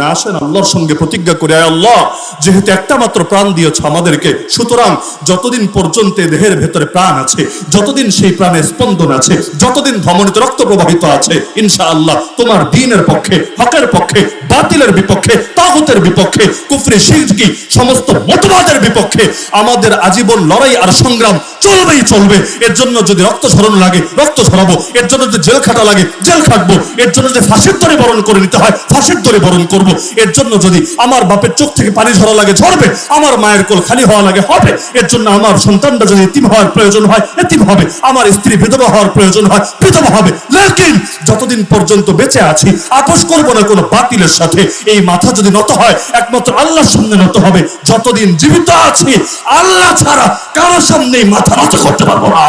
ময়দানে আসেন, আল্লাহর সঙ্গে প্রতিজ্ঞা করে, আয় আল্লাহ, যেহেতু একটা মাত্র প্রাণ দিয়েছ আমাদেরকে, সুতরাং যতদিন পর্যন্ত দেহের ভেতরে প্রাণ আছে, যতদিন সেই প্রাণে স্পন্দন আছে, যতদিন ধমনীতে রক্ত প্রবাহিত আছে, ইনশাআল্লাহ তোমার দ্বীনের পক্ষে, হকের পক্ষে, বাতিলের বিপক্ষে, তাগুতের বিপক্ষে, কুফরি শিরকি সমস্ত মতবাদের বিপক্ষে আমাদের আজীবন লড়াই আর সংগ্রাম চলবেই চলবে। এর জন্য যদি রক্ত ঝরানো লাগে রক্ত ঝরাবো, এর জন্য যদি জেল খাটা লাগে জেল খাটবো, এর জন্য যদি ফাঁসির দড়ি বরণ করে নিতে হয় ফাঁসির দড়ি বরণ করব, এর জন্য যদি আমার বাপের চোখ থেকে পানি ঝরা লাগে ঝরবে, আমার মায়ের কোল খালি হওয়া লাগে হবে, এর জন্য আমার সন্তানরা যদি এতিম হওয়ার প্রয়োজন হয় এতিম হবে, আমার স্ত্রী বিধবা হওয়ার প্রয়োজন হয় বিধবা হবে। লেকিন যতদিন পর্যন্ত বেঁচে আছি আপোষ করব না কোনো বাতিলের সাথে। এই মাথা যদি নত হয় একমাত্র আল্লাহর সামনে নত হবে। যতদিন জীবিত আছি আল্লাহ ছাড়া কারোর সামনে মাথা নত করতে পারবো না।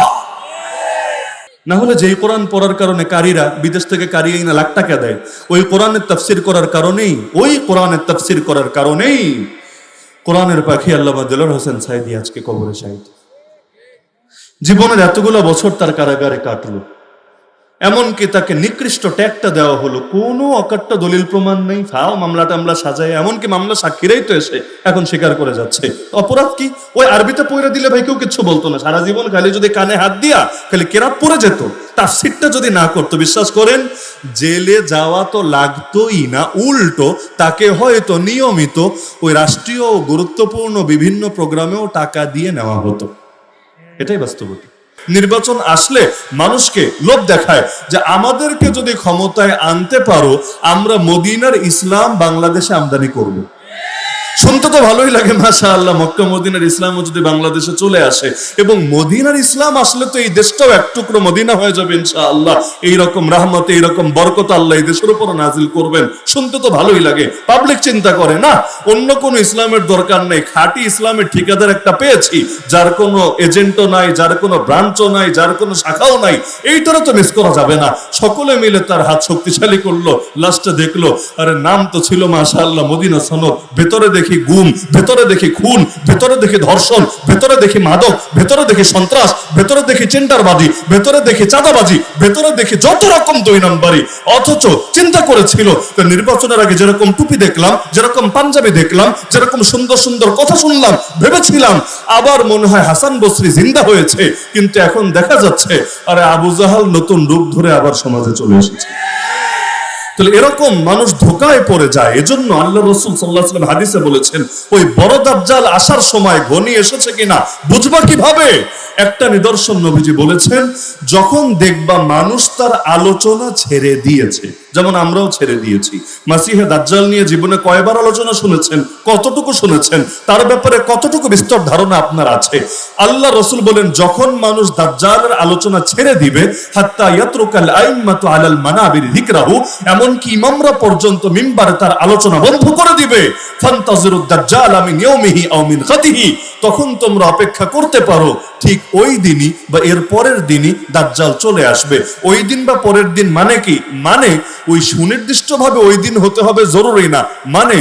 না হলে যেই কোরআন পড়ার কারণে কারীরা বিদেশ থেকে কারি না লাখ টাকা দেয়, ওই কোরআনের তাফসীর করার কারণেই কোরআনের পাখি আল্লামা দেলোয়ার হোসেন সাঈদী আজকে কবরে শাহীদ। জীবনের এতগুলো বছর তার কারাগারে কাটলো, এমনকি তাকে নিকৃষ্ট ট্যাগটা দেওয়া হলো, কোনো অকাট্য দলিল প্রমাণ নেই, ফাও মামলা টামলা সাজায়, এমনকি মামলা সাক্ষীরাই তো এসে এখন স্বীকার করে যাচ্ছে। অপরাধ কি? ওই আরবিতে পড়ে দিলে ভাই কেউ কিচ্ছু বলতো না, সারা জীবন খালি যদি কানে হাত দিয়া খালি কেরাত পড়ে যেত, তাফসীরটা যদি না করতো, বিশ্বাস করেন জেলে যাওয়া তো লাগতোই না, উল্টো তাকে হয়তো নিয়মিত ওই রাষ্ট্রীয় গুরুত্বপূর্ণ বিভিন্ন প্রোগ্রামেও টাকা দিয়ে নেওয়া হতো। এটাই বাস্তবতা। নির্বাচন আসলে মানুষকে লোভ দেখায় যে আমাদেরকে যদি ক্ষমতায় আনতে পারো আমরা মদিনার ইসলাম বাংলাদেশে আমদানি করব। শুনতে তো ভালোই লাগে, মাশাআল্লাহ, মক্কা মদিনার ইসলামও যদি বাংলাদেশে চলে আসে এবং মদিনার ইসলাম আসলে তো এই দেশটাও এক টুকরো মদিনা হয়ে যাবে ইনশাআল্লাহ। এইরকম রাহমত, এইরকম বরকত আল্লাহ এই দেশের উপর নাজিল করবেন। শুনতে তো ভালোই লাগে। পাবলিক চিন্তা করে না অন্য কোনো ইসলামের দরকার নেই, খাঁটি ইসলামের ঠিকাদার একটা পেয়েছি, যার কোনো এজেন্টও নাই, যার কোনো ব্রাঞ্চও নাই, যার কোনো শাখাও নাই, এইটারও তো মিস করা যাবে না। সকলে মিলে তার হাত শক্তিশালী করলো, লাস্টে দেখলো আরে নাম তো ছিল মাশাআল্লাহ মদিনা সনদ, ভেতরে দেখি গুম, ভেতরে দেখি খুন, ভেতরে দেখি ধর্ষণ, ভেতরে দেখি মাদক, ভেতরে দেখি সন্ত্রাস, ভেতরে দেখি চেন্ডারবাজি, ভেতরে দেখি চাঁদাবাজি, ভেতরে দেখি যত রকম দুই নম্বরই। অথচ চিন্তা করেছিল নির্বাচনের আগে যেরকম টুপি দেখলাম, যেরকম পাঞ্জাবি দেখলাম, যেরকম সুন্দর সুন্দর কথা শুনলাম, ভেবেছিলাম আবার মনে হয় হাসান বসরি জিন্দা হয়েছে, কিন্তু এখন দেখা যাচ্ছে আরে আবু জাহাল নতুন রূপ ধরে আবার সমাজে চলে এসেছে। তাহলে এরকম মানুষ ধোকায় পড়ে যায়। এজন্য আল্লাহ রাসূল সাল্লাল্লাহু আলাইহি ওয়াসাল্লাম হাদিসে বলেছেন ওই বড় দাজ্জাল আসার সময় ঘনিয়ে এসেছে কিনা বুঝবা কিভাবে? একটা নিদর্শন নবীজি বলেছেন, যখন দেখবা মানুষ তার আলোচনা ছেড়ে দিয়েছে, যেমন আমরাও ছেড়ে দিয়েছি। মাসিহে দাজ্জাল নিয়ে জীবনে কয়বার আলোচনা শুনেছেন, কতটুকু শুনেছেন, তার ব্যাপারে কতটুকু বিস্তর ধারণা আপনার আছে? আল্লাহ রাসূল বলেন যখন মানুষ দাজ্জালের আলোচনা ছেড়ে দিবে, হাত্তা ইয়াতরুকাল আইম্মাতু আলাল মানাবির যিকরাহু, এমনকি ইমামরা পর্যন্ত মিম্বারে তার আলোচনা বন্ধ করে দিবে, ফান্তাজিরুদ দাজ্জাল মিন ইয়াউমিহি আও মিন গাদিহি, তখন তোমরা অপেক্ষা করতে পারো ঠিক ওই দিনই বা এর পরের দিনই দাজ্জাল চলে আসবে। ওই দিন বা পরের দিন মানে কি? মানে ওই সুনির্দিষ্টভাবে ওই দিন হতে হবে জরুরি না, মানে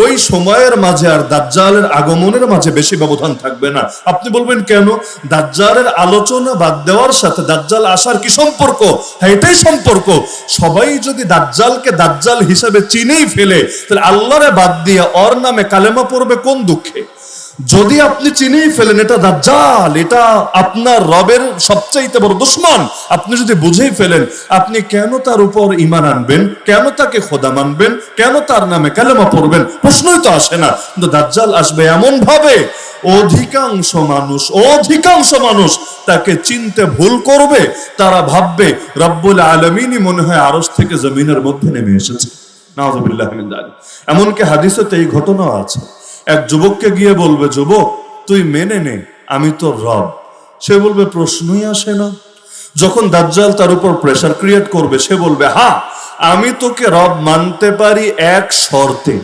ওই সময়ের মাঝে আর দাজ্জালের আগমনের মাঝে বেশি ব্যবধান থাকবে না। আপনি বলবেন কেন? দাজ্জালের আলোচনা বাদ দেওয়ার সাথে দাজ্জাল আসার কি সম্পর্ক? হ্যাঁ, এটাই সম্পর্ক। সবাই যদি দাজ্জালকে দাজ্জাল হিসাবে চিনেই ফেলে, তাহলে আল্লাহরে বাদ দিয়ে ওর নামে কালেমা পড়বে কোন দুঃখে? যদি আপনি চিনেই ফেলেন এটা দাজ্জাল, এটা আপনার রবের সবচাইতে বড় দুশমন, আপনি যদি বুঝেই ফেলেন, আপনি কেন তার উপর ঈমান আনবেন? কেন তাকে খোদা মানবেন? কেন তার নামে কালেমা পড়বেন? প্রশ্নই তো আসে না। কিন্তু দাজ্জাল আসবে এমন ভাবে অধিকাংশ মানুষ তাকে চিনতে ভুল করবে। তারা ভাববে রব্বুল আলামিনই মনে হয় আরশ থেকে জমিনের মধ্যে নেমে এসেছে। নাউযুবিল্লাহ মিন যালিক। এমনকি হাদিসেতে এই ঘটনা আছে, এক যুবককে গিয়ে বলবে, যুবক তুই মেনে নে আমি তোর রব। সে বলবে প্রশ্নই আসে না। যখন দাজ্জাল তার উপর প্রেসার ক্রিয়েট করবে, সে বলবে হ্যাঁ আমি তোকে রব মানতে পারি এক শর্তে।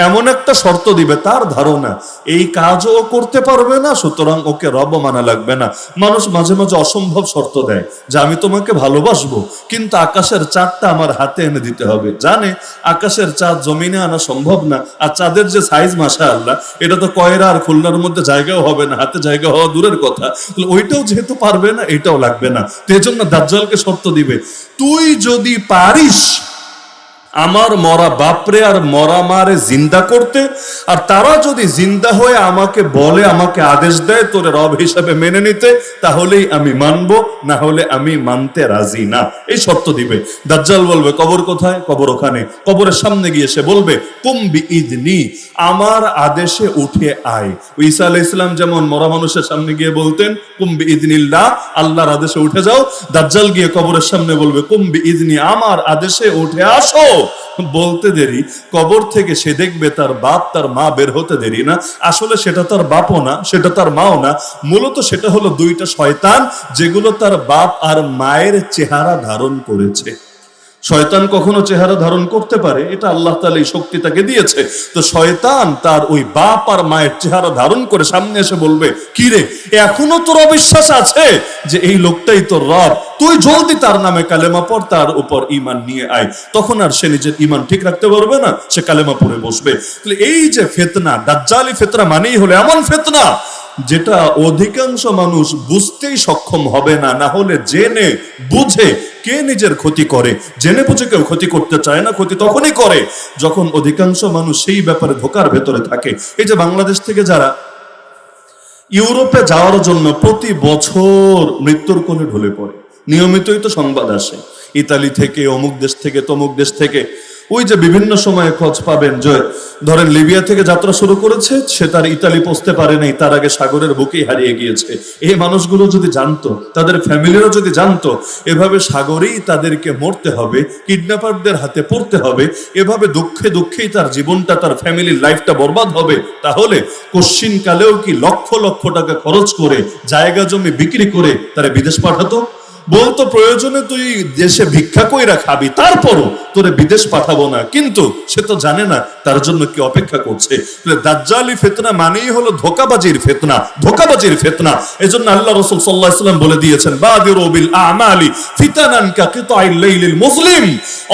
এমন একটা শর্ত দিবে, তার ধারণা এই কাজও করতে পারবে না, সুতরাং ওকে রব মানা লাগবে না। মানুষ মাঝে মাঝে অসম্ভব শর্ত দেয় যে আমি তোমাকে ভালোবাসবো, কিন্তু আকাশের চাঁদটা আমার হাতে এনে দিতে হবে। জানে আকাশের চাঁদ জমিনে আনা সম্ভব না, আর চাঁদের যে সাইজ মাশাআল্লাহ, এটা তো কয়রা আর খুলনার মধ্যে জায়গাও হবে না, হাতে জায়গা হওয়া দূরের কথা। ওইটাও যেহেতু পারবে না, এটাও লাগবে না। তো এই জন্য দাজ্জালকে শর্ত দিবে, তুই যদি পারিস আমার মরা বাপরে আর মরা মারে জিন্দা করতে, আর তারা যদি জিন্দা হয়ে আমাকে বলে, আমাকে আদেশ দেয় তোরে রব হিসাবে মেনে নিতে, তাহলেই আমি মানবো, না হলে আমি মানতে রাজি না, এই শর্ত দিবে। দাজ্জাল বলবে কবর কোথায়? কবর ওখানে। কবরের সামনে গিয়ে সে বলবে কুম বিইদনি, আমার আদেশে উঠে আয়। ঈসা আলাইহিস সালাম যেমন মরা মানুষের সামনে গিয়ে বলতেন কুম বিইদনিল্লাহ, আল্লাহর আদেশে উঠে যাও, দাজ্জাল গিয়ে কবরের সামনে বলবে কুম বিইদনি, আমার আদেশে উঠে আসো। বলতে দেরি, কবর থেকে সে দেখবে তার বাপ তার মা বের হতে দেরি না। আসলে সেটা তার বাপও না, সেটা তার মাও না, মূলত সেটা হলো দুইটা শয়তান, যেগুলো তার বাপ আর মায়ের চেহারা ধারণ করেছে। শয়তান কখনো চেহারা ধারণ করতে পারে, এটা আল্লাহ তাআলা এই শক্তি তাকে দিয়েছে। তো শয়তান তার ওই বাপ আর মায়ের চেহারা ধারণ করে সামনে এসে বলবে, কি রে, এখনো তোর অবিশ্বাস আছে যে এই লোকটাই তোর রব? তুই জলদি তার নামে কালেমা পড়, তার উপর ঈমান নিয়ে আয়। তখন আর সে নিজের ঈমান ঠিক রাখতে পারবে না, সে কালেমা পড়ে বসবে। তাহলে এই যে ফিতনা, দাজ্জালি ফিতনা মানেই হলো এমন ফিতনা যেটা অধিকাংশ মানুষ বুঝতেই সক্ষম হবে না, না হলে জেনে বুঝে কে নিজের ক্ষতি করে। জেনে বুঝে কেউ ক্ষতি করতে চায় না, ক্ষতি তখনই করে যখন অধিকাংশ মানুষ সেই ব্যাপারে ধোকার ভেতরে থাকে। এই যে বাংলাদেশ থেকে যারা ইউরোপে যাওয়ার জন্য প্রতি বছর মৃত্যুর কোলে ঢলে পড়ে, নিয়মিতই তো সংবাদ আসে ইতালি থেকে, অমুক দেশ থেকে, তমুক দেশ থেকে। ওই যে বিভিন্ন সময়ে খোঁজ পাবেন যে ধরেন লিবিয়া থেকে যাত্রা শুরু করেছে, সে তার ইতালি পৌঁছতে পারে নাই, তার আগে সাগরের বুকেই হারিয়ে গিয়েছে। এই মানুষগুলো যদি জানতো, তাদের ফ্যামিলিরা যদি জানতো এভাবে সাগরেই তাদেরকে মরতে হবে, কিডন্যাপারদের হাতে পড়তে হবে, এভাবে দুঃখে দুঃখেই তার জীবনটা, তার ফ্যামিলির লাইফটা বরবাদ হবে, তাহলে কোশ্চিন কালেও কি লক্ষ লক্ষ টাকা খরচ করে জায়গা জমি বিক্রি করে তারা বিদেশ পাঠাতো? বলতো প্রয়োজনে তুই দেশে ভিক্ষা কইরা খাবি, তারপরও তোরে বিদেশ পাঠাবো না। কিন্তু সে তো জানে না তার জন্য কি অপেক্ষা করছে। দাজ্জালি ফিতনা মানেই হলো ধোঁকাবাজির ফিতনা, ধোঁকাবাজির ফিতনা। এজন্য আল্লাহ রাসূল সাল্লাল্লাহু আলাইহি ওয়াসাল্লাম বলে দিয়েছেন, বাদিরু বিল আমালি ফিতানান কাকিতাইল লাইলিল মুসলিম,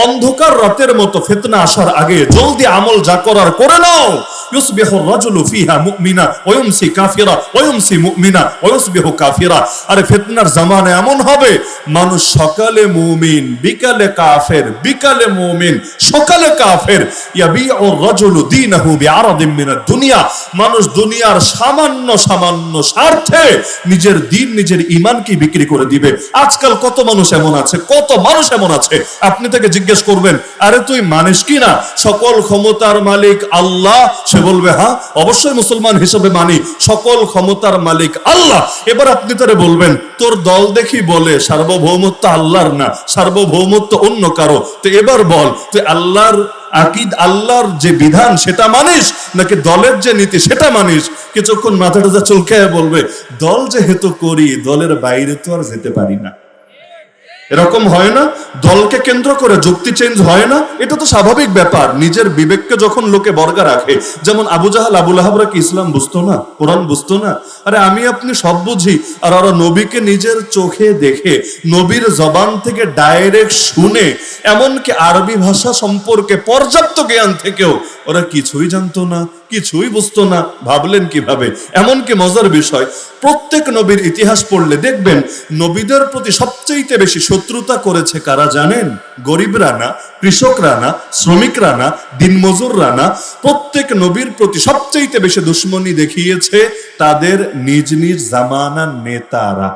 অন্ধকার রাতের মতো ফিতনা আসার আগে জলদি আমল যা করার করে নাও। ইউসবিহু রাজুলু ফিহা মুমিনা ওয়া ইউমসি কাফিরা ওয়া ইউমসি মুমিনা ওয়া ইউসবিহু কাফিরা। আরে ফিতনার জামানে এমন হবে, মানুষ সকালে মুমিন, বিকালে কাফের, বিকালে মুমিন, সকালে কাফের। ইয়াবিউ রাজুলু দীনহু বিআরাদিন মিনাদ দুনিয়া, মানুষ দুনিয়ার সামান্য সামান্য স্বার্থে নিজের দিন, নিজের ঈমানকে বিক্রি করে দিবে। আজকাল কত মানুষ এমন আছে, কত মানুষ এমন আছে, আপনি তাকে জিজ্ঞেস করবেন, আরে তুই মানিস কি না সকল ক্ষমতার মালিক আল্লাহ? সে বলবে হ্যাঁ অবশ্যই মুসলমান হিসেবে মানি, সকল ক্ষমতার মালিক আল্লাহ। এবার আপনি তারে বলবেন, তোর দল দেখি বলে সার্বভৌমত্ব আল্লাহর না, সার্বভৌমত্ব অন্য কারো। তো এবার বল, তুই আল্লাহর আকিদ, আল্লাহর যে বিধান সেটা মানিস, নাকি দলের যে নীতি সেটা মানিস? কিছুক্ষণ মাথাটা চুলকায় বলবে, দল যেহেতু করি, দলের বাইরে তো আর যেতে পারি না। এরকম হয় না? দলকে কেন্দ্র করে যুক্তি চেঞ্জ হয় না, এটা তো স্বাভাবিক ব্যাপার। নিজের বিবেককে যখন লোকে বর্গা রাখে, যেমন আবু জাহাল আবু লাহাবরা কি ইসলাম বুঝতো না, কোরআন বুঝতো না? আরে আমি আপনি সব বুঝি, আর ওরা নবীকে নিজের চোখে দেখে, নবীর জবান থেকে ডাইরেক্ট শুনে, এমনকি আরবি ভাষা সম্পর্কে পর্যাপ্ত জ্ঞান থেকেও ওরা কিছুই জানতো না, কিছুই বুঝতো না। ভাবলেন কিভাবে? এমনকি মজার বিষয়, প্রত্যেক নবীর ইতিহাস পড়লে দেখবেন নবীদের প্রতি সবচেয়ে বেশি শত্রুতা করেছে কারা জানেন? গরিবরা না, কৃষকরা না, শ্রমিকরা না, দিনমজুররা না। প্রত্যেক নবীর প্রতি সবচেয়ে বেশি দুশ্মনী দেখিয়েছে তাদের নিজ নিজ জামানার নেতারা।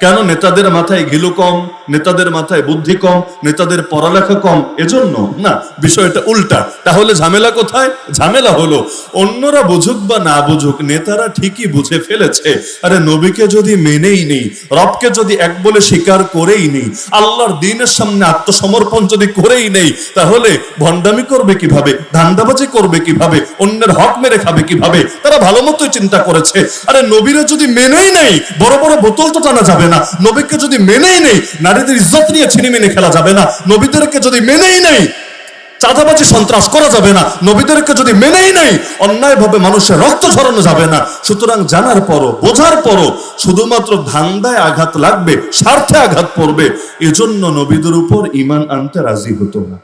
কেন? নেতাদের মাথায় ঘিলু কম, নেতাদের মাথায় বুদ্ধি কম, নেতাদের পড়ালেখা কম, এজন্য না, বিষয়টা উল্টা। তাহলে ঝামেলা কোথায়? ঝামেলা হলো অন্যরা বুঝুক বা না বুঝুক, নেতারা ঠিকই বুঝে ফেলেছে, আরে নবীকে যদি মেনেই নেই, রবকে যদি এক বলে স্বীকার করেই নেই, আল্লাহর দ্বীনের সামনে আত্মসমর্পণ যদি করেই নেই, তাহলে ভণ্ডামি করবে কিভাবে, ধান্দাবাজি করবে কিভাবে, অন্যের হক মেরে খাবে কিভাবে? তারা ভালো মতোই চিন্তা করেছে, আরে নবীরা যদি মেনেই নেই, বড় বড় বোতল তো টানা যাবে না। নবীকে যদি মেনেই নেই, নারীদের ইজ্জত নিয়ে ছিনিমিনি খেলা যাবে না। নবীদেরকে যদি মেনেই নেই, চাঁদাবাজি সন্ত্রাস করা যাবে না। নবীদেরকে যদি মেনেই নেই, অন্যায়ভাবে মানুষের রক্ত ঝরানো যাবে না। সুতরাং জানার পরও, বোঝার পরও শুধুমাত্র ধান্দায় আঘাত লাগবে, স্বার্থে আঘাত পড়বে, এজন্য নবীদের উপর ঈমান আনতে রাজি হতো না।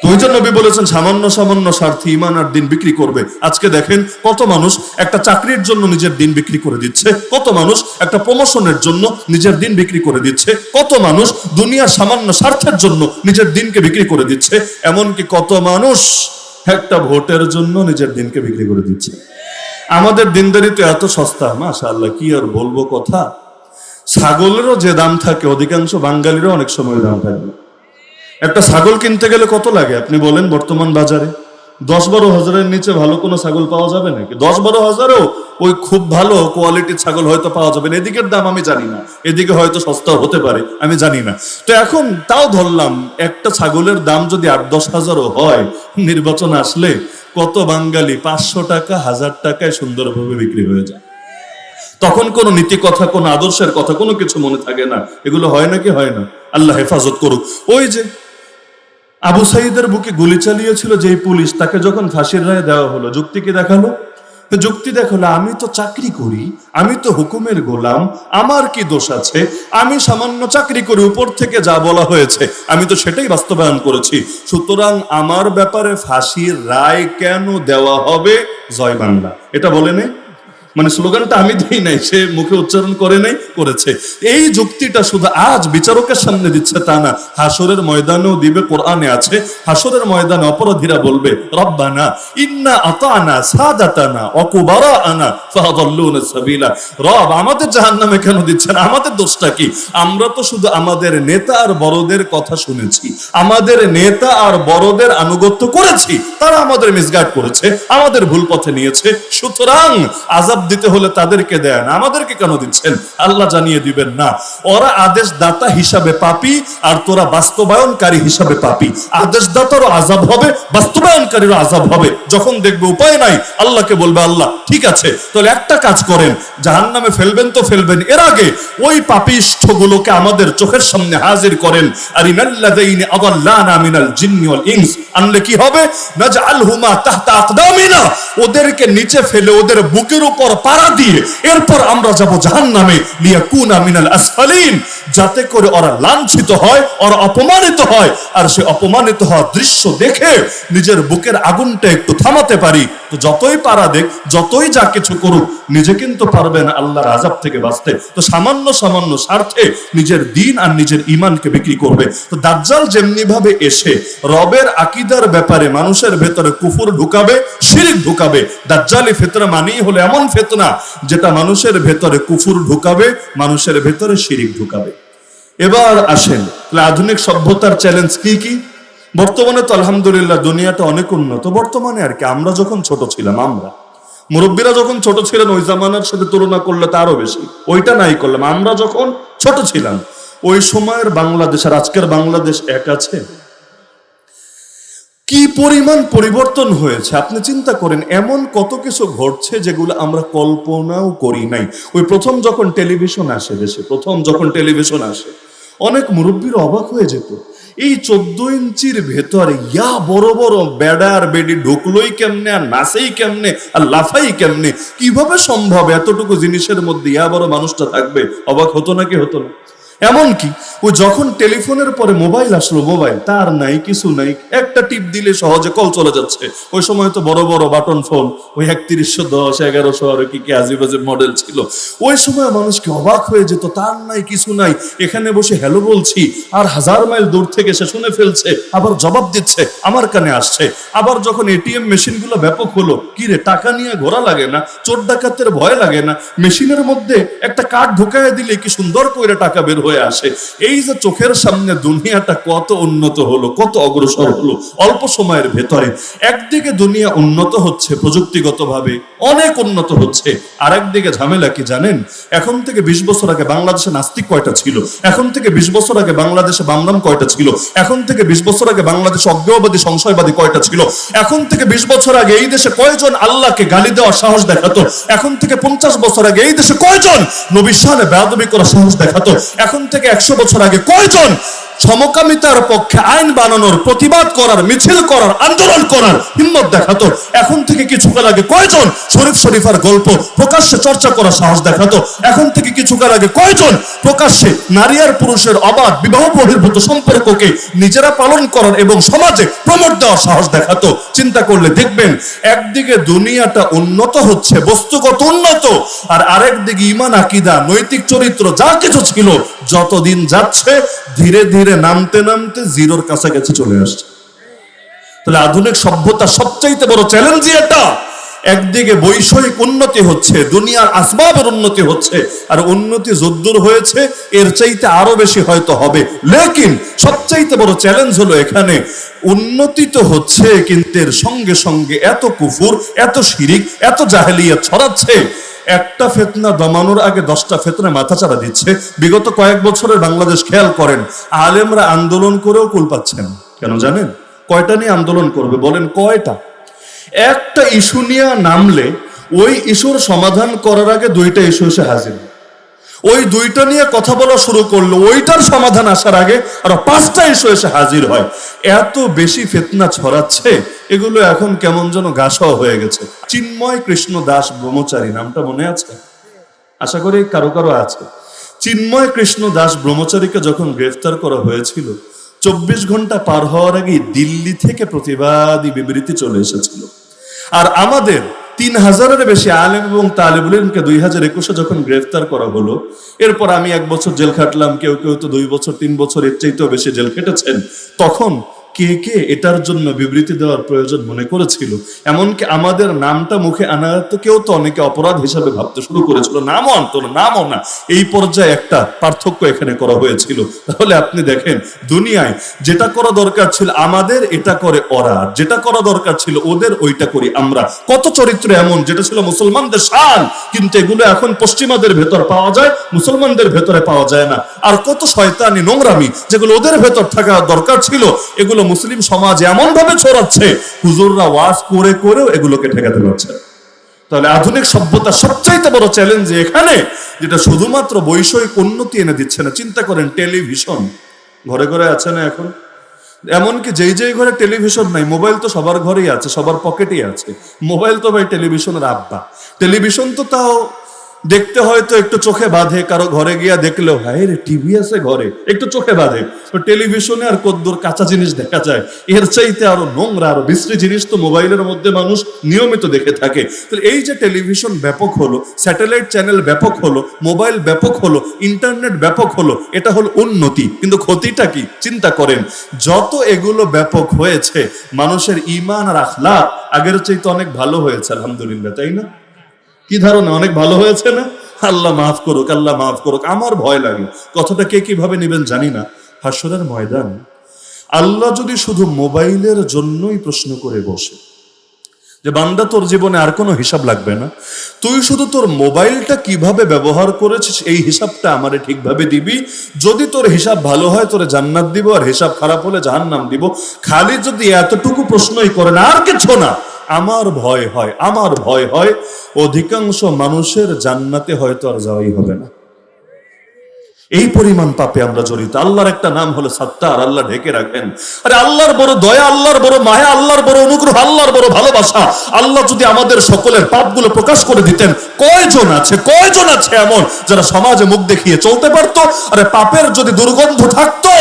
তো ওই জন্য নবী বলেছেন সামান্য সামান্য স্বার্থে ঈমান আর দিন বিক্রি করবে। আজকে দেখেন কত মানুষ একটা চাকরির জন্য নিজের দিন বিক্রি করে দিচ্ছে, কত মানুষ একটা প্রমোশনের জন্য নিজের দিন বিক্রি করে দিচ্ছে, কত মানুষ দুনিয়ার সামান্য স্বার্থের জন্য নিজের দিনকে বিক্রি করে দিচ্ছে, এমনকি কত মানুষ একটা ভোটের জন্য নিজের দিনকে বিক্রি করে দিচ্ছে। আমাদের দিনদারি তো এত সস্তা, মাশাআল্লাহ, কি আর বলবো কথা। ছাগলেরও যে দাম থাকে অধিকাংশ বাঙালিরও অনেক সময় দাম থাকে। একটা ছাগল কিনতে গেলে কত লাগে আপনি বলেন বর্তমান বাজারে? 10-12 হাজারের নিচে ভালো কোনো ছাগল পাওয়া যাবে নাকি? 10-12 হাজারও ওই খুব ভালো কোয়ালিটির ছাগল হয়তো পাওয়া যাবে না। এদিকের দাম আমি জানি না, এদিকে হয়তো সস্তাও হতে পারে, আমি জানি না। তো এখন তাও ধরলাম একটা ছাগলের দাম যদি 8-10 হাজারও হয়, নির্বাচন আসলে কত বাঙালি 500 টাকা 1000 টাকায় সুন্দরভাবে বিক্রি হয়ে যায়। তখন কোনো নীতি কথা, কোনো আদর্শের কথা, কোনো কিছু মনে থাকে না। এগুলো হয় নাকি হয় না? আল্লাহ হেফাজত করুক। ওই যে আবু সাইদের বুকে গুলি চালিয়েছিল যেই পুলিশ, তাকে যখন ফাঁসির রায় দেওয়া হলো, যুক্তি কি দেখালো? যুক্তি দেখালো, আমি তো চাকরি করি, আমি তো হুকুমের গোলাম, আমার কি দোষ আছে? আমি সামান্য চাকরি করি, উপর থেকে যা বলা হয়েছে আমি তো সেটাই বাস্তবায়ন করেছি, সুতরাং আমার ব্যাপারে ফাঁসির রায় কেন দেওয়া হবে? জয় বাংলা, এটা বলে নেই। মানে স্লোগানটা আমি দিই নাই, সে মুখে উচ্চারণ করে নাই, করেছে। এই যুক্তিটা শুধু আজ বিচারকের সামনে দিচ্ছে তা না, হাসরের ময়দানেও দিবে। কোরআনে আছে, হাসরের ময়দানে অপরাধীরা বলবে, রব্বানা ইন্না আতানা সাদাতানা ওয়া কুবারানা ফাদাল্লুনা সাবিলা। রব, আমাদের জাহান্নামে কেন দিচ্ছেন? আমাদের দোষটা কি? আমরা তো শুধু আমাদের নেতা আর বড়দের কথা শুনেছি, আমাদের নেতা আর বড়দের আনুগত্য করেছি, তারা আমাদের মিসগাইড করেছে, আমাদের ভুল পথে নিয়েছে, সুতরাং আযাব দিতে হলে তাদেরকে দেন, আমাদেরকে কেন দিচ্ছেন? আল্লাহ জানিয়ে দিবেন, না, ওরা আদেশদাতা হিসাবে পাপী আর তোরা বাস্তবায়নকারী হিসাবে পাপী। আদেশদাতারও আযাব হবে, বাস্তবায়নকারীরও আযাব হবে। যখন দেখবে উপায় নাই, আল্লাহকে বলবে, আল্লাহ ঠিক আছে, তাহলে একটা কাজ করেন, জাহান্নামে ফেলবেন তো ফেলবেন, এর আগে ওই পাপিষ্ঠগুলোকে আমাদের চোখের সামনে হাজির করেন। আরিনাল্লাযীনা আযাল্লানা মিনাল জিন্নি ওয়াল ইনস, আনলে কি হবে? নাজআলহুমা তাহতা আকদামিনা, ওদেরকে নিচে ফেলে ওদের বুকের উপর পাড়া দিয়ে এরপর আমরা যাব জাহান্নামে, লিয়াকুনা মিনাল আসফালিন, যাতে করে ওরা লাঞ্ছিত হয়, ওরা অপমানিত হয়, আর সে অপমানিত হওয়ার দৃশ্য দেখে নিজের বুকের আগুনটা একটু থামাতে পারি। তো যতই পারা দেখ, যতই যা কিছু করুক, নিজে কিন্তু পারবে না আল্লাহর আযাব থেকে বাঁচতে। তো সামান্য সামান্য স্বার্থে নিজের দিন আর নিজের ঈমানকে বিক্রি করবে। তো দাজ্জাল যেমনি ভাবে এসে রবের আকীদার ব্যাপারে মানুষের ভেতরে কুফর ঢুকাবে, শিরক ঢুকাবে। দাজ্জালি ফিতনা মানেই হলো এমন ফিতনা যেটা মানুষের ভেতরে কুফর ঢুকাবে, মানুষের ভেতরে শিরক ঢুকাবে। এবার আসেন, আধুনিক সভ্যতার চ্যালেঞ্জ কি কি? বর্তমানে তো আলহামদুলিল্লাহ দুনিয়াটা অনেক উন্নত। বর্তমানে আর কি, আমরা যখন ছোট ছিলাম, আমরা মুরব্বীরা যখন ছোট ছিলেন, ওই জামানার সাথে তুলনা করলে তারও বেশি, ওইটা নাই করলাম। আমরা যখন ছোট ছিলাম ওই সময়ের বাংলাদেশ আর আজকের বাংলাদেশ এক আছে? কি পরিমাণ পরিবর্তন হয়েছে আপনি চিন্তা করেন। এমন কত কিছু ঘটছে যেগুলো আমরা কল্পনাও করি নাই। ওই প্রথম যখন টেলিভিশন আসে দেশে, প্রথম যখন টেলিভিশন আসে, অনেক মুরব্বীর অবাক হয়ে যেত, এই 14 ইঞ্চির ভেতরে ইয়া বড় বড় বেড়া আর বেডি ঢুকলোই কেমনে, আর নাচেই কেমনে, আর লাফাই কেমনে, কিভাবে সম্ভব এতটুকু জিনিসের মধ্যে ইয়া বড় মানুষটা থাকবে? অবাক হতো নাকি হতো না? এমনকি ও যখন টেলিফোনের পরে মোবাইল আসলো, মোবাইল তার নাই, কিছু নাই, একটা টিপ দিলে সহজে কল চলে যাচ্ছে। ওই সময় তো বড় বড় বাটন ফোন, ওই 3110 1100 আর কি আজীব আজীব মডেল ছিল। ওই সময় মানুষকে অবাক হয়ে যেত, তার নাই, কিছু নাই, এখানে বসে হ্যালো বলছি আর 1000 মাইল দূর থেকে সে শুনে ফেলছে, আবার জবাব দিচ্ছে, আমার কানে আসছে। আবার যখন এটিএম মেশিনগুলো ব্যাপক হলো, কি রে, টাকা নিয়ে ঘোরা লাগে না, চোর ডাকাতের ভয় লাগে না, মেশিনের মধ্যে একটা কার্ড ঢুকায় দিলে কি সুন্দর করে টাকা বের হয়ে আসে। এই যে চোখের সামনে দুনিয়াটা কত উন্নত হলো, কত অগ্রসর হলো অল্প সময়ের ভেতরে। একদিকে দুনিয়া উন্নত হচ্ছে প্রযুক্তিগতভাবে, অনেক উন্নত হচ্ছে, আর একদিকে ঝামেলা কি জানেন? এখন থেকে 20 বছর আগে বাংলাদেশে নাস্তিক কয়টা ছিল? এখন থেকে 20 বছর আগে বাংলাদেশে বামনাম কয়টা ছিল? এখন থেকে 20 বছর আগে বাংলাদেশে অজ্ঞেয়বাদী সংশয়বাদী কয়টা ছিল? এখন থেকে 20 বছর আগে এই দেশে কয়জন আল্লাহকে গালি দেওয়ার সাহস দেখাতো? এখন থেকে 50 বছর আগে এই দেশে কয়জন নবীর শানে বেয়াদবি করার সাহস দেখাতো? এখন থেকে 100 বছর আগে কয়জন সমকামিতার পক্ষে আইন বানানোর, প্রতিবাদ করার, মিছিল করার, আন্দোলন করার হিম্মত দেখাতো, এখন থেকে কিছুকাল আগে কয়জন শরীফ শরীফার গল্প প্রকাশ্যে চর্চা করার সাহস দেখাতো? এখন থেকে কিছুকাল আগে কয়জন প্রকাশ্যে নারী আর পুরুষের অবাধ বিবাহ বহির্ভূত সম্পর্ককে নিজেরা পালন করার এবং সমাজে প্রমোট দেওয়ার সাহস দেখাতো? চিন্তা করলে দেখবেন একদিকে দুনিয়াটা উন্নত হচ্ছে, বস্তুগত উন্নত, আর আরেক দিকে ঈমান, আকীদা, নৈতিক চরিত্র যা কিছু ছিল যতদিন যাচ্ছে ধীরে ধীরে নামতে নামতে জিরোর কাছাকাছি চলে আসছে। তাহলে আধুনিক সভ্যতার সবচাইতে বড় চ্যালেঞ্জ এটা। একদিকে বৈষয়িক উন্নতি হচ্ছে, দুনিয়ার আসবাবের উন্নতি হচ্ছে, আর উন্নতি যদ্দূর হয়েছে এর চাইতে আরো বেশি হয়তো হবে। লেকিন সবচাইতে বড় চ্যালেঞ্জ হলো এখানে উন্নতি তো হচ্ছে, কিন্তু এর সঙ্গে সঙ্গে এত কুফুর, এত শিরিক, এত জাহেলিয়াত ছড়াচ্ছে, একটা ফিতনা দমানোর আগে 10টা ফিতনা মাথাচাড়া দিচ্ছে। বিগত কয়েক বছরের বাংলাদেশ খেয়াল করেন, আলেমরা আন্দোলন করেও কুল পাচ্ছেন। কেন জানেন? কয়টা নিয়ে আন্দোলন করবে বলেন? কয়টা? একটা ইস্যু নিয়ে নামলে ওই ইস্যুর সমাধান করার আগে 2টা ইস্যু এসে হাজির। ওই 2টা নিয়ে কথা বলা শুরু করলো, ওইটার সমাধান আসার আগে আরো 5টা ইস্যু এসে হাজির হয়। এত বেশি ফিতনা ছড়াচ্ছে, এগুলো এখন কেমন যেন গাছাও হয়ে গেছে। চিন্ময় কৃষ্ণ দাস ব্রহ্মচারী নামটা মনে আছে? আশা করি কারো কারো আছে। চিন্ময় কৃষ্ণ দাস ব্রহ্মচারীকে যখন গ্রেফতার করা হয়েছিল, 24 ঘন্টা পার হওয়ার আগে দিল্লি থেকে প্রতিবাদী বিবৃতি চলে এসেছিল। আর আমাদের 3000-এর বেশি আলেম এবং তালেবুল ইলমকে 2021-এ যখন গ্রেফতার করা হলো, এরপর আমি 1 বছর জেল খাটলাম, কেউ কেউ তো 2 বছর 3 বছর, এর চাইতেও বেশি জেল খেটেছেন। তখন কে কে এটার জন্য বিবৃতি দেওয়ার প্রয়োজন মনে করেছিল? এমনকি আমাদের নামটা মুখে আনা তো কেউ তো অনেকে অপরাধ হিসাবে ভাবতে শুরু করেছিল, নামও আনতো না, নামও না। এই পর্যায়ে একটা পার্থক্য এখানে করা হয়েছিল। তাহলে আপনি দেখেন, দুনিয়ায় যেটা করা দরকার ছিল আমাদের, এটা করে ওরা, যেটা করা দরকার ছিল ওদের, ওইটা করি আমরা। কত চরিত্র এমন যেটা ছিল মুসলমানদের শান, কিন্তু এগুলো এখন পশ্চিমাদের ভেতর পাওয়া যায়, মুসলমানদের ভেতরে পাওয়া যায় না। আর কত শয়তানি, নোংরামি যেগুলো ওদের ভেতর থাকা দরকার ছিল, এগুলো মুসলিম সমাজ এমন ভাবে ছড়াচ্ছে, হুজুররা ওয়াজ করে করেও এগুলোকে ঠেকাতে পারছে। তাহলে আধুনিক সভ্যতার সবচাইতে বড় চ্যালেঞ্জ এখানে, যেটা শুধুমাত্র বৈষয়িক উন্নতি এনে দিচ্ছে না। চিন্তা করেন, টেলিভিশন ঘরে ঘরে আছে না এখন? এমনকি যেই যেই ঘরে টেলিভিশন নাই, মোবাইল তো সবার ঘরেই আছে, সবার পকেটেই আছে। মোবাইল তো ভাই টেলিভিশনের আব্বা। টেলিভিশন তো তাও দেখতে হয়তো একটু চোখে বাঁধে, কারো ঘরে গিয়া দেখলেও হায় রে টিভি আছে ঘরে, একটু চোখে বাঁধে। তো টেলিভিশনে আর কদ্দুর কাঁচা জিনিস দেখা যায়, এর চাইতে আরো নোংরা, আরো বিশ্রী জিনিস তো মোবাইলের মধ্যে মানুষ নিয়মিত দেখে থাকে। তো এই যে টেলিভিশন ব্যাপক হলো, স্যাটেলাইট চ্যানেল ব্যাপক হলো, মোবাইল ব্যাপক হলো, ইন্টারনেট ব্যাপক হলো, এটা হলো উন্নতি। কিন্তু ক্ষতিটা কি? চিন্তা করেন, যত এগুলো ব্যাপক হয়েছে, মানুষের ঈমান আর আখলাক আগের চাইতে অনেক ভালো হয়েছে, আলহামদুলিল্লাহ, তাই না? কি ধারণা? অনেক ভালো হয়েছে না? আল্লাহ মাফ করুক, আল্লাহ মাফ করুক। আমার ভয় লাগে, কথাটা কে কিভাবে নেবেন জানি না। হাসরের ময়দান আল্লাহ যদি শুধু মোবাইলের জন্যই প্রশ্ন করে বসে যে বান্দা তোর জীবনে আর কোনো হিসাব লাগবে না, তুই শুধু তোর মোবাইলটা কিভাবে ব্যবহার করেছিস এই হিসাবটা আমারে ঠিকভাবে দিবি, যদি তোর হিসাব ভালো হয় তোরে জান্নাত দিব, আর হিসাব খারাপ হলে জাহান্নাম দিব, খালি যদি এতটুকু প্রশ্নই করেন আর কিছু না, আমার ভয় হয় অধিকাংশ মানুষের জান্নাতে হয়তো আর যাওয়াই হবে না। এই পরিমাণ পাপে আমরা জড়িত। আল্লাহর একটা নাম হলো সাত্তার, আল্লাহ ঢেকে রাখেন। আরে আল্লাহর বড় দয়া, আল্লাহর বড় মায়া, আল্লাহর বড় অনুগ্রহ, আল্লাহর বড় ভালোবাসা। আল্লাহ যদি আমাদের সকলের পাপগুলো প্রকাশ করে দিতেন, কয়জন আছে এমন যারা সমাজে মুখ দেখিয়ে চলতে পারতো? আরে পাপের যদি দুর্গন্ধ থাকতো,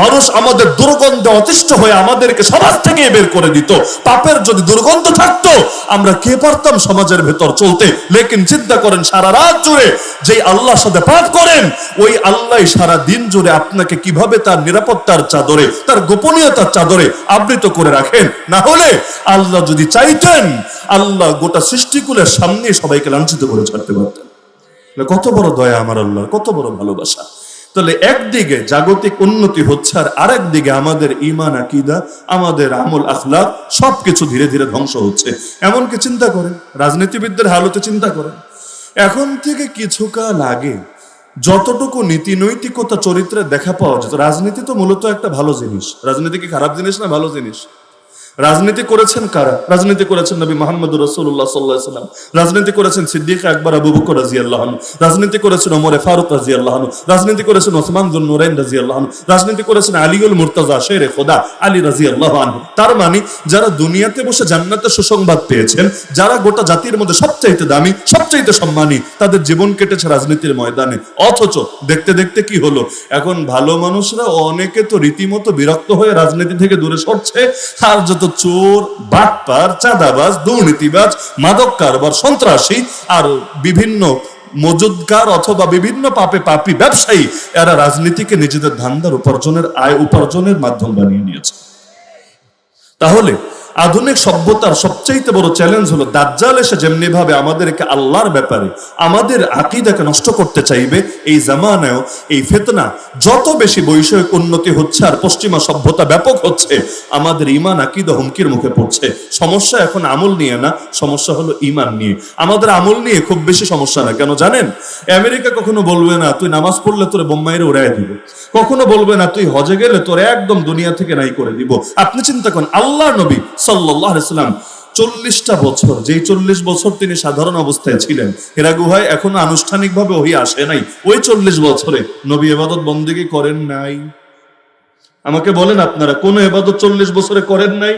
মানুষ আমাদের দুর্গন্ধে অতিষ্ঠ হয়ে আমাদেরকে সমাজ থেকে বের করে দিত। পাপের যদি দুর্গন্ধ থাকতো, আমরা কে পারতাম সমাজের ভেতর চলতে? লেকিন চিন্তা করেন, সারা রাত জুড়ে যেই আল্লাহর সাথে পাপ করেন, ওই আল্লাহ সারা দিন জুড়ে আপনাকে কিভাবে তার নিরাপত্তার চাদরে, তার গোপনীয়তার চাদরে আবৃত করে রাখেন। না হলে আল্লাহ যদি চাইতেন, আল্লাহ গোটা সৃষ্টিকুলের সামনে সবাইকে লাঞ্ছিত করে ছাড়তে পারতেন। কত বড় দয়া আমার আল্লাহ, কত বড় ভালোবাসা। তাহলে একদিকে জাগতিক উন্নতি হচ্ছে, আর আরেক দিকে আমাদের ঈমান, আকীদা, আমাদের আমল, আখলাক সবকিছু ধীরে ধীরে ধ্বংস হচ্ছে। এমনকি চিন্তা করেন, রাজনীতিবিদদের হালতে চিন্তা করেন। এখন থেকে কিছুকাল আগে যতটুকু নীতি নৈতিকতা চরিত্রে দেখা পাওয়া যেত, রাজনীতি তো মূলত একটা ভালো জিনিস। রাজনীতি কি খারাপ জিনিস না ভালো জিনিস? রাজনীতি করেছেন কারা? রাজনীতি করেছেন নবী মুহাম্মদ রাসূলুল্লাহ সাল্লাল্লাহু আলাইহি ওয়াসাল্লাম, রাজনীতি করেছেন সিদ্দিক আকবর আবু বকর রাদিয়াল্লাহু আনহু, রাজনীতি করেছেন ওমর ফারুক রাদিয়াল্লাহু আনহু, রাজনীতি করেছেন ওসমান যুন নুরাইন রাদিয়াল্লাহু আনহু, রাজনীতি করেছেন আলীউল মুর্তাজা শেরে খোদা আলী রাদিয়াল্লাহু আনহু। তার মানে যারা দুনিয়াতে বসে জান্নাতের সুসংবাদ পেয়েছেন, যারা গোটা জাতির মধ্যে সবচাইতে দামি, সবচাইতে সম্মানী, তাদের জীবন কেটেছে রাজনীতির ময়দানে। অথচ দেখতে দেখতে কি হলো, এখন ভালো মানুষরা অনেকে তো রীতিমতো বিরক্ত হয়ে রাজনীতি থেকে দূরে সরছে, আর যত চোর, বাটপার, চাঁদাবাজ, দুর্নীতিবাজ, মাদক কারবার, সন্ত্রাসী আর বিভিন্ন মজুদগার অথবা বিভিন্ন পাপে পাপী ব্যবসায়ী, এরা রাজনীতিকে নিজেদের ধান্দার উপার্জনের, আয় উপার্জনের মাধ্যম বানিয়ে নিয়েছে। তাহলে আধুনিক সভ্যতার সবচেয়ে বড় চ্যালেঞ্জ হলো দাজ্জাল এসে যেমনি ভাবে আমাদেরকে আল্লাহর ব্যাপারে, আমাদের আকীদাকে নষ্ট করতে চাইবে, এই জামানায়ও এই ফিতনা যত বেশি বৈষয়িক উন্নতি হচ্ছে আর পশ্চিমা সভ্যতা ব্যাপক হচ্ছে, আমাদের ঈমান আকীদা হুমকির মুখে পড়ছে। সমস্যা এখন আমল নিয়ে না, সমস্যা হলো ঈমান নিয়ে। আমাদের আমল নিয়ে খুব বেশি সমস্যা না, কেন জানেন? আমেরিকা কখনো বলবে না তুই নামাজ পড়লে তোরে বোম্বাইরে উড়াইয়া দিব, কখনো বলবে না তুই হজে গেলে তোর একদম দুনিয়া থেকে নাই করে দিব। আপনি চিন্তা করেন, আল্লাহর নবী সাল্লাল্লাহু আলাইহি সাল্লাম 40টা বছর, যেই 40 বছর তিনি সাধারণ অবস্থায় ছিলেন, হিরা গুহায় এখনো আনুষ্ঠানিকভাবে ওহী আসে নাই, ওই 40 বছরে নবী ইবাদত বন্দেগী করেন নাই? আমাকে বলেন আপনারা, কোন ইবাদত 40 বছরে করেন নাই?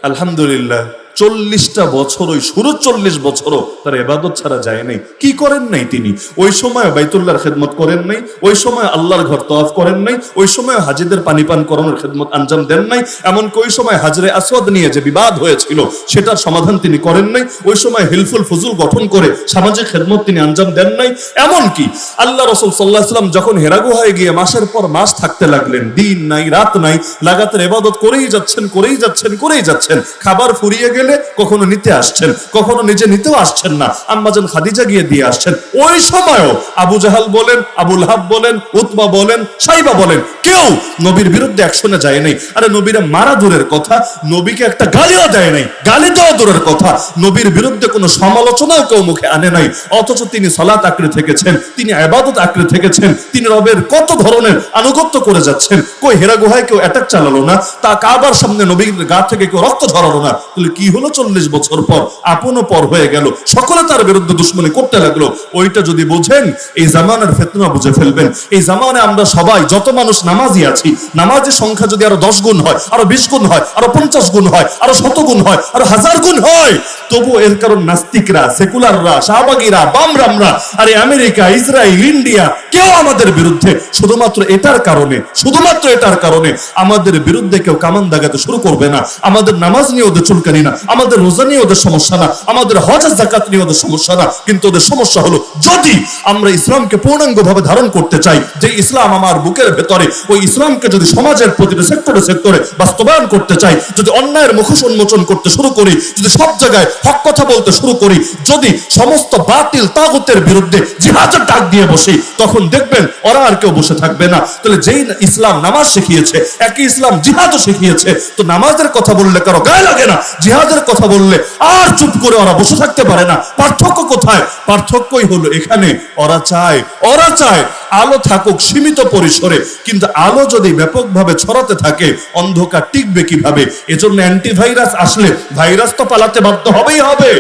আলহামদুলিল্লাহ, 40টা বছর, ওই শুরু 40 বছরও তার ইবাদত ছাড়া যায় নাই। কি করেন নাই তিনি? ওই সময় বাইতুল্লাহর খেদমত করেন নাই, ওই সময় আল্লাহর ঘর তওয়াফ করেন নাই, ওই সময় হাজীদের পানি পান করানোর খেদমত আঞ্জাম দেন নাই, এমনকি ওই সময় হাজরে আসওয়াদ নিয়ে যে বিবাদ হয়েছিল সেটার সমাধান তিনি করেন নাই, ওই সময় হিলফুল ফুজুল গঠন করে সামাজিক খেদমত তিনি আঞ্জাম দেন নাই। এমনকি আল্লাহ রাসূল সাল্লাল্লাহু আলাইহি ওয়াসাল্লাম যখন হেরা গুহায় গিয়ে মাসের পর মাস থাকতে লাগলেন, দিন নাই রাত নাই, লাগাতার ইবাদত করেই যাচ্ছেন, করেই যাচ্ছেন, করেই যাচ্ছেন। খাবার ফুরিয়ে গেলে কখনো নিতে আসছেন, কখনো নিজে নিতেও আসছেন না, আম্মাজান খাদিজা গিয়ে দিয়ে আসছেন। ওই সময়ও আবু জাহাল বলেন, আবু লাহাব বলেন, উতবা বলেন, সাইবা বলেন, কেউ নবীর বিরুদ্ধে অ্যাকশনে যায় নাই। আরে নবীরা মারা দূরের কথা, নবীকে একটা গালিও দেয় নাই, গালি দেওয়া দূরের কথা, নবীর বিরুদ্ধে কোনো সমালোচনাও কেউ মুখে আনে নাই। অথচ তিনি সালাত আঁকড়ে থেকেছেন, তিনি ইবাদত আঁকড়ে থেকেছেন, তিনি রবের কত ধরনের আনুগত্য করে যাচ্ছেন। কই হেরা গুহায় কেউ অ্যাটাক চালালো না, তা কাবার সামনে নবীর গা থেকে কেউ রক্ত ঝরালো না। তাহলে কি হলো? 40 বছর পর আপনও পর হয়ে গেল, সকলে তার বিরুদ্ধে দুশ্মনী করতে লাগলো। ওইটা যদি বুঝেন, এই জামানার ফিতনা বুঝে ফেলবেন। এই জামানে আমরা সবাই যত মানুষ নামাজি আছি, নামাজের সংখ্যা যদি আরো 10 গুণ হয়, আরো 20 গুণ হয়, আরো 50 গুণ হয়, আরো 100 গুণ হয়, আরো 1000 গুণ হয়, তবু এর কারণ নাস্তিকরা, সেকুলাররা, শাহবাগীরা, বামরামরা, আরে আমেরিকা, ইসরায়েল, ইন্ডিয়া, কেউ আমাদের বিরুদ্ধে শুধুমাত্র এটার কারণে, শুধুমাত্র এটার কারণে আমাদের বিরুদ্ধে কেউ কামান দাগাতে শুরু করবে না। আমাদের নামাজ নিয়ে ওদের চুলকানি না, আমাদের রোজা নিয়ে ওদের সমস্যা না, আমাদের হজ আর যাকাত নিয়ে ওদের সমস্যা না। কিন্তু ওদের সমস্যা হলো, যদি আমরা ইসলামকে পূর্ণাঙ্গভাবে ধারণ করতে চাই, যে ইসলাম আমার বুকের ভেতরে, ওই ইসলামকে যদি সমাজের প্রতিটা সেক্টরে সেক্টরে বাস্তবায়ন করতে চাই, যদি অন্যায়ের মুখোশ উন্মোচন করতে শুরু করি, যদি সব জায়গায় হক কথা বলতে শুরু করি, যদি সমস্ত বাতিল তাগুতের বিরুদ্ধে জিহাদের ডাক দিয়ে বসি, তখন দেখবেন ওরা আর কেউ বসে থাকবে না। তাহলে যেই ইসলাম নামাজ শিখিয়েছে, একই ইসলাম জিহাদও শিখিয়েছে, তো নামাজের কথা বললে কারো গায়ে লাগে না, জিহাদের কথা বললে আর চুপ করে ওরা বসে থাকতে পারে না। পার্থক্য কোথায়? পার্থক্যই হলো এখানে, ওরা চায় আলো থাকুক সীমিত পরিসরে, কিন্তু আলো যদি ব্যাপকভাবে ছড়াতে থাকে, অন্ধকার টিকবে কিভাবে? এজন্য অ্যান্টিভাইরাস আসলে ভাইরাস তো পালাতে বাধ্য হবেই হবে।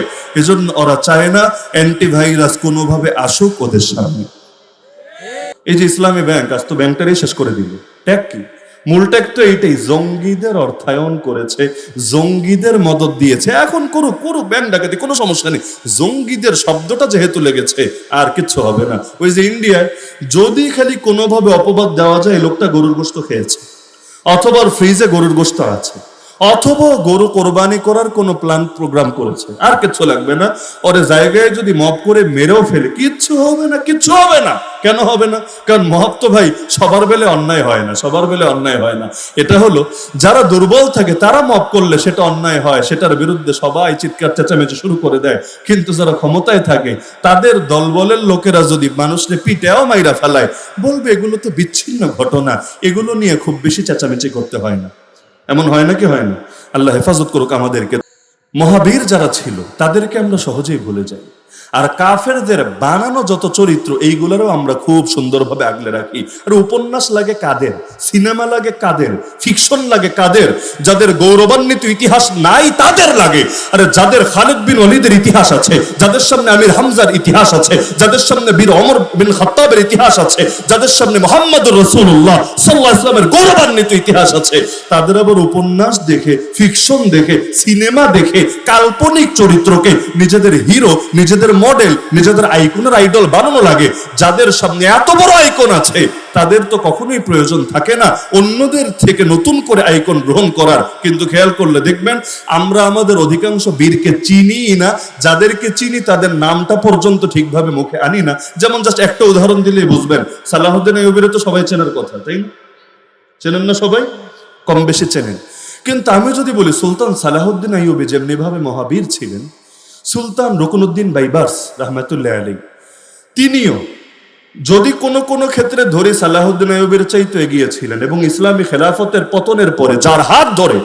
এজন্য ওরা চায় না অ্যান্টিভাইরাস কোনোভাবে আসুক ওদের সামনে। এই যে ইসলামী ব্যাংক, আজ তো ব্যাংকটারই শেষ করে দিল। ট্যাগ কি? মূল ট্যাগ তো এইটাই, জঙ্গিদের অর্থায়ন করেছে, জঙ্গিদের মদত দিয়েছে। এখন করুক ব্যাংক ডাকাতি, কোনো সমস্যা নেই। জঙ্গিদের শব্দটা যেহেতু লেগেছে, আর কিচ্ছু হবে না। ওই যে ইন্ডিয়ায় যদি খালি কোনোভাবে অপবাদ দেওয়া যায় লোকটা গরুর গোশত খেয়েছে, অথবা ফ্রিজে গরুর গোশত আছে, অথবা গরু কোরবানি করার কোনো প্ল্যান প্রোগ্রাম করেছে, আর কিচ্ছু লাগবে না। ওরে জায়গায় যদি মব করে মেরেও ফেলে, কিচ্ছু হবে না, কিচ্ছু হবে না। কেন হবে না? কারণ মব তো ভাই সবার বেলে অন্যায় হয় না, সবার বেলে অন্যায় হয় না। এটা হলো যারা দুর্বল থাকে তারা মব করলে সেটা অন্যায় হয়, সেটার বিরুদ্ধে সবাই চিৎকার চেঁচামেচি শুরু করে দেয়। কিন্তু যারা ক্ষমতায় থাকে, তাদের দলবলের লোকেরা যদি মানুষকে পিটাও মাইরা ফেলায়, বলবে এগুলো তো বিচ্ছিন্ন ঘটনা, এগুলো নিয়ে খুব বেশি চেঁচামেচি করতে হয় না। এমন হয় নাকি? হয় না? আল্লাহ হেফাজত করুক আমাদেরকে। মহাবীর যারা ছিল তাদেরকে আমরা সহজেই ভুলে যাই। আর কাফেরদের বানানো যত চরিত্র এইগুলোরও আমরা খুব সুন্দরভাবে আগলে রাখি। আর উপন্যাস লাগে কাদের, সিনেমা লাগে কাদের, ফিকশন লাগে কাদের, যাদের গৌরবান্বিত ইতিহাস নাই তাদের লাগে। আরে যাদের খালিদ বিন ওয়ালিদের ইতিহাস আছে, যাদের সামনে আমির হামজার ইতিহাস আছে, যাদের সামনে বীর ওমর বিন খাত্তাবের ইতিহাস আছে, যাদের সামনে মুহাম্মদুর রাসূলুল্লাহ সাল্লাল্লাহু আলাইহি ওয়াসাল্লামের গৌরবান্বিত ইতিহাস আছে, তাদের আবার উপন্যাস দেখে, ফিকশন দেখে, সিনেমা দেখে কাল্পনিক চরিত্রকে নিজেদের হিরো, নিজেদের মডেল, নিজেদের আইকনের আইডল বানানো লাগে। যাদের সামনে এত বড় আইকন আছে তাদের তো কখনোই প্রয়োজন থাকে না অন্যদের থেকে নতুন করে আইকন গ্রহণ করার। কিন্তু খেয়াল করলে দেখবেন আমরা আমাদের অধিকাংশ বীরকে চিনি না, যাদেরকে চিনি তাদের নামটা পর্যন্ত ঠিকভাবে মুখে আনি না। যেমন জাস্ট একটা উদাহরণ দিলেই বুঝবেন, সালাহুদ্দিন আইয়ুবীর তো সবাই চেনার কথা, তাই না? চেনেন না সবাই? কম বেশি চেনেন। কিন্তু আমি যদি বলি সুলতান সালাহুদ্দিন আইয়ুবী যেমনি ভাবে মহাবীর ছিলেন, সুলতান রুকনুদ্দিন বাইবার্স রাহমাতুল্লাহ আলাইহি তিনিও যদি কোনো ক্ষেত্রে ধরে সালাহুদ্দিন আইয়ুবীর চাইতে এগিয়ে ছিলেন, এবং ইসলামী খেলাফতের পতনের পরে যার হাত ধরে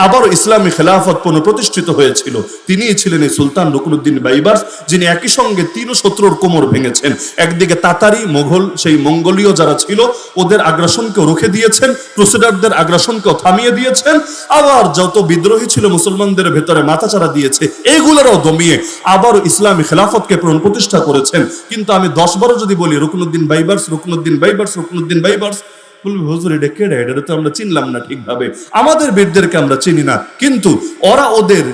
আবার ইসলামী খেলাফত পুনঃপ্রতিষ্ঠিত হয়েছিল তিনিই ছিলেন এই সুলতান রুকনুদ্দিন বাইবার্স, যিনি একই সঙ্গে তিন শত্রুর কোমর ভেঙেছেন। একদিকে তাতারি মোগল, সেই মঙ্গোলীয় যারা ছিল ওদের আগ্রাসনকেও রুখে দিয়েছেন, ক্রুসেডারদের আগ্রাসনকেও থামিয়ে দিয়েছেন, আবার যত বিদ্রোহী ছিল মুসলমানদের ভেতরে মাথাচাড়া দিয়েছে এইগুলোরও দমিয়ে আবার ইসলামী খেলাফতকে পুনঃপ্রতিষ্ঠা করেছেন। কিন্তু আমি 10-12 যদি বলি Ruknuddin Bieber's, Ruknuddin Bieber's, Ruknuddin Bieber's, বলবি হুজুর এটা কেডা, এটা তো আমরা চিনলাম না ঠিকভাবে, আমাদের বীরদেরকে আমরা চিনি না। কিন্তু ওরা ওদের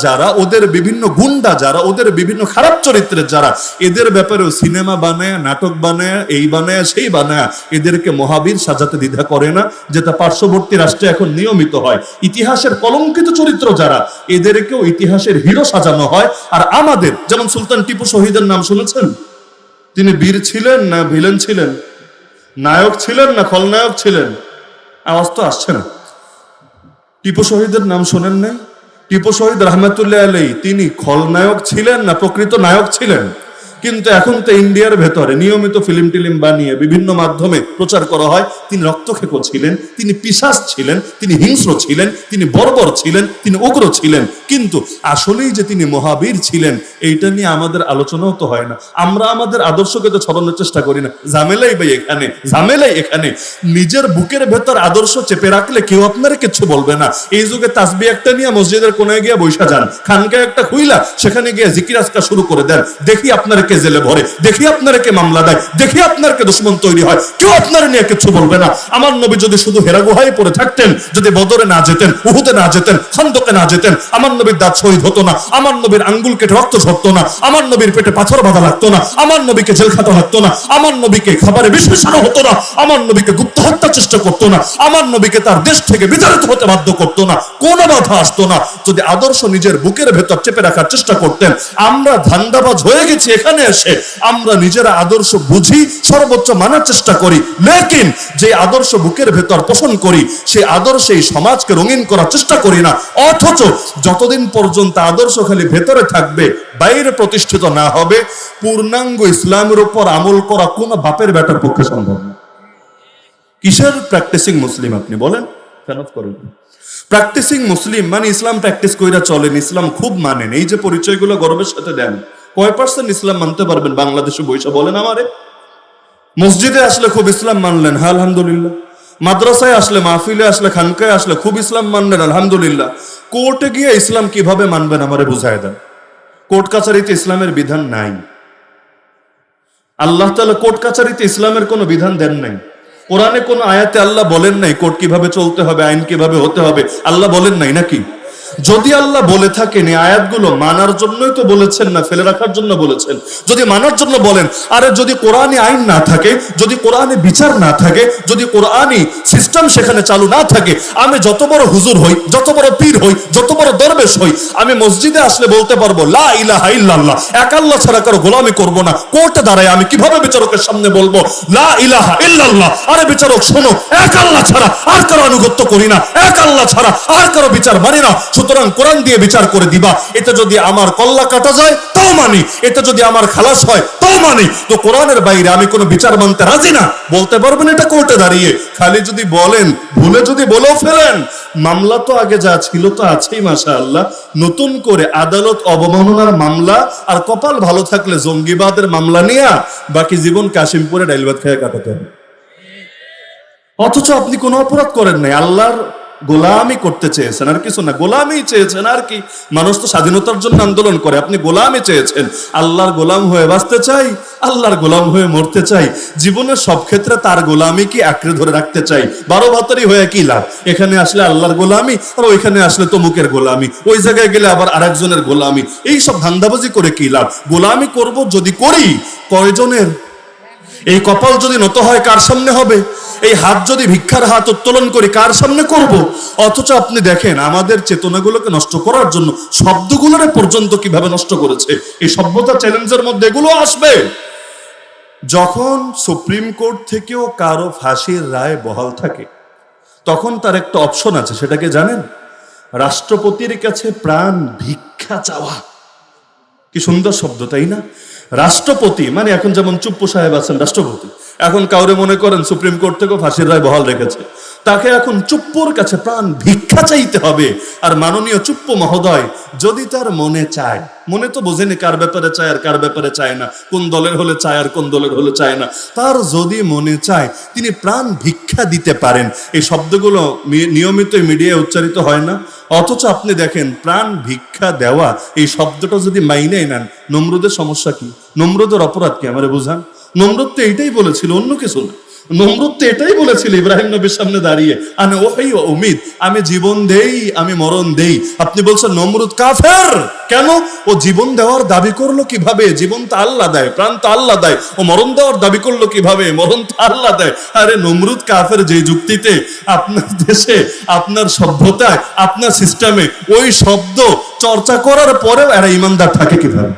যারা, ওদের বিভিন্ন গুন্ডা যারা, ওদের বিভিন্ন খারাপ চরিত্রের যারা, এদের ব্যাপারেও সিনেমা বানায়, নাটক বানায়, এই বানায় সেই বানায় এদেরকে মহাবীর সাজাতে দ্বিধা করে না, যেটা পার্শ্ববর্তী রাষ্ট্রে এখন নিয়মিত হয়। ইতিহাসের কলঙ্কিত চরিত্র যারা, এদেরকেও ইতিহাসের হিরো সাজানো হয়। আর আমাদের যেমন সুলতান টিপু শহীদের নাম শুনেছেন? তিনি বীর ছিলেন না ভিলেন ছিলেন, নায়ক ছিলেন না খলনায়ক ছিলেন? আওয়াজ তো আসছে না। টিপু শহীদের নাম শোনেন নাই? টিপু শহীদ রহমতুল্লাহ আলাইহি তিনি খলনায়ক ছিলেন না প্রকৃত নায়ক ছিলেন? কিন্তু এখন তো ইন্ডিয়ার ভেতরে নিয়মিত ফিল্ম টিলিম বানিয়ে বিভিন্ন মাধ্যমে প্রচার করা হয় তিনি রক্তক্ষেকো ছিলেন, তিনি পিশাচ ছিলেন, তিনি হিংস্র ছিলেন, তিনি বর্বর ছিলেন, তিনি উগ্র ছিলেন। কিন্তু আসলেই যে তিনি মহাবীর ছিলেন এইটা নিয়ে আমাদের আলোচনাও তো হয় না। আমরা আমাদের আদর্শকে তো ছড়ানোর চেষ্টা করি না। ঝামেলাই ভাই এখানে, ঝামেলাই এখানে। নিজের বুকের ভেতর আদর্শ চেপে রাখলে কেউ আপনারা কিছু বলবে না। এই যুগে তাসবিহ একটা নিয়ে মসজিদের কোনায় গিয়ে বৈশা যান, খানকায় একটা খুইলা সেখানে গিয়ে জিকির আজকার শুরু করে দেন, দেখি আপনারা কে জেলে ভরে, দেখি আপনারা কে মামলা দেয়, দেখি আপনার কে দুশ্মন তৈরি হয়, কেউ আপনারা নিয়ে কিছু বলবে না। আমার নবী যদি শুধু হেরা গুহায় পড়ে থাকতেন, যদি বদরে না যেতেন, উহুদে না যেতেন, খান্দকে না যেতেন, আমার নবীর দাঁত শহীদ হতো না, আমার নবীর আঙ্গুল কেটে রক্ত ঝরতো না, আমার নবীর পেটে পাথর বাঁধা লাগতো না, আমার নবীকে জেল খাটা লাগতো না, আমার নবীকে খাবারে বিষ মেশানো হতো না, আমার নবীকে গুপ্ত হত্যার চেষ্টা করতো না, আমার নবীকে তার দেশ থেকে বিতাড়িত হতে বাধ্য করতো না, কোনো বাধা আসতো না। যদি আদর্শ নিজের বুকের ভেতর চেপে রাখার চেষ্টা করতেন। আমরা ধান্দাবাজ হয়ে গেছি এখানে এসে, আমরা নিজেরা আদর্শ বুঝি, সর্বোচ্চ মানার চেষ্টা করি, লেকিন যে আদর্শ বুকের ভেতর পোষণ করি সেই আদর্শে সমাজকে রঙিন করার চেষ্টা করি না। অথচ যতদিন পর্যন্ত আদর্শ খালি ভেতরে থাকবে, বাইরে প্রতিষ্ঠিত না হবে, পূর্ণাঙ্গ ইসলামের উপর আমল করা কোন বাপের বেটার পক্ষে সম্ভব না। কিসের প্র্যাকটিসিং মুসলিম আপনি বলেন? প্র্যাকটিসিং মুসলিম মানে ইসলাম প্র্যাকটিস কইরা চলেন, ইসলাম খুব মানেন, এই যে পরিচয়গুলো গর্বের সাথে দেন, কয় পার্সেন্ট ইসলাম মানতে পারবেন বাংলাদেশে বৈশা বলেন আমারে? মসজিদে আসলে খুব ইসলাম মানলেন, হ্যাঁ আলহামদুলিল্লাহ। মাদ্রাসায় আসলে, মাহফিলে আসলে, খানকায় আসলে খুব ইসলাম মানলেন, আলহামদুলিল্লাহ। কোর্টে গিয়ে ইসলাম কিভাবে মানবেন আমারে বুঝায় দেন। কোর্ট কাছারিতে ইসলামের বিধান নাই। আল্লাহ তাআলা কোর্ট কাছারিতে ইসলামের কোনো বিধান দেন নাই। কোরআনে কোন আয়াতে আল্লাহ বলেন নাই কোর্ট কিভাবে চলতে হবে, আইন কিভাবে হতে হবে, আল্লাহ বলেন নাই নাকি? যদি আল্লাহ বলে থাকেন এই আয়াতগুলো মানার জন্যই তো বলেছেন, না ফেলে রাখার জন্য বলেছেন? যদি মানার জন্য বলেন, আরে যদি কোরআনে আইন না থাকে, যদি কোরআনে বিচার না থাকে, যদি কোরআনই সিস্টেম সেখানে চালু না থাকে, আমি যত বড় হুজুর হই, যত বড় পীর হই, যত বড় দরবেশ হই, আমি মসজিদে আসলে বলতে পারবো লা ইলাহা ইল্লাল্লাহ, এক আল্লাহ ছাড়া কারো গোলামি করব না। কোর্টে দাঁড়ায় আমি কিভাবে বিচারকের সামনে বলবো লা ইলাহা ইল্লাল্লাহ? আরে বিচারক শোনো, এক আল্লাহ ছাড়া আর কারো আনুগত্য করি না, এক আল্লাহ ছাড়া আর কারো বিচার মানি না, সুতরাং কোরআন দিয়ে বিচার করে দিবা। এতে যদি আমার কল্লা কাটা যায় তাও মানি, এটা যদি আমার খালাস হয় তাও মানি, তো কোরআনের বাইরে আমি কোনো বিচার মানতে রাজি না। বলতে পারবেন এটা কোর্টে দাঁড়িয়ে? খালি যদি বলেন, ভুলে যদি বলেও ফেলেন, মামলা তো আগে যা ছিল তো আছেই, মাশাআল্লাহ, নতুন করে আদালত অবমাননার মামলা আর কপাল ভালো থাকলে জঙ্গিবাদের মামলা নিয়ে বাকি জীবন কাশিমপুরে ডাইল ভাত খেয়ে কাটাতে হবে। অথচ আপনি কোনো অপরাধ করেন নাই, আল্লাহর গোলামি করতে চেয়েছেন, আর কিছু না, গোলামি চেয়েছেন আর কি। মানুষ তো স্বাধীনতার জন্য আন্দোলন করে, আপনি গোলামি চেয়েছেন। আল্লাহর গোলাম হয়ে বাঁচতে চাই, আল্লাহর গোলাম হয়ে মরতে চাই, জীবনের সব ক্ষেত্রে তার গোলামি কি আঁকড়ে ধরে রাখতে চাই। 12 ভাতারি হয়ে কি লাভ? এখানে আসলে আল্লাহর গোলামি, আর ওইখানে আসলে তমুকের গোলামি, ওই জায়গায় গেলে আবার আরেকজনের গোলামি, এই সব ধান্দাবাজি করে কি লাভ? গোলামি করব যদি করি, কয়জনের? এই কপাল যদি নত হয় কার সামনে হবে? এই হাত যদি ভিক্ষার হাত উত্তোলন করি কার সামনে করব? অথচ আপনি দেখেন আমাদের চেতনাগুলোকে নষ্ট করার জন্য শব্দগুলোরে পর্যন্ত কিভাবে নষ্ট করেছে। এই সভ্যতা চ্যালেঞ্জের মধ্যে এগুলো আসবে। যখন সুপ্রিম কোর্ট থেকেও কারো ফাঁসির রায় বহাল থাকে, তখন তার একটা অপশন আছে, সেটাকে জানেন? রাষ্ট্রপতির কাছে প্রাণ ভিক্ষা চাওয়া। কি সুন্দর শব্দ, তাই না? রাষ্ট্রপতি মানে এখন যেমন চুপ্পু সাহেব আছেন রাষ্ট্রপতি, এখন কাউরে মনে করেন সুপ্রিম কোর্ট থেকেও ফাঁসির রায় বহাল রেখেছে, তাকে এখন চুপ্পুর কাছে প্রাণ ভিক্ষা চাইতে হবে। আর মাননীয় চুপ্পু মহোদয় যদি তার মনে চায়, মনে তো বোঝেনি কার ব্যাপারে চায় আর কার ব্যাপারে চায় না, কোন দলের হলে চায় আর কোন দলের হলে চায় না, তার যদি মনে চায় তিনি প্রাণ ভিক্ষা দিতে পারেন। এই শব্দগুলো নিয়মিত মিডিয়ায় উচ্চারিত হয় না, অথচ আপনি দেখেন প্রাণ ভিক্ষা দেওয়া এই শব্দটা যদি মাইনেই নেন, নমরুদের সমস্যা কি? নমরুদের অপরাধ কি আমারে বুঝান? নমরুদ তো এইটাই বলেছিল, অন্য কিছু না। নমরুদ তো এটাই বলেছিল ইব্রাহিম নবীর সামনে দাঁড়িয়ে, আনে ওহাই ও উমিদ, আমি জীবন দেই, আমি মরণ দেই। আপনি বলছেন নমরুদ কাফের, কেন? ও জীবন দেওয়ার দাবি করলো কিভাবে? জীবন তো আল্লাহ দেয়, প্রাণ তো আল্লাহ দেয়। ও মরণ দেওয়ার দাবি করলো কিভাবে? মরণ তো আল্লাহ দেয়। আরে নমরুদ কাফের যে যুক্তিতে আপনার দেশে, আপনার সভ্যতায়, আপনার সিস্টেমে ওই শব্দ চর্চা করার পরেও এরা ইমানদার থাকে কিভাবে?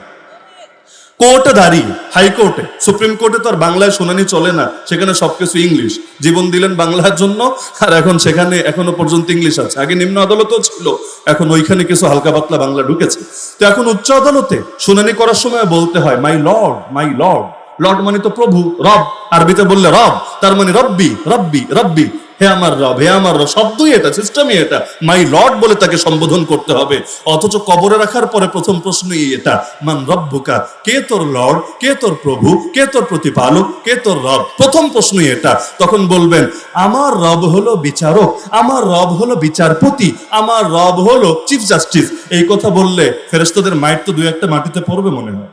কোর্টে দাঁড়িয়ে, হাইকোর্টে, সুপ্রিম কোর্টে তো আর বাংলায় শুনানি চলে না, সেখানে সবকিছু ইংলিশ। জীবন দিলেন বাংলার জন্য, আর এখন সেখানে এখনো পর্যন্ত ইংলিশ আছে। আগে নিম্ন আদালতও ছিল, এখন ওইখানে কিছু হালকা পাতলা বাংলা ঢুকেছে। তো এখন উচ্চ আদালতে শুনানি করার সময় বলতে হয় my lord, my lord. Lord মানে তো প্রভু, রব, আরবিতে বললে রব, তার মানে রব্বি, রব্বি, রব্বি, হে আমার রব, হে আমার রব, শব্দই এটা, সিস্টেমই এটা, মাই লর্ড বলে তাকে সম্বোধন করতে হবে। অথচ কবরে রাখার পরে প্রথম প্রশ্নই এটা, মান রব্বুকা, কে তোর লর্ড, কে তোর প্রভু, কে তোর প্রতিপালক, কে তোর রব, প্রথম প্রশ্নই এটা। তখন বলবেন আমার রব হলো বিচারক, আমার রব হলো বিচারপতি, আমার রব হলো চিফ জাস্টিস। এই কথা বললে ফেরেশতাদের মাইট তো দুই একটা মাটিতে পড়বে মনে হয়।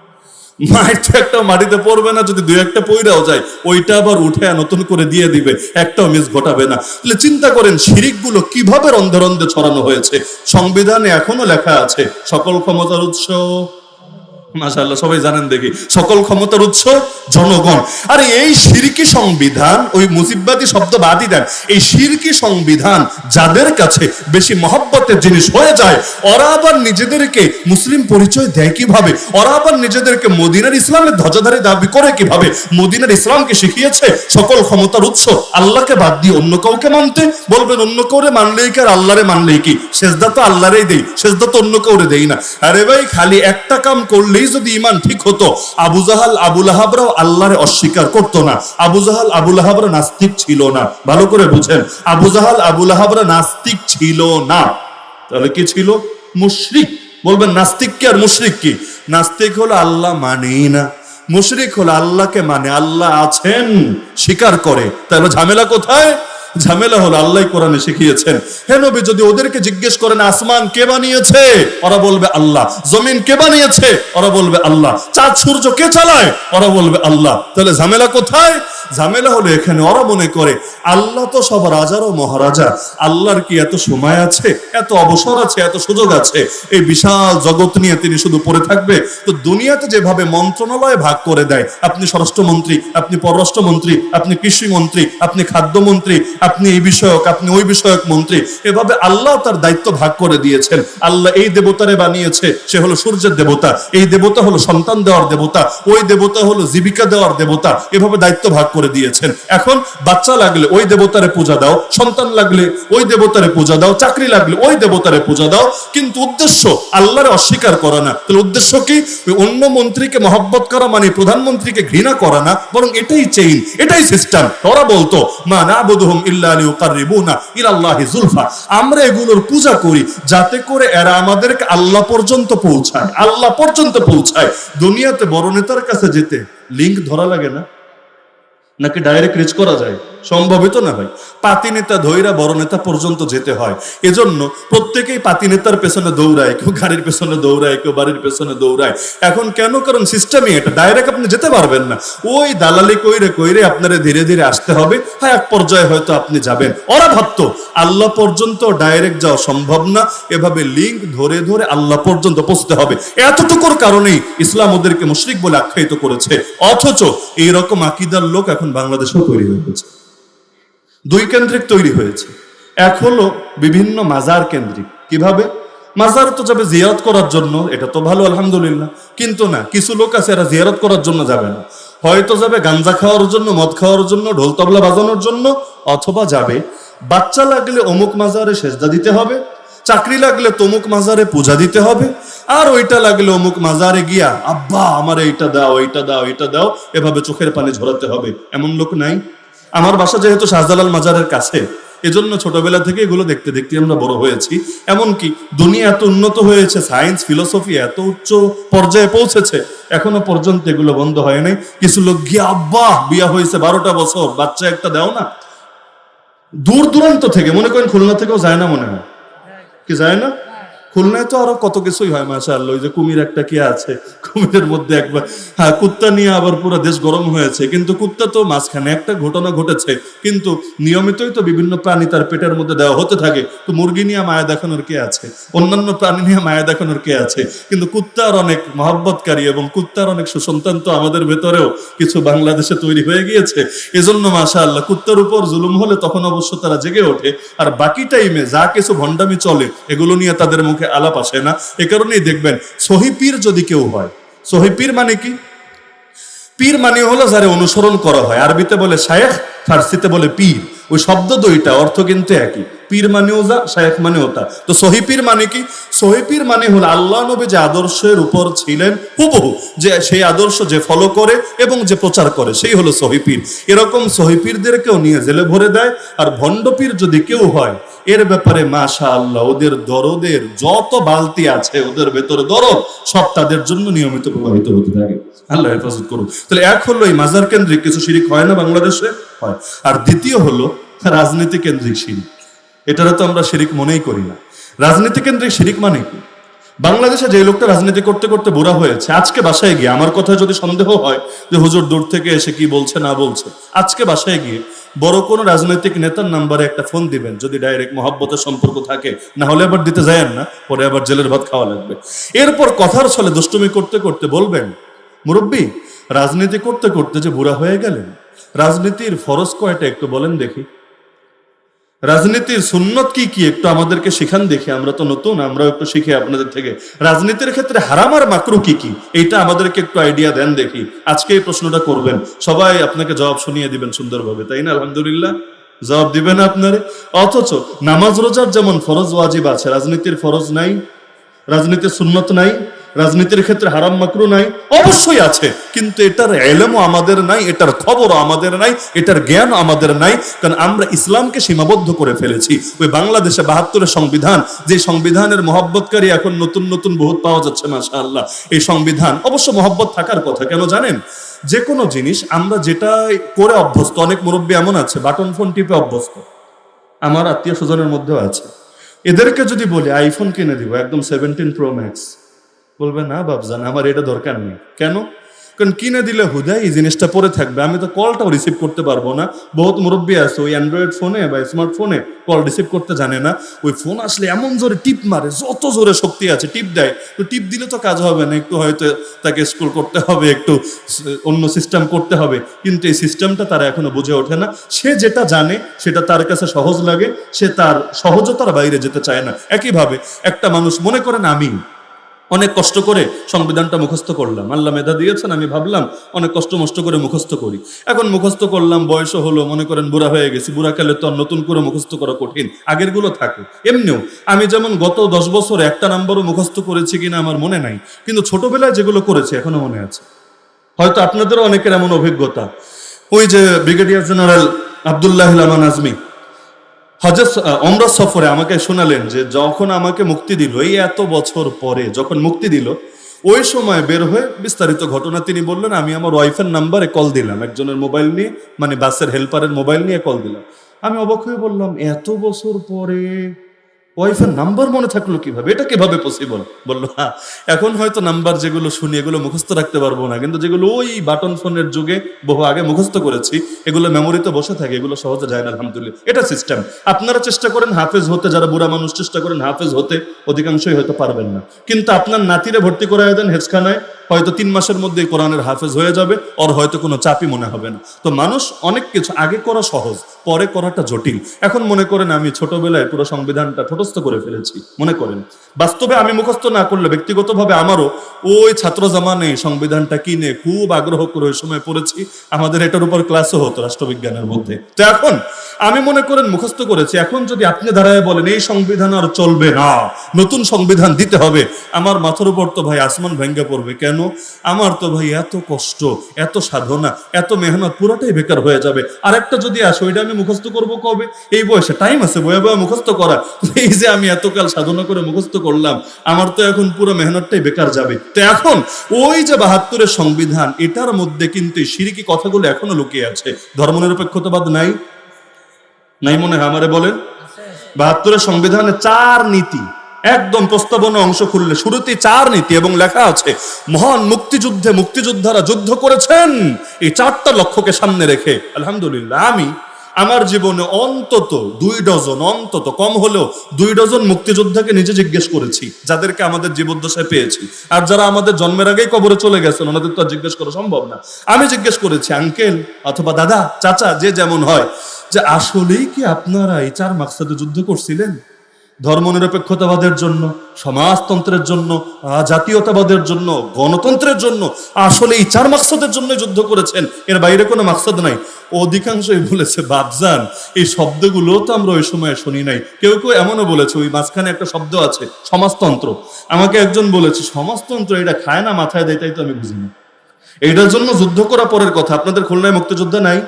মায়ের তো একটা মাটিতে পড়বে না, যদি দুই একটা পইরাও যায় ওইটা আবার উঠে নতুন করে দিয়ে দিবে, একটাও মিস ঘটাবে না। তাহলে চিন্তা করেন শিরিকগুলো কিভাবে রন্ধে রন্ধে ছড়ানো হয়েছে। সংবিধানে এখনো লেখা আছে সকল ক্ষমতার উৎস, মাশাআল্লাহ সবাই জানেন দেখি, সকল ক্ষমতার উৎস জনগণ। আরে এই শিরকি সংবিধান, ওই মুজিববাদী শব্দ বাদই দেন, এই শিরকি সংবিধান যাদের কাছে বেশি মহব্বতের জিনিস হয়ে যায়, ওরা আবার নিজেদেরকে মুসলিম পরিচয় দেয় কিভাবে? ওরা আবার নিজেদেরকে মদিনার ইসলামের ধ্বজাধারী দাবি করে কিভাবে? মদিনার ইসলামকে শিখিয়েছে সকল ক্ষমতার উৎস আল্লাহকে বাদ দিয়ে অন্য কাউকে মানতে। বলবেন অন্য কাউরে মানলেই কি আর আল্লাহরে মানলেই কি? সেজদা তো আল্লাহরেই দেই, সেজদা তো অন্য কাউরে দেই না। আরে ভাই খালি একটা কাম করলে যদি ইমান ঠিক হতো, আবু জাহাল আবু লাহাবরাও আল্লাহরে অস্বীকার করতো না। আবু জাহাল আবু লাহাবরা নাস্তিক ছিল না, ভালো করে বুঝেন, আবু জাহাল আবু লাহাবরা নাস্তিক ছিল না। তাহলে কি ছিল? মুশরিক। বলবেন নাস্তিক কি আর মুশরিক কি? নাস্তিক হলো আল্লাহ মানেই না, মুশরিক হলো আল্লাহকে মানে, আল্লাহ আছেন স্বীকার করে। তাহলে ঝামেলা কোথায়? ঝামেলা হলো আল্লাহ কোরআনে শিখিয়েছেন। হে নবী যদি ওদেরকে জিজ্ঞেস করেন আসমান কে বানিয়েছে, ওরা বলবে আল্লাহ। জমিন কে বানিয়েছে, ওরা বলবে আল্লাহ। চাঁদ সূর্য কে চালায়, ওরা বলবে আল্লাহ। তাহলে ঝামেলা কোথায়? ঝামেলা হলো এখানে, ওরা মনে করে আল্লাহ তো সব রাজারও মহারাজা, আল্লাহর কি এত সময় আছে, এত অবসর আছে, এত সুযোগ আছে এই বিশাল জগৎ নিয়ে তিনি শুধু পড়ে থাকবে? তো দুনিয়াতে যেভাবে মন্ত্রণালয় ভাগ করে দেয়, আপনি স্বরাষ্ট্রমন্ত্রী, আপনি পররাষ্ট্রমন্ত্রী, আপনি কৃষিমন্ত্রী, আপনি খাদ্যমন্ত্রী, আপনি এই বিষয়ক, আপনি ওই বিষয়ক মন্ত্রী, এভাবে আল্লাহ তার দায়িত্ব ভাগ করে দিয়েছেন। আল্লাহ এই দেবতারে বানিয়েছে, সে হলো সূর্যের দেবতা, এই দেবতা হলো সন্তান দেওয়ার দেবতা, ওই দেবতা হলো জীবিকা দেওয়ার দেবতা, এভাবে দায়িত্ব ভাগ করে করে দিয়েছেন। এখন বাচ্চা লাগলে ওই দেবতারে পূজা দাও, সন্তান লাগলে ওই দেবতারে পূজা দাও, চাকরি লাগলে ওই দেবতারে পূজা দাও, কিন্তু উদ্দেশ্য আল্লাহরে অস্বীকার করা না। তাহলে উদ্দেশ্য কি? ওই অন্য মন্ত্রীকে মহব্বত করা মানে প্রধানমন্ত্রীকে ঘৃণা করা না, বরং এটাই চেইন, এটাই সিস্টেম। ওরা বলতো মা নাবুদুহুম ইল্লা লিয়ুকাররিবুনা ইলাল্লাহি যুলফা, আমরা এগুলোর পূজা করি যাতে করে এরা আমাদেরকে আল্লাহ পর্যন্ত পৌঁছায়, আল্লাহ পর্যন্ত পৌঁছায়। দুনিয়াতে বড় নেতার কাছে যেতে লিঙ্ক ধরা লাগে না, নাকি ডাইরেক্ট রিচ করা যায়? সম্ভবিত না ভাই। পাতি নেতা ধৈরা বড় নেতা পর্যন্ত যেতে হয়। এজন্য প্রত্যেকেই পাতি নেতার পেছনে দৌড়ায়, কেউ গাড়ির পেছনে দৌড়ায়, কেউ বাড়ির পেছনে দৌড়ায়। এখন কেন? কারণ সিস্টেমই এটা, ডাইরেক্ট আপনি যেতে পারবেন না, ওই দালালি কইরে কইরে আপনারে ধীরে ধীরে আসতে হবে। হ্যাঁ, এক পর্যায়ে হয়তো আপনি যাবেন। ওরা ভাবতো আল্লাহ পর্যন্ত ডাইরেক্ট যাওয়া সম্ভব না, এভাবে লিঙ্ক ধরে ধরে আল্লাহ পর্যন্ত পৌঁছতে হবে। এতটুকুর কারণেই ইসলাম ওদেরকে মুশরিক বলে আখ্যায়িত করেছে। অথচ এইরকম আকীদার লোক এখন বাংলাদেশেও তৈরি হয়ে গেছে। দুই কেন্দ্রিক তৈরি হয়েছে। এক হলো বিভিন্ন মাজার কেন্দ্রিক। কিভাবে? মাজার তো যাবে জিয়ারত করার জন্য, এটা তো ভালো আলহামদুলিল্লাহ, কিন্তু না, কিছু লোক আছে এরা জিয়ারত করার জন্য যাবে না, হয়তো যাবে গাঞ্জা খাওয়ার জন্য, মদ খাওয়ার জন্য, ঢোল তবলা বাজানোর জন্য, অথবা যাবে বাচ্চা লাগলে অমুক মাজারে সেজদা দিতে হবে, চাকরি লাগলে তমুক মাজারে পূজা দিতে হবে, আর ওইটা লাগলে অমুক মাজারে গিয়া আব্বা আমার এইটা দাও, এইটা দাও, এইটা দাও, এভাবে চোখের পানি ঝরাতে হবে। এমন লোক নাই? আমার বাসা যেহেতু শাহজালাল মাজারের কাছে, এজন্য ছোটবেলা থেকে এগুলো দেখতে দেখতে আমরা বড় হয়েছি। এমনকি দুনিয়া এত উন্নত হয়েছে, সায়েন্স ফিলোসফি এত উচ্চ পর্যায়ে পৌঁছেছে, এখনো পর্যন্ত এগুলো বন্ধ হয় নাই। কিছু লোক গিয়ে আব্বা বিয়া হয়েছে 12টা বছর, বাচ্চা একটা দাও না। দূর দূরান্ত থেকে, মনে করেন খুলনা থেকেও যায় না, মনে হয় কি যায় না? খুলনায় তো আরো কত কিছুই হয় মাশাআল্লাহ। ওই যে কুমির একটা কি আছে, কুমিরের মধ্যে একবার, হ্যাঁ, কুত্তা নিয়ে আবার পুরো দেশ গরম হয়েছে। কিন্তু কুত্তা তো মাঝখানে একটা ঘটনা ঘটেছে, কিন্তু নিয়মিতই তো বিভিন্ন প্রাণী তার পেটের মধ্যে দেওয়া হতে থাকে। তো মুরগি নিয়ে মায়া দেখানোর কে আছে, অন্যান্য প্রাণী নিয়ে মায়া দেখানোর কে আছে? কিন্তু কুত্তার অনেক মহব্বতকারী এবং কুত্তার অনেক সুসন্তান তো আমাদের ভেতরেও কিছু বাংলাদেশে তৈরি হয়ে গিয়েছে। এজন্য মাশাআল্লাহ কুত্তার উপর জুলুম হলে তখন অবশ্য তারা জেগে ওঠে, আর বাকি টাইমে যা কিছু ভণ্ডামি চলে এগুলো নিয়ে তাদের মুখে আলাপ আসে না। এ কারণেই দেখবেন সহি পীর যদি কেউ হয়, সহি পীর মানে কি? পীর মানে হলো যারে অনুসরণ করা হয়। আরবিতে বলে শায়েখ, ফার্সিতে বলে পীর। ওই শব্দ দুইটা অর্থ কিন্তু একই, পীর মানেও যা, শায়েখ মানেও তা। তো সহি পীর মানে কি? সহি পীর মানে হলো আল্লাহ নবী যে আদর্শের উপর ছিলেন হুবহু, যে সেই আদর্শ যে ফলো করে এবং যে প্রচার করে, সেই হলো সহি পীর। এরকম সহি পীরদেরকেও নিয়ে জেলে ভরে দেয়। আর ভণ্ড পীর যদি কেউ হয়, এর ব্যাপারে মাশাআল্লাহ ওদের দরদের যত বালতি আছে, ওদের ভেতরে দরদ সব তাদের জন্য নিয়মিত প্রবাহিত হতে থাকে। আল্লাহ হেফাজত করুন। তাহলে এক হলো এই মাজার কেন্দ্রিক কিছু শিরিক হয় না বাংলাদেশে? হয়। আর দ্বিতীয় হলো রাজনীতি কেন্দ্রিক শিরিক। এটারা তো আমরা শিরিক মনেই করি না। রাজনীতি কেন্দ্রিক শিরিক মানে কি? বাংলাদেশে যে লোকটা রাজনীতি করতে করতে বুড়া হয়েছে, আজকে বাসায় গিয়ে, আমার কথা যদি সন্দেহ হয় যে হুজুর দূর থেকে এসে কি বলছে না বলছে, আজকে বাসায় গিয়ে বড় কোনো রাজনৈতিক নেতার নাম্বারে একটা ফোন দিবেন, যদি ডাইরেক্ট মহব্বতের সম্পর্ক থাকে, না হলে আবার দিতে যায়েন না, পরে আবার জেলের ভাত খাওয়া লাগবে। এরপর কথার ছলে দুষ্টুমি করতে করতে বলবেন, মুরব্বী রাজনীতি করতে করতে যে বুড়া হয়ে গেলেন, রাজনীতির ফরজ কয়টা একটু বলেন দেখি, রাজনীতির সুন্নত কি কি একটু আমাদেরকে শিখান দেখি, আমরা তো নতুন, আমরাও একটু শিখি আপনাদের থেকে। রাজনীতির ক্ষেত্রে হারাম আর মাকরু কি কি, এইটা আমাদেরকে একটু আইডিয়া দেন দেখি। আজকে এই প্রশ্নটা করবেন, সবাই আপনাকে জবাব শুনিয়ে দিবেন সুন্দরভাবে, তাই না? আলহামদুলিল্লাহ জবাব দিবেন আপনারে। অথচ নামাজ রোজার যেমন ফরজ ওয়াজিব আছে, রাজনীতির ফরজ নাই, রাজনীতির সুন্নত নাই, রাজনীতির ক্ষেত্রে হারাম মাকরু নাই, অবশ্যই আছে, কিন্তু এটার ইলমও আমাদের নাই, এটার খবরও আমাদের নাই, এটার জ্ঞান আমাদের নাই। কারণ আমরা ইসলামকে সীমাবদ্ধ করে ফেলেছি। ওই বাংলাদেশে 72-এর সংবিধান, যে সংবিধানের মহব্বতকারী এখন নতুন নতুন বহুত পাওয়া যাচ্ছে মাশাআল্লাহ। এই সংবিধান অবশ্য মহব্বত থাকার কথা, কেন জানেন? যে কোনো জিনিস আমরা যেটা করে অভ্যস্ত, অনেক মুরব্বী এমন আছে বাটন ফোন টিপে অভ্যস্ত, আমার আত্মীয় স্বজনের মধ্যেও আছে। এদেরকে যদি বলি আইফোন কিনে দিব একদম 17 প্রো ম্যাক্স, বলবে না বাবজান আমার এটা দরকার নেই। কেন? কারণ কিনে দিলে হুদাই এই জিনিসটা পরে থাকবে, আমি তো কলটাও রিসিভ করতে পারবো না। বহুত মুরব্বী আছে ওই অ্যান্ড্রয়েড ফোনে বা স্মার্টফোনে কল রিসিভ করতে জানে না, ওই ফোন আসলে এমন জোরে টিপ মারে, যত জোরে শক্তি আছে টিপ দেয়। তো টিপ দিলে তো কাজ হবে না, একটু হয়তো তাকে স্ক্রল করতে হবে, একটু অন্য সিস্টেম করতে হবে, কিন্তু এই সিস্টেমটা তারা এখনো বুঝে ওঠে না। সে যেটা জানে সেটা তার কাছে সহজ লাগে, সে তার সহজতার বাইরে যেতে চায় না। একইভাবে একটা মানুষ, মনে করেন আমি অনেক কষ্ট করে সংবিধানটা মুখস্থ করলাম, আল্লাহ মেধা দিয়েছেন, আমি ভাবলাম অনেক কষ্ট মষ্ট করে মুখস্থ করি। এখন মুখস্থ করলাম, বয়সও হলো, মনে করেন বুড়া হয়ে গেছি, বুড়া কালে তো আর নতুন করে মুখস্থ করা কঠিন, আগের গুলো থাকে। এমনিও আমি যেমন গত 10 বছরে একটা নাম্বারও মুখস্থ করেছি কিনা আমার মনে নাই, কিন্তু ছোটবেলায় যেগুলো করেছি এখনো মনে আছে। হয়তো আপনাদেরও অনেকের এমন অভিজ্ঞতা। ওই যে ব্রিগেডিয়ার জেনারেল আব্দুল্লাহ আমান আজমি হজের ওমরা সফরে আমাকে শোনালেন যে যখন আমাকে মুক্তি দিল, এই এত বছর পরে যখন মুক্তি দিল, ওই সময় বের হয়ে বিস্তারিত ঘটনা তিনি বললেন। আমি আমার ওয়াইফের নাম্বারে কল দিলাম, একজনের মোবাইল নিয়ে, মানে বাসের হেল্পারের মোবাইল নিয়ে কল দিলাম। আমি অবাক হয়ে বললাম, এত বছর পরে ওয়াইফের নাম্বার মনে থাকলো কিভাবে, এটা কিভাবে পসিবল? বললো হ্যাঁ, এখন হয়তো নাম্বার যেগুলো শুনি এগুলো মুখস্থ রাখতে পারবো না, কিন্তু যেগুলো ওই বাটন ফোনের যুগে বহু আগে মুখস্থ করেছি এগুলো মেমোরিতে বসে থাকে, এগুলো সহজে যায় না। আলহামদুলিল্লাহ, এটা সিস্টেম। আপনারা চেষ্টা করেন হাফেজ হতে, যারা বুড়া মানুষ চেষ্টা করেন হাফেজ হতে, অধিকাংশই হয়তো পারবেন না, কিন্তু আপনার নাতিরে ভর্তি করায় দেন হেজখানায়, হয়তো 3 মাসের মধ্যেই কোরআনের হাফেজ হয়ে যাবে, ওর হয়তো কোনো চাপই মনে হবে না। তো মানুষ অনেক কিছু আগে করা সহজ, পরে করাটা জটিল। এখন মনে করেন আমি ছোটবেলায় পুরো সংবিধানটা ঠোঁটস্থ করে ফেলেছি, মনে করেন বাস্তবে আমি মুখস্থ না করলে ব্যক্তিগতভাবে আমারও ওই ছাত্র জামানে সংবিধানটা কিনে খুব আগ্রহ করে ওই সময় পড়েছি। আমাদের এটার উপর ক্লাসও হতো রাষ্ট্রবিজ্ঞানের মধ্যে। তো এখন আমি মনে করেন মুখস্থ করেছি, এখন যদি আপনি দাঁড়ায় বলেন এই সংবিধান আর চলবে না, নতুন সংবিধান দিতে হবে, আমার মাথার উপর তো ভাই আসমান ভেঙে পড়বে। কেন? আমার তো ভাই এত কষ্ট, এত সাধনা, এত মেহনত পুরোটাই বেকার হয়ে যাবে। আর একটা যদি আসো, এটা আমি মুখস্থ করবো কবে? এই বয়সে টাইম আছে বয়ে বয়ে মুখস্থ করা? এই যে আমি এতকাল সাধনা করে মুখস্থ করলাম, আমার তো এখন পুরো মেহনতটাই বেকার যাবে। তো এখন ওই যে 72-এর সংবিধান, এটার মধ্যে কিন্তু শিরকি কথাগুলো এখনো লুকিয়ে আছে। ধর্মনিরপেক্ষতাবাদ নাই, নাই মনে হয়, আমারে বলেন। 72-এর সংবিধানে 4 নীতি, একদম প্রস্তাবনা অংশ খুললে শুরুতেই 4 নীতি, এবং লেখা আছে মহান মুক্তিযুদ্ধে মুক্তিযোদ্ধারা যুদ্ধ করেছেন এই 4টা লক্ষ্যকে সামনে রেখে। আলহামদুলিল্লাহ, আমি আমার জীবনে অন্তত 2 ডজন, অন্তত কম হলেও 2 ডজন মুক্তিযোদ্ধাকে নিজে জিজ্ঞেস করেছি, যাদেরকে আমাদের জীবদ্দশায় পেয়েছি। আর যারা আমাদের জন্মের আগেই কবরে চলে গেছেন, ওনাদের তো আর জিজ্ঞেস করা সম্ভব না। আমি জিজ্ঞেস করেছি, আঙ্কেল অথবা দাদা, চাচা, যে যেমন হয়, যে আসলেই কি আপনারা এই 4 মাকসাদে যুদ্ধ করছিলেন? ধর্মনিরপেক্ষতাবাদের জন্য, সমাজতন্ত্রের জন্য, জাতীয়তাবাদের জন্য, গণতন্ত্রের জন্য, আসলে এই 4 মাকসাদের জন্য যুদ্ধ করেছেন, এর বাইরে কোনো মাকসাদ নাই? অধিকাংশই বলেছে, বাপজান এই শব্দগুলো তো আমরা ওই সময় শুনি নাই। কেউ কেউ এমনও বলেছে, ওই মাঝখানে একটা শব্দ আছে সমাজতন্ত্র। আমাকে একজন বলেছে, সমাজতন্ত্র এটা খায় না মাথায় দেয়, তাই তো আমি বুঝি না। এইটার জন্য যুদ্ধ করা পরের কথা। আপনাদের খুলনায় মুক্তিযোদ্ধা নাই?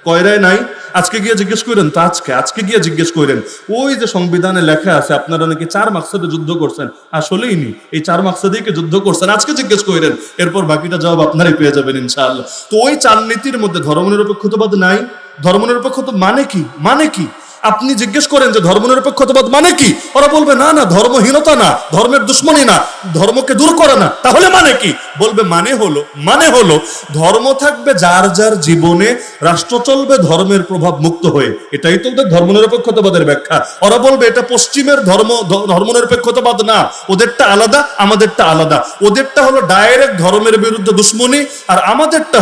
কয়রায় নাই? আজকে গিয়ে জিজ্ঞেস করেন তো, আজকে গিয়ে জিজ্ঞেস করেন, ওই যে সংবিধানে লেখা আছে আপনারা নাকি 4 মাকসাদে যুদ্ধ করছেন, আসলেই নি এই 4 মাকসাদেই কি যুদ্ধ করছেন? আজকে জিজ্ঞেস করেন, এরপর বাকিটা জবাব আপনারাই পেয়ে যাবেন ইনশাআল্লাহ। তো ওই 4 নীতির মধ্যে ধর্মনিরপেক্ষতাবাদ নাই। ধর্মনিরপেক্ষতা মানে কি? মানে কি? আপনি জিজ্ঞেস করেন যে ধর্মনিরপেক্ষতাবাদ মানে কি, ওরা বলবে না না, ধর্মহীনতা না, ধর্মের দুশ্মনী না, ধর্মকে দূর করে না। তাহলে মানে কি? বলবে মানে হলো ধর্ম থাকবে যার যার জীবনে, রাষ্ট্র চলবে ধর্মের প্রভাব মুক্ত হয়ে। এটাই তো ওদের ধর্মনিরপেক্ষতাবাদের ব্যাখ্যা। ওরা বলবে এটা পশ্চিমের ধর্মনিরপেক্ষতাবাদ না, ওদেরটা আলাদা, আমাদেরটা আলাদা। ওদেরটা হলো ডাইরেক্ট ধর্মের বিরুদ্ধে দুশ্মনী, আর আমাদেরটা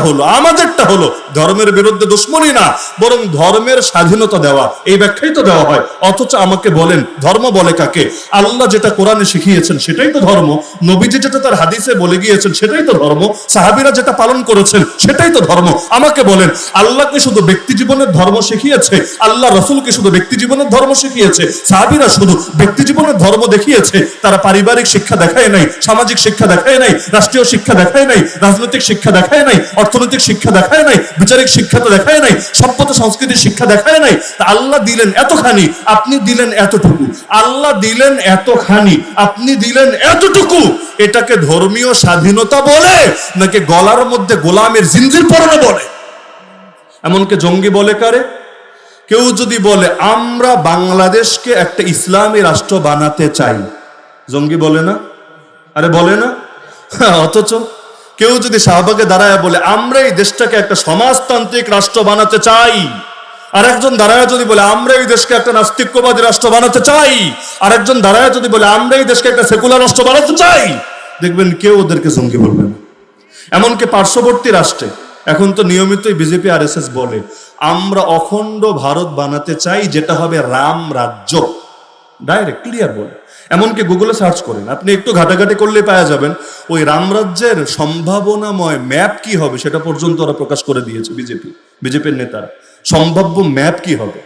হলো ধর্মের বিরুদ্ধে দুশ্মনী না, বরং ধর্মের স্বাধীনতা দেওয়া। এই ব্যাখ্যাই তো দেওয়া হয়। অথচ আমাকে বলেন ধর্ম বলে কাকে? আল্লাহ যেটা কোরআনে শিখিয়েছেন সেটাই তো ধর্ম, নবীজি যেটা তার হাদিসে বলে গিয়েছেন সেটাই তো ধর্ম, সাহাবীরা যেটা পালন করেছেন সেটাই তো ধর্ম। আমাকে বলেন, আল্লাহকে শুধু ব্যক্তি জীবনের ধর্ম শিখিয়েছে, আল্লাহ রাসূলকে শুধু ব্যক্তি জীবনের ধর্ম শিখিয়েছে, সাহাবীরা শুধু ব্যক্তি জীবনের ধর্ম দেখিয়েছে, তারা পারিবারিক শিক্ষা দেখায় নাই, সামাজিক শিক্ষা দেখায় নাই, রাষ্ট্রীয় শিক্ষা দেখায় নাই, রাজনৈতিক শিক্ষা দেখায় নাই, অর্থনৈতিক শিক্ষা দেখায় নাই, বিচারিক শিক্ষা তো দেখায় নাই, সভ্যতা সংস্কৃতির শিক্ষা দেখায় নাই। তা আল্লাহ দিলেন এতখানি, আপনি দিলেন এতটুকু। আল্লাহ দিলেন এতখানি, আপনি দিলেন এতটুকু। এটাকে ধর্মীয় স্বাধীনতা বলে নাকি গলার মধ্যে গোলামের জিনজির পরানো বলে? এমনকি জঙ্গি বলে কারে? কেউ যদি বলে আমরা বাংলাদেশকে একটা ইসলামী রাষ্ট্র বানাতে চাই, জঙ্গি বলে না? আরে বলে না? অথচ কেউ যদি শাহবাগে দাঁড়ায় বলে আমরা এই দেশটাকে একটা সমাজতান্ত্রিক রাষ্ট্র বানাতে চাই, আর একজন দাঁড়ায় যদি বলে আমরা এই দেশকে একটা নাস্তিক্যবাদী রাষ্ট্র বানাতে চাই, আর একজন দাঁড়ায় যদি বলে আমরা এই দেশকে একটা সেকুলার রাষ্ট্র বানাতে চাই, দেখবেন কেউ ওদেরকে জঙ্গি বলবে না। এমনকি পার্শ্ববর্তী রাষ্ট্রে এখন তো নিয়মিতই বিজেপি আরএসএস বলে আমরা অখণ্ড ভারত বানাতে চাই, যেটা হবে রাম রাজ্য। ডাইরেক্ট ক্লিয়ার বলে। এমনকি গুগলে সার্চ করেন, আপনি একটু ঘাটাঘাটি করলে পাওয়া যাবেন ওই রামরাজ্যের সম্ভাবনাময় ম্যাপ কি হবে সেটা পর্যন্ত ওরা প্রকাশ করে দিয়েছে। বিজেপির নেতারা সম্ভাব্য ম্যাপ কি হবে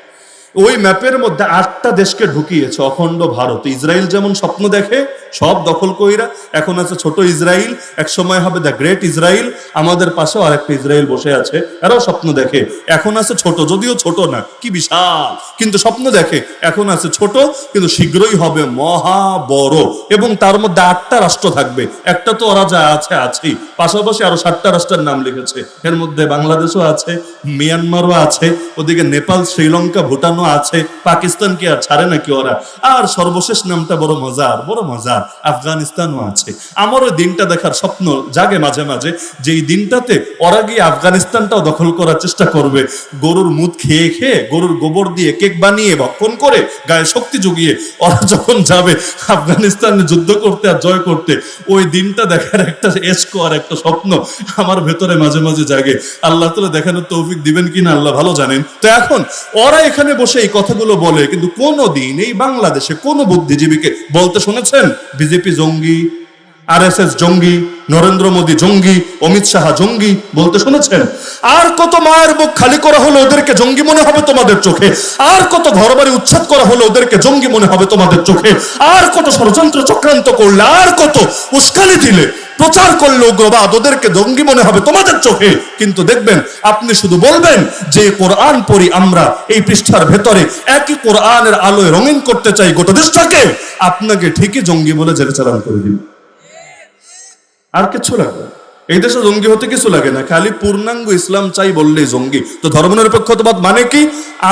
ওই ম্যাপের মধ্যে 8টা দেশকে ঢুকিয়েছে। অখণ্ড ভারত, ইসরায়েল যেমন স্বপ্ন দেখে সব দখল কইরা, এখন আছে ছোট ইসরায়েল, এক সময় হবে দ্য গ্রেট ইসরায়েল। আমাদের পাশেও আরেকটা ইসরায়েল বসে আছে, এরাও স্বপ্ন দেখে। এখন আছে ছোট, যদিও ছোট না, কি বিশাল, কিন্তু স্বপ্ন দেখে। এখন আছে ছোট, কিন্তু শীঘ্রই হবে মহা বড়, এবং তার মধ্যে 8টা রাষ্ট্র থাকবে। একটা তো ওরা যা আছে আছেই, পাশাপাশি আরো 7টা রাষ্ট্রের নাম লিখেছে। এর মধ্যে বাংলাদেশও আছে, মিয়ানমারও আছে, ওদিকে নেপাল, শ্রীলঙ্কা, ভুটানও আছে, পাকিস্তান কি আর ছাড়ে নাকি ওরা। আর সর্বশেষ নামটা বড় মজার, আফগানিস্তানও আছে। আমার ওই দিনটা দেখার স্বপ্ন জাগে মাঝে মাঝে, যে এই দিনটাতে ওরা গিয়ে আফগানিস্তানটাও দখল করার চেষ্টা করবে। গরুর মুদ খেয়ে খেয়ে, গরুর গোবর দিয়ে কেক বানিয়ে ভক্ষণ করে গায়ে শক্তি জুগিয়ে ওরা যখন যাবে আফগানিস্তানে যুদ্ধ করতে আর জয় করতে, ওই দিনটা দেখার একটা এশক আর একটা স্বপ্ন আমার ভেতরে মাঝে মাঝে জাগে। আল্লাহ তাআলা দেখানোর তৌফিক দিবেন কিনা আল্লাহ ভালো জানেন। তো এখন ওরা এখানে বসে এই কথাগুলো বলে, কিন্তু কোনদিন এই বাংলাদেশে কোন বুদ্ধিজীবীকে বলতে শুনেছেন বিজেপি জঙ্গি, আরএসএস জঙ্গি, নরেন্দ্র মোদী জঙ্গি, অমিত শাহ জঙ্গি বলতে শুনেছেন? আর কত মায়ের বুক খালি করা হলো ওদেরকে জঙ্গি মনে হবে তোমাদের চোখে? আর কত ঘরবাড়ি উচ্ছেদ করা হলো ওদেরকে জঙ্গি মনে হবে তোমাদের চোখে? আর কত ষড়যন্ত্র চক্রান্ত করলে, আর কত উস্কানি দিলে, প্রচার করলে উগ্রবাদ, ওদেরকে জঙ্গি মনে হবে তোমাদের চোখে? কিন্তু দেখবেন, আপনি শুধু বলবেন যে কোরআন পড়ি আমরা, এই পৃষ্ঠার ভেতরে একই কোরআনের আলোয় রঙিন করতে চাই গোটা দেশটাকে, আপনাকে ঠিকই জঙ্গি বলে জেলে চালান করে দিন। আর কিছু লাগবে এই দেশে জঙ্গি হতে কিছু লাগে না, খালি পূর্ণাঙ্গ ইসলাম চাই বললেই জঙ্গি। তো ধর্মনিরপেক্ষতাবাদ মানে কি?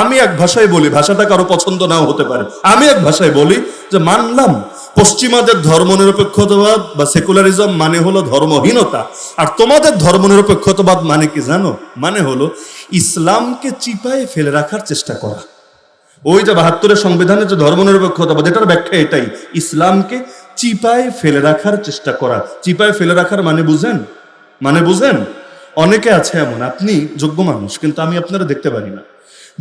আমি এক ভাষায় বলি, ভাষাটা কারো পছন্দ নাও হতে পারে, আমি এক ভাষায় বলি যে মানলাম পশ্চিমাদের ধর্মনিরপেক্ষতাবাদ বা সেকুলারিজম মানে হলো ধর্মহীনতা, আর তোমাদের ধর্মনিরপেক্ষতাবাদ মানে কি জানো? মানে হলো ইসলামকে চিপায় ফেলে রাখার চেষ্টা করা। ওই যে 72-এর সংবিধানের যে ধর্মনিরপেক্ষতাবাদ, এটার ব্যাখ্যা এটাই, ইসলামকে চিপায় ফেলে রাখার চেষ্টা করা। চিপায় ফেলে রাখার মানে বুঝেন? অনেকে আছে এমন, আপনি যোগ্য মানুষ কিন্তু আমি আপনারা দেখতে পারি না,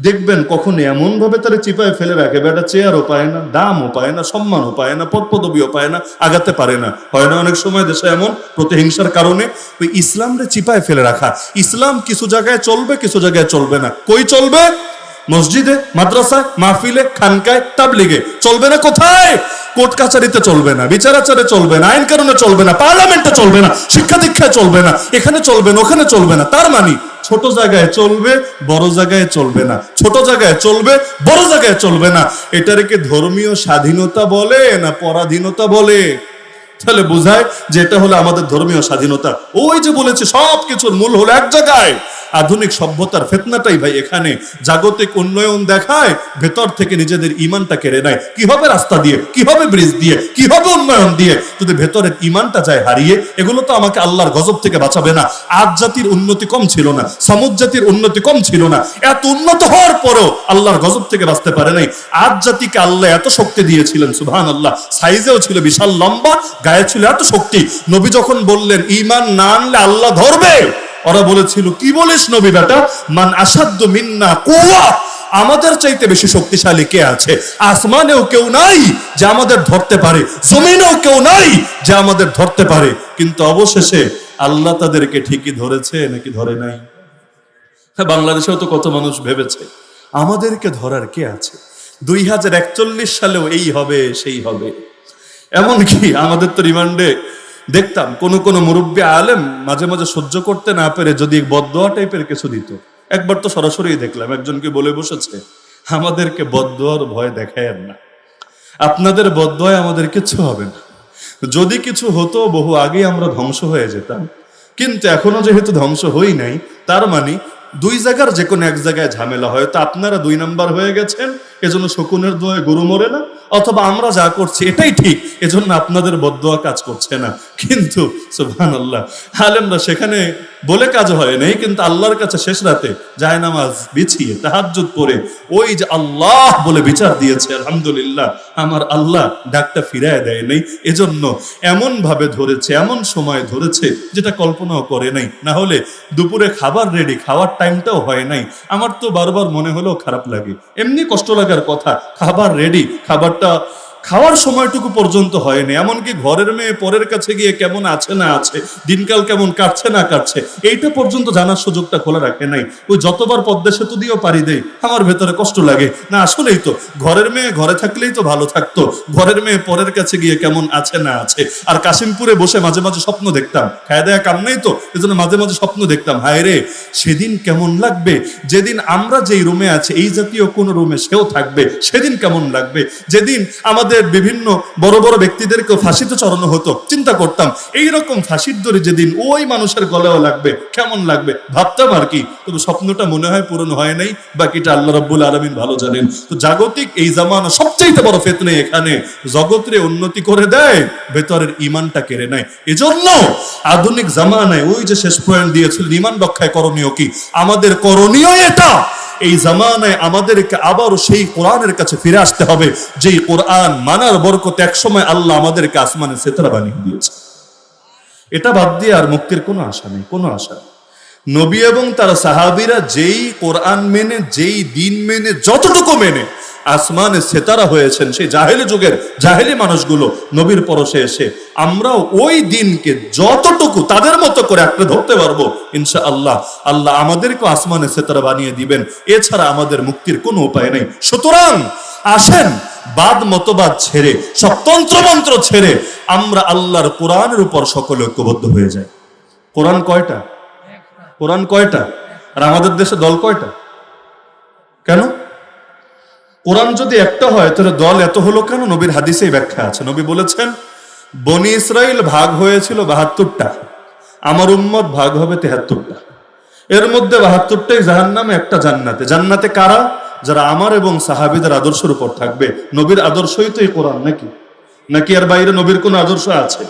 দেখবেন কখনো এমন ভাবে তারা চিপায় ফেলে রাখে, বেটা চেয়ারও পায় না, দামও পায় না, সম্মানও পায় না, পদ পদবিও পায় না, আগাতে পারে না। হয় না অনেক সময় দেশে এমন প্রতিহিংসার কারণে? ওই ইসলামরে চিপায় ফেলে রাখা। ইসলাম কিছু জায়গায় চলবে, কিছু জায়গায় চলবে না। কই চলবে? মসজিদে, মাদ্রাসায়, মাহফিলে, খানকায়, তাবলিগে। চলবে না কোথায়? কোর্ট কাছারিতে চলবে না, বিচারাচারে চলবে না, আইন কানুনে চলবে না, পার্লামেন্টে চলবে না, শিক্ষা দীক্ষায় চলবে না, এখানে চলবে না, ওখানে চলবে না। তার মানে ছোট জায়গায় চলবে, বড় জায়গায় চলবে না, ছোট জায়গায় চলবে, বড় জায়গায় চলবে না। এটাকে ধর্মীয় স্বাধীনতা বলে না পরাধীনতা বলে? তাহলে বোঝায় যে এটা হলো আমাদের ধর্মীয় স্বাধীনতা। ওই যে বলেছে সবকিছুর মূল হলো এক জায়গায়। আধুনিক সভ্যতার ফিতনাটাই ভাই এখানে। জাগতিক উন্নয়ন দেখায়, ভেতর থেকে নিজেদের ঈমানটা কেড়ে নেয়। কিভাবে রাস্তা দিয়ে, কিভাবে ব্রিজ দিয়ে, কিভাবে উন্নয়ন দিয়ে, যদি ভেতরের ঈমানটা যায় হারিয়ে, এগুলো তো আমাকে আল্লাহর গজব থেকে বাঁচাবে না। আজ জাতির উন্নতি কম ছিল না, সমুদ জাতির উন্নতি কম ছিল না, এত উন্নত হওয়ার পরও আল্লাহর গজব থেকে বাঁচতে পারে নাই। আজ জাতিকে আল্লাহ এত শক্তি দিয়েছিলেন, সুবহানাল্লাহ, সাইজেও ছিল বিশাল লম্বা, গায়ে ছিল এত শক্তি। নবী যখন বললেন ঈমান না আনলে আল্লাহ ধরবে, ওরা বলেছিল কি বলিস নবী বেটা, মান আসাদ্দু মিন্না কুওয়া, আমাদের চাইতে বেশি শক্তিশালী কে আছে? আসমানেও কেউ নাই যে আমাদের ধরতে পারে, জমিনেও কেউ নাই যে আমাদের ধরতে পারে। কিন্তু অবশেষে আল্লাহ তাদেরকে ঠিকই ধরেছে নাকি ধরে নাই? হ্যাঁ, বাংলাদেশেও তো কত মানুষ ভেবেছে আমাদেরকে ধরার কে আছে, 2041 সালেও এই হবে সেই হবে। এমনকি আমাদের তো রিমান্ডে দেখতাম কোন মুরব্বী আলেম মাঝে মাঝে সহ্য করতে না পেরে যদি বদদোয়া টাইপের কিছু দিত। একবার তো সরাসরি দেখলাম একজনকে বলে বসেছে, আমাদেরকে বদদোয়ার ভয় দেখায় না, আপনাদের বদদোয়ায় আমাদের কিছু হবে না, যদি কিছু হতো বহু আগে আমরা ধ্বংস হয়ে যেতাম, কিন্তু এখনো যেহেতু ধ্বংস হই নাই, তার মানে দুই জায়গার যে কোনো এক জায়গায় ঝামেলা, হয়তো আপনারা 2 নাম্বার হয়ে গেছেন এজন্য শকুনের দোয়ায় গরু মরে না, অথবা আমরা যা করছি এটাই ঠিক এজন্য আপনাদের বদদোয়া কাজ করছে না। কিন্তু সুবহানাল্লাহ, আলেমরা সেখানে বলে কাজ হয় নাই, কিন্তু আল্লাহর কাছে শেষ রাতে জায়নামাজ বিছিয়ে তাহাজ্জুদ পড়ে ওই যে আল্লাহ বলে বিচার দিয়েছে। আলহামদুলিল্লাহ, আমার আল্লাহ ডাকটা ফিরায় দেয় নাই, এজন্য এমন ভাবে ধরেছে, এমন সময় ধরেছে যেটা কল্পনাও করে নাই। না হলে দুপুরে খাবার রেডি, খাওয়ার টাইমটাও হয় নাই। আমার তো বারবার মনে হলেও খারাপ লাগে, এমনি কষ্ট লাগে লাগার কথা, খাবার রেডি, খাবারটা খাওয়ার সময়টুকু পর্যন্ত হয়নি, এমনকি ঘরের মেয়ে পরের কাছে গিয়ে কেমন আছে না আছে, দিনকাল কেমন কাটছে না কাটছে, এইটা পর্যন্ত জানার সুযোগটা খোলা রাখে নাই। ওই যতবার পদ্মা সেতু দিয়েও পারি দেয়, আমার ভেতরে কষ্ট লাগে না। আসলেই তো ঘরের মেয়ে ঘরে থাকলেই তো ভালো থাকতো, ঘরের মেয়ে পরের কাছে গিয়ে কেমন আছে না আছে। আর কাশিমপুরে বসে মাঝে মাঝে স্বপ্ন দেখতাম, খায় দেয়া কাম নাই তো, এজন্য মাঝে মাঝে স্বপ্ন দেখতাম, হায় রে সেদিন কেমন লাগবে যেদিন আমরা যেই রুমে আছে এই জাতীয় কোন রুমে সেও থাকবে, সেদিন কেমন লাগবে। যেদিন আমাদের বিভিন্ন বড় বড় ব্যক্তিদেরকে ফাঁসিতে চড়ানো হতো, চিন্তা করতাম এইরকম ফাঁসির দড়ি যেদিন ওই মানুষের গলাও লাগবে কেমন লাগবে, ভাবতাম আর কি। তবে স্বপ্নটা মনে হয় পূরণ হয় নাই, বাকিটা আল্লাহ রাব্বুল আলামিন ভালো জানেন। তো জাগতিক এই জামানা সবচেয়ে বড় ফিতনা, এখানে জগৎরে উন্নতি করে দেয়, ভেতরের ঈমানটা কেড়ে নেয়। এজন্য আধুনিক জামানায় ওই যে শেষ পয়েন্ট দিয়েছিলেন, ঈমান রক্ষায় করণীয় কি, আমাদের করণীয় এটা, এই জামানায় আমাদেরকে আবারও সেই কোরআনের কাছে ফিরে আসতে হবে, যেই কোরআন মানার বরকতে একসময় আল্লাহ আমাদেরকে আসমানে সেতরা বানিয়ে দিয়েছে। এটা বাদ দিয়ে আর মুক্তির কোনো আশা নেই, কোনো আশা নেই। নবী এবং তার সাহাবীরা যেই কোরআন মেনে, যেই দিন মেনে, যতটুকু মেনে আসমানে সেতারা হয়েছেন, সেই জাহেলি যুগের জাহেলি মানুষগুলো নবীর পরশে এসে আমরাও ওই দিনকে যতটুকু তাদের মতো করে আঁকড়ে ধরতে পারবো ইনশাআল্লাহ, আল্লাহ আমাদেরকে আসমানে সেতারা বানিয়ে দিবেন। এছাড়া আমাদের মুক্তির কোনো উপায় নেই। সুতরাং আসেন বাদ মতবাদ ছেড়ে, সব তন্ত্রমন্ত্র ছেড়ে আমরা আল্লাহর কোরআনের উপর সকলে ঐক্যবদ্ধ হয়ে যাই। কোরআন কয়টা? কোরআন কয়টা? আর আমাদের দেশে দল কয়টা? কেন? কোরআন যদি একটা হয় তাহলে দল এত হলো কেন? নবীর হাদিসেই ব্যাখ্যা আছে। নবী বলেছেন, বনি ইসরাইল ভাগ হয়েছিল 72টা, আমার উম্মত ভাগ হবে 73টা। এর মধ্যে 72টাই জাহান্নামে, একটা জান্নাতে। জান্নাতে কারা? যারা আমার এবং সাহাবীদের আদর্শের উপর থাকবে। নবীর আদর্শই তো এই কোরআন, নাকি? নাকি আর বাইরে নবীর কোন আদর্শ আছে?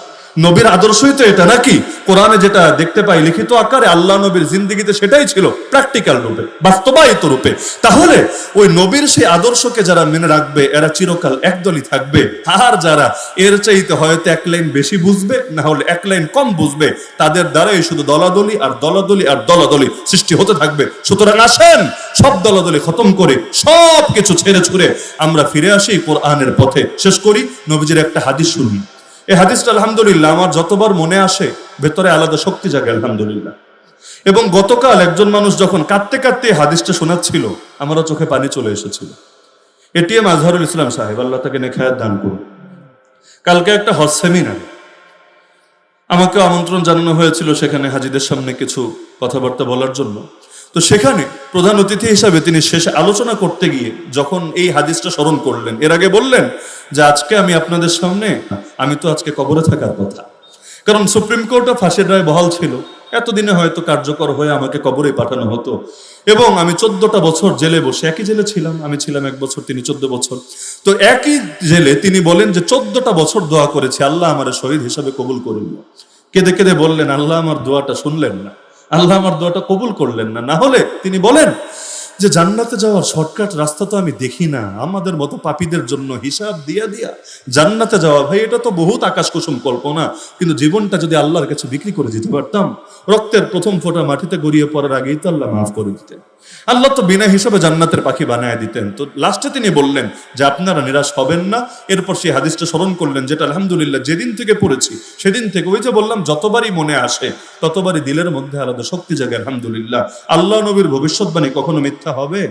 নবীর আদর্শই তো এটা, নাকি? কোরআনে যেটা দেখতে পাই লিখিত আকারে, আল্লাহ নবীর জিন্দেগিতে সেটাই ছিল প্র্যাকটিক্যাল রূপে, বাস্তবায়িত রূপে। তাহলে ওই নবীর সেই আদর্শকে যারা মেনে রাখবে এরা চিরকাল একদলই থাকবে। আর যারা এর চাইতে হয়তো এক লাইন বেশি বুঝবে, না হলে এক লাইন কম বুঝবে, তাদের দ্বারাই শুধু দলাদলি আর দলাদলি আর দলাদলি সৃষ্টি হতে থাকবে। সুতরাং আসেন সব দলাদলি খতম করে সব কিছু ছেড়ে ছুড়ে আমরা ফিরে আসি কোরআনের পথে। শেষ করি নবীজির একটা হাদিস শুনি। এই হাদিসটা আলহামদুলিল্লাহ আমার যতবার মনে আসে ভেতরে আলাদা শক্তি জাগে আলহামদুলিল্লাহ। এবং গতকাল একজন মানুষ যখন কাঁদতে কাঁদতে হাদিসটা শোনাচ্ছিল, আমারও চোখে পানি চলে এসেছিল। এটিএম আজহারুল ইসলাম সাহেব, আল্লাহ তাকে নেখায়াত দান করুন। কালকে একটা হজ সেমিনার, আমাকে আমন্ত্রণ জানানো হয়েছিল সেখানে হাজিদের সামনে কিছু কথাবার্তা বলার জন্য। তো সেখানে প্রধান অতিথি হিসাবে তিনি শেষে আলোচনা করতে গিয়ে যখন এই হাদিসটা স্মরণ করলেন, এর আগে বললেন যে আজকে আমি আপনাদের সামনে, আমি তো আজকে কবরে থাকার কথা, কারণ সুপ্রিম কোর্টে ফাঁসির রায় বহাল ছিল, এতদিনে হয়তো কার্যকর হয়ে আমাকে কবরে পাঠানো হতো। এবং আমি 14টা বছর জেলে বসে, একই জেলে ছিলাম, আমি ছিলাম 1 বছর, তিনি 14 বছর। তো একই জেলে তিনি বলেন যে 14টা বছর দোয়া করেছি, আল্লাহ আমার শহীদ হিসাবে কবুল করুন। কেঁদে কেঁদে বললেন, আল্লাহ আমার দোয়াটা শুনলেন না, আল্লাহ আমার দোয়াটা কবুল করলেন না। না হলে তিনি বলেন যে জান্নাতে যাওয়ার শর্টকাট রাস্তা তো আমি দেখি না, আমাদের মতো পাপীদের জন্য হিসাব দিয়া দিয়া জান্নাতে যাওয়া, ভাই এটা তো বহুত আকাশ কুসুম কল্পনা। কিন্তু জীবনটা যদি আল্লাহর কাছে বিক্রি করে দিতে পারতাম, রক্তের প্রথম ফোঁটা মাটিতে গড়িয়ে পড়ার আগেই তো আল্লাহ মাফ করে দিতেন, আল্লাহ তো বিনা হিসাবে জান্নাতের পাখি বানায় দিতেন। তো লাস্টে তিনি বললেন যে আপনারা নিরাশ হবেন না। এরপর সেই হাদিসটা স্মরণ করলেন, যেটা আলহামদুলিল্লাহ যেদিন থেকে পড়েছি সেদিন থেকে, ওই যে বললাম যতবারই মনে আসে ততবারই দিলের মধ্যে আলাদা শক্তি জাগে আলহামদুলিল্লাহ। আল্লাহ নবীর ভবিষ্যৎবাণী কখনো মিথ্যা হবে?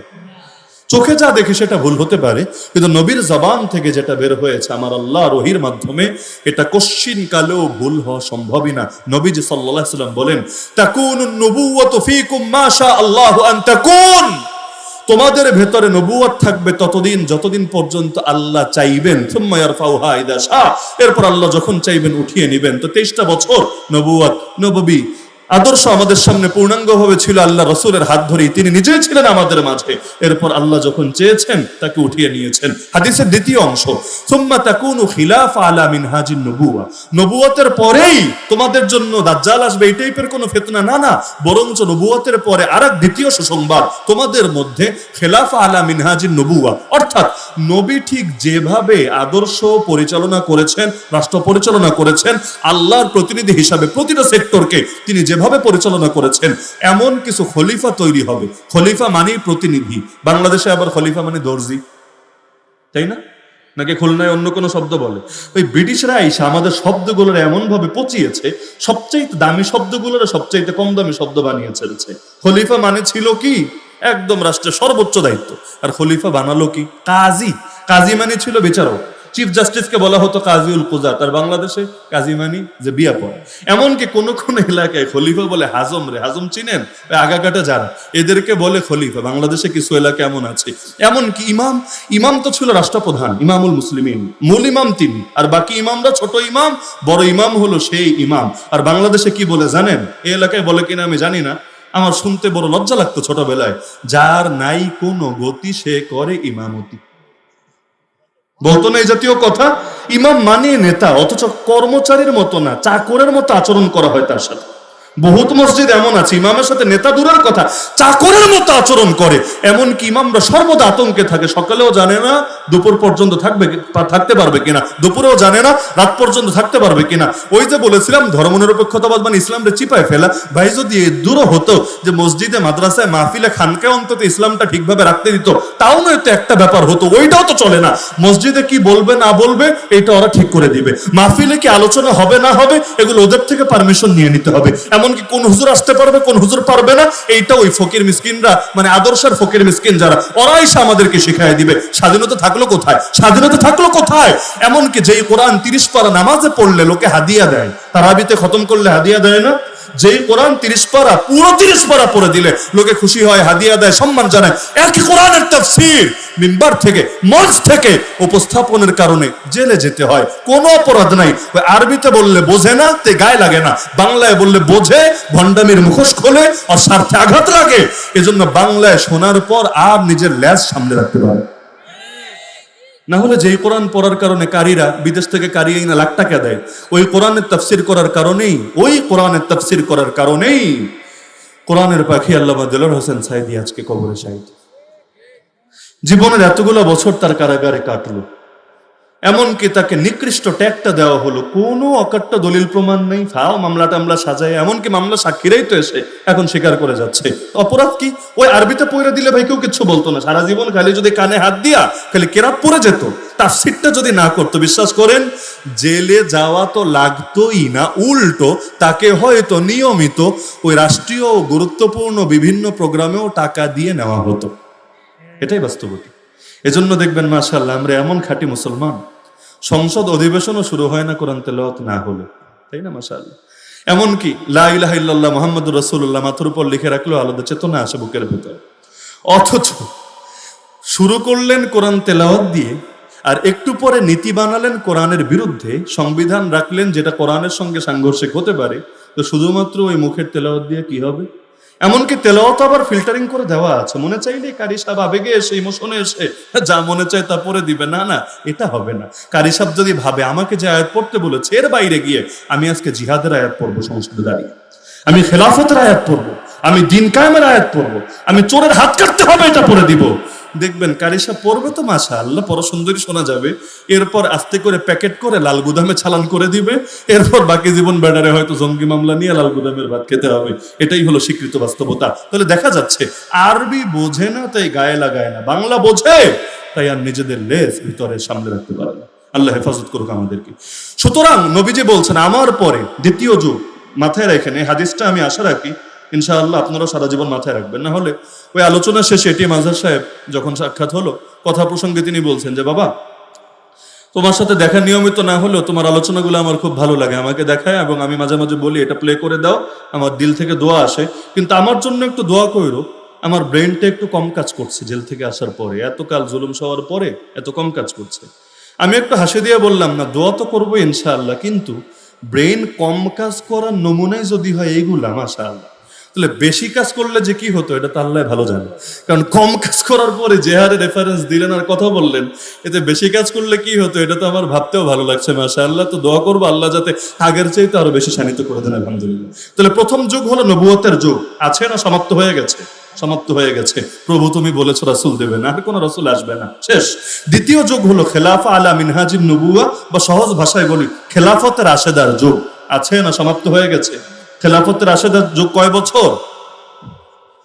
চোখে যা দেখে সেটা ভুল হতে পারে, কিন্তু নবীর জবান থেকে যেটা বের হয়েছে আমার আল্লাহ রহির মাধ্যমে, এটা কোশ্চিন কালেও ভুল হওয়া সম্ভবই না। নবীজি সাল্লাল্লাহু আলাইহি ওয়াসাল্লাম বলেন, তাকুনুন নবুওয়াতু ফীকুম মা শা আল্লাহু আন তাকুন, তোমাদের ভেতরে নবুয়ত থাকবে ততদিন যতদিন পর্যন্ত আল্লাহ চাইবেন, সুম্মা ইয়ারফাউহা ইযা শা, এরপর আল্লাহ যখন চাইবেন উঠিয়ে নেবেন। তো 23টা বছর নবুয়ত, নববী আদর্শ আমাদের সামনে পূর্ণাঙ্গভাবে ছিল আল্লাহ রসুলের হাত ধরেই, তিনি নিজেই ছিলেন আমাদের মাঝে। এরপর আল্লাহ যখন চেয়েছেন তাকে উঠিয়ে নিয়েছেন। হাদিসের দ্বিতীয় অংশ, সুম্মা তাকুনু খিলাফা আলা মিনহাজিন নবুওয়া, নবুয়তের পরেই তোমাদের জন্য দাজ্জাল আসবে, এই টাইপের কোনো ফিতনা না, না, বরঞ্চ নবুয়তের পরে আরেক দ্বিতীয় সুসংবাদ, তোমাদের মধ্যে খেলাফা আলা মিনহাজিন নবুওয়া, অর্থাৎ নবী ঠিক যেভাবে আদর্শ পরিচালনা করেছেন, রাষ্ট্র পরিচালনা করেছেন, আল্লাহর প্রতিনিধি হিসাবে প্রতিটা সেক্টরকে তিনি যেভাবে পরিচালনা করেছেন, এমন কিছু খলিফা তৈরি হবে। খলিফা মানেই প্রতিনিধি, বাংলাদেশে আবার খলিফা মানে দর্জি, তাই না? নাকি খুলনায় অন্য কোনো শব্দ বলে? ওই ব্রিটিশরা এসে আমাদের শব্দগুলোর এমন ভাবে পচিয়েছে, সবচাইতে দামি শব্দগুলোর সবচাইতে কম দামি শব্দ বানিয়ে ছেড়েছে। খলিফা মানে ছিল কি একদম রাষ্ট্রের সর্বোচ্চ দায়িত্ব, আর খলিফা বানালো কি কাজী। কাজী মানে ছিল বিচারক। চিফ জাস্টিসকে বলা হতো কাজীউল কুজাত, আর বাংলাদেশে কাজী মানি যে বিয়া পড়ে। এমনকি কোন কোন এলাকায় খলিফা বলে হাজম রে, হাজম চিনেন? ওই আগাকাটা যারা, এদেরকে বলে খলিফা। বাংলাদেশে কিছু এলাকা এমন আছে। এমনকি ইমাম, ইমাম তো ছিল রাষ্ট্রপ্রধান, ইমামুল মুসলিমিন, মূল ইমাম তিনি, আর বাকি ইমামরা ছোট ইমাম, বড় ইমাম হলো সেই ইমাম। আর বাংলাদেশে কি বলে জানেন? এই এলাকায় বলে কিনা আমি জানি না, আমার শুনতে বড় লজ্জা লাগতো ছোটবেলায়, যার নাই কোনো গতি সে করে ইমামতি। বলতো না এই জাতীয় কথা? ইমাম মানে নেতা, অথচ কর্মচারীর মতো না, চাকরের মতো আচরণ করা হয় তার সাথে। বহুত মসজিদ এমন আছে ইমামের সাথে নেতা দূরের কথা, চাকরের মতো আচরণ করে। এমনকি ইমামরা সর্বদা আতঙ্কে থাকে, সকালেও জানে না দুপুর পর্যন্ত থাকতে পারবে কিনা, দুপুরেও জানে না রাত পর্যন্ত থাকতে পারবে কিনা। ওই যে বলেছিলাম ধর্মনিরপেক্ষতাবাদ মানে ইসলামরে চিপায় ফেলা। ভাই যদি দূর হতো যে মসজিদে, মাদ্রাসায়, মাহফিলে, খানকায় অন্তত ইসলামটা ঠিকভাবে রাখতে দিত, তাও নয়তো একটা ব্যাপার হতো। ওইটাও তো চলে না। মসজিদে কি বলবে না বলবে এটা ওরা ঠিক করে দিবে, মাহফিলে কি আলোচনা হবে না হবে এগুলো ওদের থেকে পারমিশন নিয়ে নিতে হবে। এমনকি কোন হুজুর আসতে পারবে কোন হুজুর পারবে না এইটা ওই ফকির মিসকিনরা, মানে আদর্শের ফকির মিসকিন যারা, ওরাই আমাদেরকে শিখাই দিবে। স্বাধীনতা থাকলো কোথায়? স্বাধীনতা থাকলো কোথায়? এমনকি যেই কোরআন 30 পারা নামাজে পড়লে লোকে হাদিয়া দেয়, তারাবিতে খতম করলে হাদিয়া দেয় না? যেই কোরআন 30 পারা, পুরো 30 পারা পড়ে দিলে লোকে খুশি হয়, হাদিয়া দেয়, সম্মান জানায়, একই কোরআনের তাফসীর মিম্বার থেকে, মঞ্চ থেকে উপস্থাপনের কারণে জেলে যেতে হয়। কোনো অপরাধ নাই। ওই আরবিতে বললে বোঝে না, তে গায়ে লাগে না, বাংলায় বললে বোঝে, ভণ্ডামির মুখোশ খোলে আর স্বার্থে আঘাত লাগে। এজন্য বাংলায় শোনার পর আর নিজের ল্যাজ সামনে রাখতে পারে না। হলে যেই কোরআন পড়ার কারণে কারীরা বিদেশ থেকে কারি না লাখ টাকা দেয়, ওই কোরআনের তাফসীর করার কারণেই, ওই কোরআনের তাফসীর করার কারণেই কোরআনের পাখি আল্লামা দেলোয়ার হোসেন সাঈদী আজকে কবরে শাহিদ। জীবনের এতগুলো বছর তার কারাগারে কাটলো, এমনকি তাকে নিকৃষ্ট ট্যাগটা দেওয়া হলো, কোনো অকাট্য দলিল প্রমাণ নেই, ফাও মামলা টামলা সাজায়, এমনকি মামলা সাক্ষীরাই তো এসে এখন স্বীকার করে যাচ্ছে। অপরাধ কি? ওই আরবিতে পড়ে দিলে ভাই কেউ কিছু বলতো না। সারা জীবন খালি যদি কানে হাত দিয়া খালি কেরাত পড়ে যেত, তাফসীরটা যদি না করতো, বিশ্বাস করেন জেলে যাওয়া তো লাগতোই না, উল্টো তাকে হয়তো নিয়মিত ওই রাষ্ট্রীয় গুরুত্বপূর্ণ বিভিন্ন প্রোগ্রামেও টাকা দিয়ে নেওয়া হতো। এটাই বাস্তবতা। এজন্য দেখবেন মাশাআল্লাহ আমরা এমন খাঁটি মুসলমান, সংসদ অধিবেশনও শুরু হয় না কোরআন তেলাওয়াত না হলে, তাই না? মাশাআল্লাহ। এমনকি লা ইলাহা ইল্লাল্লাহ মুহাম্মাদুর রাসূলুল্লাহ মাথার উপর লিখে রাখলেও আলাদা চেতনা আসে বুকের ভেতর। অথচ শুরু করলেন কোরআন তেলাওয়াত দিয়ে, আর একটু পরে নীতি বানালেন কোরআনের বিরুদ্ধে, সংবিধান রাখলেন যেটা কোরআনের সঙ্গে সাংঘর্ষিক হতে পারে। তো শুধুমাত্র ওই মুখের তেলাওয়াত দিয়ে কি হবে? এমনকি তেলাওয়াত আবার ফিল্টারিং করে দেওয়া আছে, মনে চাইলে কারি সাহেব আবেগে এসে, ইমোশনে এসে যা মনে চায় তা পড়ে দিবে। না না, এটা হবে না। কারি সাহেব যদি ভাবে আমাকে যে আয়াত পড়তে বলেছে এর বাইরে গিয়ে আমি আজকে জিহাদের আয়াত পড়বো সংসদে দাঁড়িয়ে, আমি খেলাফতের আয়াত পড়বো, আমি দিন কায়েমের আয়াত পড়বো, আমি চোরের হাত কাটতে হবে এটা পড়ে দিব, দেখবেন কারি সাহেব পড়বে তো মাশাআল্লাহ পড়া সুন্দরী শোনা যাবে। এরপর আস্তে করে প্যাকেট করে লাল গুদামে চালান করে দিবে। এরপর বাকি জীবন ব্যাটারে হয়তো জঙ্গি মামলা নিয়ে লাল গুদামের ভাত খেতে হবে। এটাই হলো স্বীকৃত বাস্তবতা। তাহলে দেখা যাচ্ছে আরবি বোঝে না তাই গায়ে লাগায় না, বাংলা বোঝে তাই আর নিজেদের লেজ ভিতরে সামনে রাখতে পারে না। আল্লাহ হেফাজত করুক আমাদেরকে। সুতরাং নবীজি বলছেন আমার পরে দ্বিতীয় যুগ, মাথায় রাখেন এই হাদিসটা, আমি আশা রাখি ইনশাআল্লাহ আপনারা সারা জীবন মাথায় রাখবেন। না হলে ওই আলোচনা শেষে এটিএম আজহার সাহেব যখন সাক্ষাৎ হলো, কথা প্রসঙ্গে তিনি বলছেন যে বাবা তোমার সাথে দেখা নিয়মিত না হলেও তোমার আলোচনাগুলো আমার খুব ভালো লাগে, আমাকে দেখায় এবং আমি মাঝে মাঝে বলি এটা প্লে করে দাও, আমার দিল থেকে দোয়া আসে, কিন্তু আমার জন্য একটু দোয়া কইরো, আমার ব্রেনটা একটু কম কাজ করছে জেল থেকে আসার পরে, এতকাল জুলুম সওয়ার পরে এত কম কাজ করছে। আমি একটু হাসি দিয়ে বললাম না দোয়া তো করবো ইনশাআল্লাহ, কিন্তু ব্রেন কম কাজ করার নমুনায় যদি হয় এইগুলা মাশাআল্লাহ, তাহলে বেশি কাজ করলে যে কি হতো এটা তো আল্লাহ ভালো জানে। কারণ কম কাজ করার পরে যে হারে রেফারেন্স দিলেন আর কথা বললেন, এতে বেশি কাজ করলে কি হতো এটা তো আমার ভাবতেও ভালো লাগছে মাশাআল্লাহ। তো দোয়া করবো আল্লাহ যাতে আগের চাইতে আরো বেশি শানিত করে দেন আলহামদুলিল্লাহ। তাহলে প্রথম যুগ হলো নবুয়তের যুগ, আছে না সমাপ্ত হয়ে গেছে? সমাপ্ত হয়ে গেছে। প্রভু তুমি বলেছো রাসূল দেবে না, আর কোন রাসূল আসবে না, শেষ। দ্বিতীয় যুগ হলো খেলাফা আলা মিনহাজিন নবুওয়া, বা সহজ ভাষায় বলি খেলাফতের রাশেদার যুগ, আছে না সমাপ্ত হয়ে গেছে? খেলাফতের রাশেদার যুগ কয় বছর?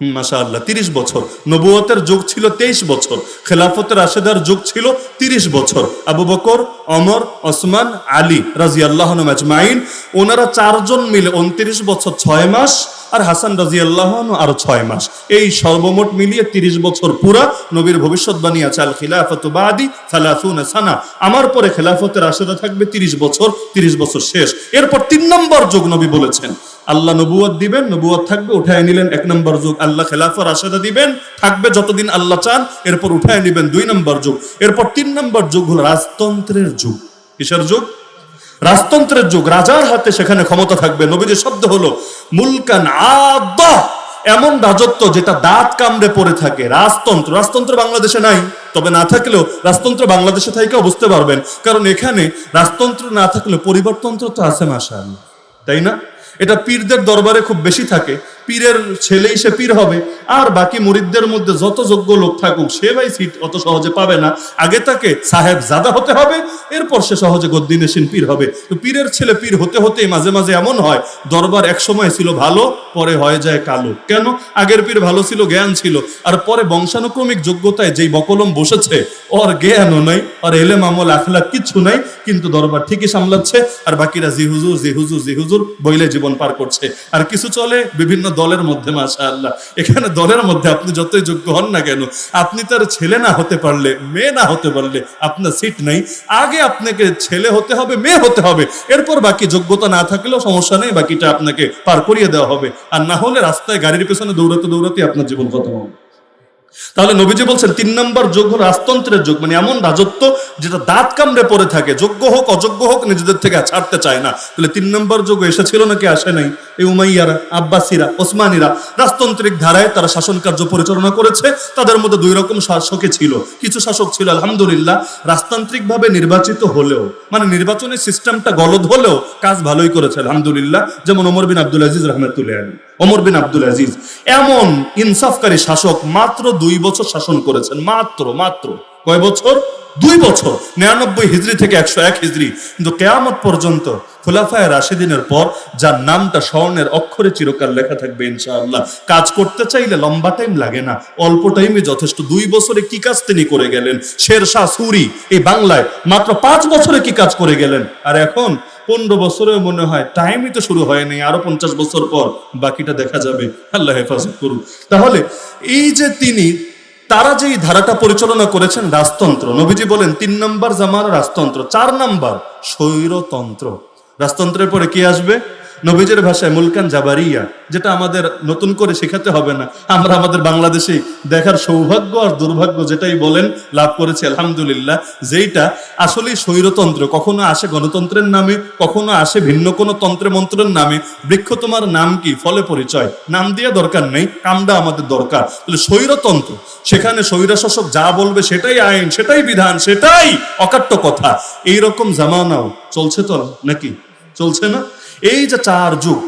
মাশাআল্লাহ, 30 বছর। নবুয়তের যুগ ছিল 23 বছর, খেলাফতের রাশেদার যুগ ছিল 30 বছর। আবু বকর, ওমর, ওসমান, আলী রাদিয়াল্লাহু আনহুম আজমাইন, ওনারা চারজন মিলে 29 বছর 6 মাস, আর হাসান রাদিয়াল্লাহু আনহু আরো 6 মাস। এই সর্বমোট মিলিয়ে 30 বছর পুরা। নবীর ভবিষ্যৎবাণী আছে, আল খিলাফাতু বাদি 30 সানা, আমার পরে খেলাফতের রাশেদা থাকবে 30 বছর, 30 বছর শেষ। এরপর 3 নম্বর যুগ নবী বলেছেন, আল্লাহ নবুয়ত দিবেন, নবুয়ত থাকবে, উঠায় নিলেন 1 নম্বর যুগ। আল্লাহ খেলাফা রাশেদা দিবেন, থাকবে যতদিন আল্লাহ চান, এরপর উঠায় নিবেন 2 নম্বর যুগ। এরপর 3 নম্বর যুগ হলো রাজতন্ত্রের যুগ। কিসের যুগ? রাজতন্ত্রের যুগ। রাজার হাতে সেখানে ক্ষমতা থাকবে। নবীজির শব্দ হলো মুলকান আদা, এমন রাজত্ব যেটা দাঁত কামড়ে পড়ে থাকে। রাজতন্ত্র, রাজতন্ত্র বাংলাদেশে নাই, তবে না থাকলেও রাজতন্ত্র বাংলাদেশে থেকেও বুঝতে পারবেন, কারণ এখানে রাজতন্ত্র না থাকলেও পরিবারতন্ত্র তো আছে মাশাআল্লাহ, তাই না? এটা পীরদের দরবারে খুব বেশি থাকে, পীরের ছেলেই সে পীর হবে, আর বাকি মুরিদদের মধ্যে যত যোগ্য লোক থাকুক সে ভাই সিট অত সহজে পাবে না। আগে তাকে সাহেব জাদা হতে হবে, এরপর সে সহজে গদ্দিনেশিন পীর হবে। তো পীরের ছেলে পীর হতে হতেই মাঝে মাঝে এমন হয়, দরবার এক সময় ছিল ভালো, পরে হয়ে যায় কালো। কেন? আগের পীর ভালো ছিল, জ্ঞান ছিল, আর পরে বংশানুক্রমিক যোগ্যতায় যেই বকলম বসেছে, ওর জ্ঞানও নাই, আর এলেম আমল আখলাক কিচ্ছু নাই, কিন্তু দরবার ঠিকই সামলাচ্ছে, আর বাকিরা জি হুজুর জি হুজুর জি হুজুর বইলে জীবন পার করছে। আর কিছু চলে বিভিন্ন দলের মধ্যে। মাশাআল্লাহ, এখানে দলের মধ্যে আপনি যতই যোগ্য হন না কেন, আপনি তার ছেলে না হতে পারলে, মেয়ে না হতে পারলে আপনার সিট নাই। আগে আপনাকে ছেলে হতে হবে, মেয়ে হতে হবে, এরপর বাকি যোগ্যতা না থাকলেও সমস্যা নেই, বাকিটা আপনাকে পার করিয়ে দেওয়া হবে। আর না হলে রাস্তায় গাড়ির পেছনে দৌড়াতে দৌড়াতে আপনার জীবন খতম হবে। তাহলে নবীজি বলছেন 3 নম্বর যুগ হলো রাজতন্ত্রের যুগ, মানে এমন রাজত্ব যেটা দাঁত কামড়ে পড়ে থাকে, যোগ্য হোক অযোগ্য হোক নিজেদের থেকে ছাড়তে চায় না। তাহলে 3 নম্বর যুগ এসেছিল নাকি আসে নাই? এই উমাইয়ারা, আব্বাসীরা, ওসমানীরা রাজতান্ত্রিক ধারায় তারা শাসন কার্য পরিচালনা করেছে। তাদের মধ্যে 2 রকম শাসকই ছিল। কিছু শাসক ছিল আলহামদুলিল্লাহ রাজতান্ত্রিক ভাবে নির্বাচিত হলেও, মানে নির্বাচনের সিস্টেমটা গলদ হলেও কাজ ভালোই করেছে আলহামদুলিল্লাহ, যেমন ওমর বিন আব্দুল আজিজ রাহমাতুল্লাহ আলাইহি। ওমর বিন আব্দুল আজিজ এমন ইনসাফকারী শাসক, মাত্র 2 বছর শাসন করেছেন। মাত্র কয় বছর? 2 বছর। 99 হিজরি থেকে 101 হিজরি। কিন্তু কিয়ামত পর্যন্ত খুলাফায়ে রাশিদিনের পর যার নামটা স্বর্ণের অক্ষরে চিরকাল লেখা থাকবে ইনশাআল্লাহ। কাজ করতে চাইলে লম্বা টাইম লাগে না, অল্প টাইমে যথেষ্ট। 2 বছরে কি কাজ তিনি করে গেলেন? শেরশাহ সূরি এই বাংলায় মাত্র 5 বছরে কি কাজ করে গেলেন, আর এখন 15 বছরেও মনে হয় টাইমই তো শুরু হয়নি, আরো 50 বছর পর বাকিটা দেখা যাবে। আল্লাহ হেফাজত করুন। তাহলে এই যে তারা যেই ধারাটা পরিচালনা করেছেন রাজতন্ত্র, নবীজি বলেন 3 নম্বর জামার রাজতন্ত্র। 4 নম্বর স্বৈরতন্ত্র। রাজতন্ত্রের পরে কি আসবে? নবীজের ভাষায় মুলকান জাবারিয়া, যেটা আমাদের নতুন করে শেখাতে হবে না, আমরা আমাদের বাংলাদেশে দেখার সৌভাগ্য আর দুর্ভাগ্য যেটাই বলেন লাভ করেছি আলহামদুলিল্লাহ। যেইটা আসলে স্বৈরতন্ত্র, কখনো আসে গণতন্ত্রের নামে, কখনো আসে ভিন্ন কোনো তন্ত্রে মন্ত্রের নামে। বৃক্ষ তোমার নাম কি, ফলে পরিচয়, নাম দিয়ে দরকার নেই, কামটা আমাদের দরকার। তাহলে স্বৈরতন্ত্র, সেখানে স্বৈরশাসক যা বলবে সেটাই আইন, সেটাই বিধান, সেটাই অকাট্য কথা। এইরকম জামানাও চলছে তো নাকি? চলছে না? এই যে 4 যুগ,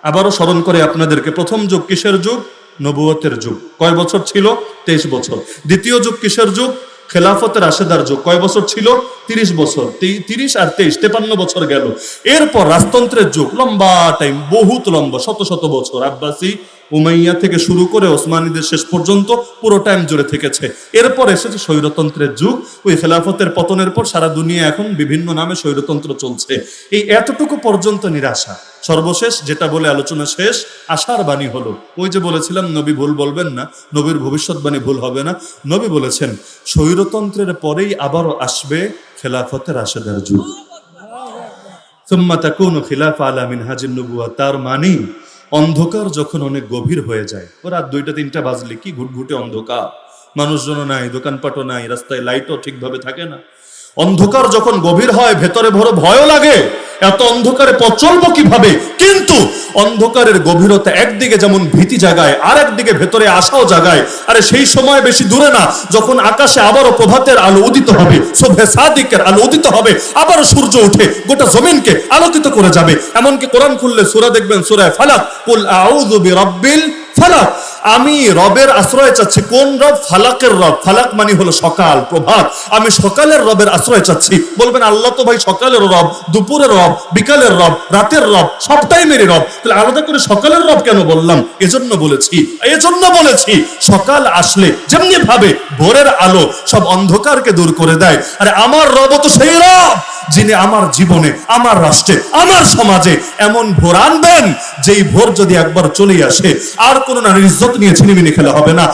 আবারও স্মরণ করে আপনাদেরকে। প্রথম যুগ কিসের যুগ? নবুয়তের যুগ। কয় বছর ছিল? 23 বছর। দ্বিতীয় যুগ কিসের যুগ? খেলাফতের রাশেদার যুগ। কয় বছর ছিল? 30 বছর। 30 আর 23 53 বছর গেল। এরপর রাজতন্ত্রের যুগ, লম্বা টাইম, বহুত লম্বা, শত শত বছর। আব্বাসি উমাইয়া থেকে শুরু করে ওসমানীদের শেষ পর্যন্ত পুরো টাইম জুড়ে থেকেছে। এরপর এসেছে স্বৈরতন্ত্রের যুগ। ওই খেলাফতের পতনের পর সারা দুনিয়া এখন বিভিন্ন নামে স্বৈরতন্ত্র চলছে। এই এতটুকু পর্যন্ত নিরাশা। সর্বশেষ যেটা বলে আলোচনা শেষ, আশার বাণী হলো, ওই যে বলেছিলাম নবী ভুল বলবেন না, নবীর ভবিষ্যৎবাণী ভুল হবে না। নবী বলেছেন স্বৈরতন্ত্রের পরেই আবারও আসবে খেলাফতের রাশেদার যুগ। সুম্মা তাকুনু খিলাফা আলা মিনহাজিন নবুওয়া। তার মানে অন্ধকার যখন অনেক গভীর হয়ে যায়, ও রাত 2টা 3টা বাজলে কি ঘুটঘুটে অন্ধকার, মানুষজনও নাই, দোকানপাটও নাই, রাস্তায় লাইটও ঠিকভাবে থাকে না। অন্ধকার যখন গভীর হয় ভেতরে বড় ভয় লাগে, এত অন্ধকারে পথ চলবো কিভাবে? কিন্তু অন্ধকারের গভীরতা একদিকে যেমন ভীতি জাগায়, আর একদিকে ভেতরে আশাও জাগায়। আরে সেই সময় বেশি দূরে না, যখন আকাশে আবারও প্রভাতের আলো উদিত হবে, সুবহে সাদিকের আলো উদিত হবে, আবারও সূর্য উঠে গোটা জমিনকে আলোকিত করে যাবে। এমনকি কোরআন খুললে সূরা দেখবেন, সূরা ফালাক, কুল আউযু বিরাব্বিল ফালাক, আমি রবের আশ্রয় চাচ্ছি। কোন রব? ফালাকের রব। ফালাক মানে হলো সকাল, প্রভাত। আমি সকালের রবের আশ্রয় চাচ্ছি। বলবেন আল্লাহ তো ভাই সকালের রব, দুপুরের রব, বিকালের রব, রাতের রব, সব টাইমেরই রব, তাহলে আলাদা করে সকালের রব কেন বললাম? এজন্য বলেছি সকাল আসলে যেমনি ভাবে ভোরের আলো সব অন্ধকারকে দূর করে দেয়, আরে আমার রব তো সেই রব যিনি আমার জীবনে, আমার রাষ্ট্রে, আমার সমাজে এমন ভোর আনবেন যেই ভোর যদি একবার চলে আসে আর কোনো নারীর ইজ্জত নিয়ে ছিনিমিনি খেলা হবে না,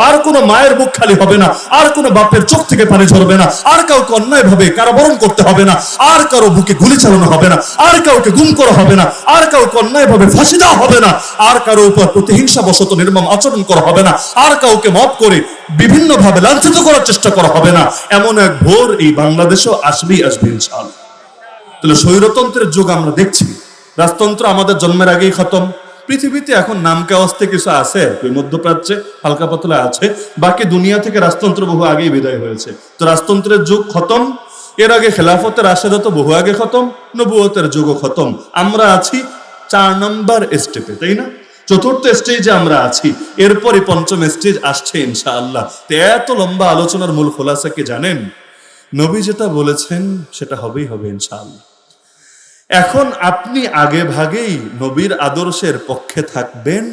আর কোনো মায়ের মুখ খালি হবে না, আর কোনো বাপের চোখ থেকে পানি ঝরবে না, আর কাউকে অন্যায় ভাবে কারাবরণ করতে হবে না, আর কারো বুকে গুলি চালানো হবে না, আর কাউকে গুম করা হবে না, আর কাউকে অন্যায় ভাবে ফাঁসি দেওয়া হবে না, আর কারো উপর প্রতিহিংসা বশত নির্মম আচরণ করা হবে না, আর কাউকে মত করে বিভিন্ন ভাবে লাঞ্ছিত করার চেষ্টা করা হবে না। এমন এক ভোর এই বাংলাদেশেও আসবে ইনশাআল্লাহ। তাহলে স্বৈরতন্ত্রের যুগ আমরা দেখছি। রাজতন্ত্র আমাদের জন্মের আগেই খতম। পৃথিবীতে এখন নাম কাওয়াজতে কিছু আছে, ওই মধ্যপ্রাচ্যে হালকা পাতলা আছে, বাকি দুনিয়া থেকে রাজতন্ত্র বহু আগেই বিদায় হয়েছে। তো রাজতন্ত্রের যুগ খতম। এর আগে খেলাফতের রাশেদা তো বহু আগে খতম, নবুয়তের যুগও খতম। আমরা আছি 4 নম্বর স্টেপে, তাই না? চতুর্থ স্টেজে আমরা আছি, এরপরে পঞ্চম স্টেজ আসছে ইনশাআল্লাহ। তো এত লম্বা আলোচনার মূল খোলাসা কি জানেন? নবী যেটা বলেছেন সেটা হবেই হবে ইনশাআল্লাহ। এখন আপনি আগে ভাগেই নবীর আদর্শের পক্ষে থাকবেন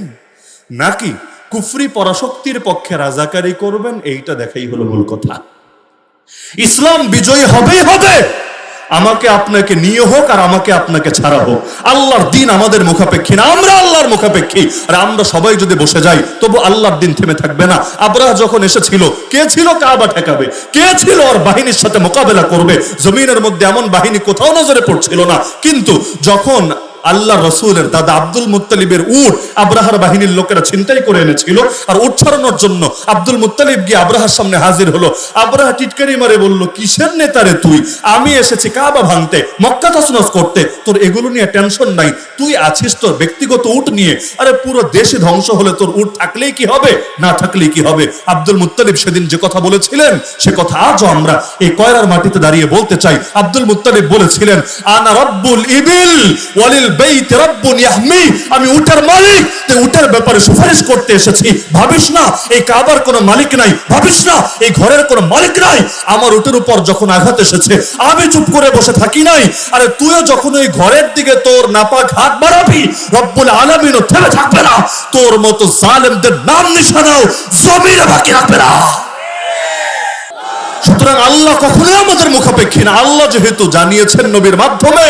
নাকি কুফরি পরাশক্তির পক্ষে রাজাকারি করবেন, এইটা দেখাই হলো মূল কথা। ইসলাম বিজয়ী হবেই হবে, আমাকে আপনাকে নিয়ে হোক আর আমাকে আপনাকে ছাড়া হোক। আল্লাহর দিন আমাদের মুখাপেক্ষী না, আমরা আল্লাহর মুখাপেক্ষী। আর আমরা সবাই যদি বসে যাই তবু আল্লাহর দিন থেমে থাকবে না। আবরাহ যখন এসেছিল, কে ছিল কাবা ঠেকাবে? কে ছিল ওর বাহিনীর সাথে মোকাবেলা করবে? জমিনের মধ্যে এমন বাহিনী কোথাও নজরে পড়ছিল না। কিন্তু যখন আল্লাহ রসুলের দাদা আব্দুল মুত্তালিবের উট আব্রাহার বাহিনীর লোকেরা ছিনতাই করে এনেছিল, আর উট ছাড়ানোর জন্য আব্দুল মুত্তালিব গিয়ে আব্রাহার সামনে হাজির হলো। আব্রাহা টিটকারি মারে বলল, কিসের নেতারে তুই? আমি এসেছি কাবা ভাঙতে, মক্কা তছনছ করতে, তোর এগুলো নিয়ে টেনশন নাই। তুই আছিস তোর ব্যক্তিগত উট নিয়ে। আরে পুরো দেশে ধ্বংস হলে তোর উট থাকলেই কি হবে, না থাকলেই কি হবে? আব্দুল মুত্তালিব সেদিন যে কথা বলেছিলেন সে কথা আজও আমরা এই কয়রার মাটিতে দাঁড়িয়ে বলতে চাই। আব্দুল মুত্তালিব বলেছিলেন, আনা রব্বুল ইবিল ওয়ালিল বাইত রব্বুন ইয়াহমি, আমি উটের মালিক, তুই উটের ব্যাপারে সুপারিশ করতে এসেছি। ভাবিস না এই কাবার কোনো মালিক নাই, ভাবিস না এই ঘরের কোনো মালিক নাই। আমার উটের উপর যখন আঘাত এসেছে আমি চুপ করে বসে থাকি নাই। আরে তুইও যখন ওই ঘরের দিকে তোর নাপাক হাত বাড়াবি, রব্বুল আলামিনও থেমে থাকবে না। তোর মতো জালেমদের নাম নিশানাও জমিনে বাকি রাখবে না। সুতরাং আল্লাহ কখনোই আমাদের মুখাপেক্ষী না। আল্লাহ যেহেতু জানিয়েছেন নবীর মাধ্যমে,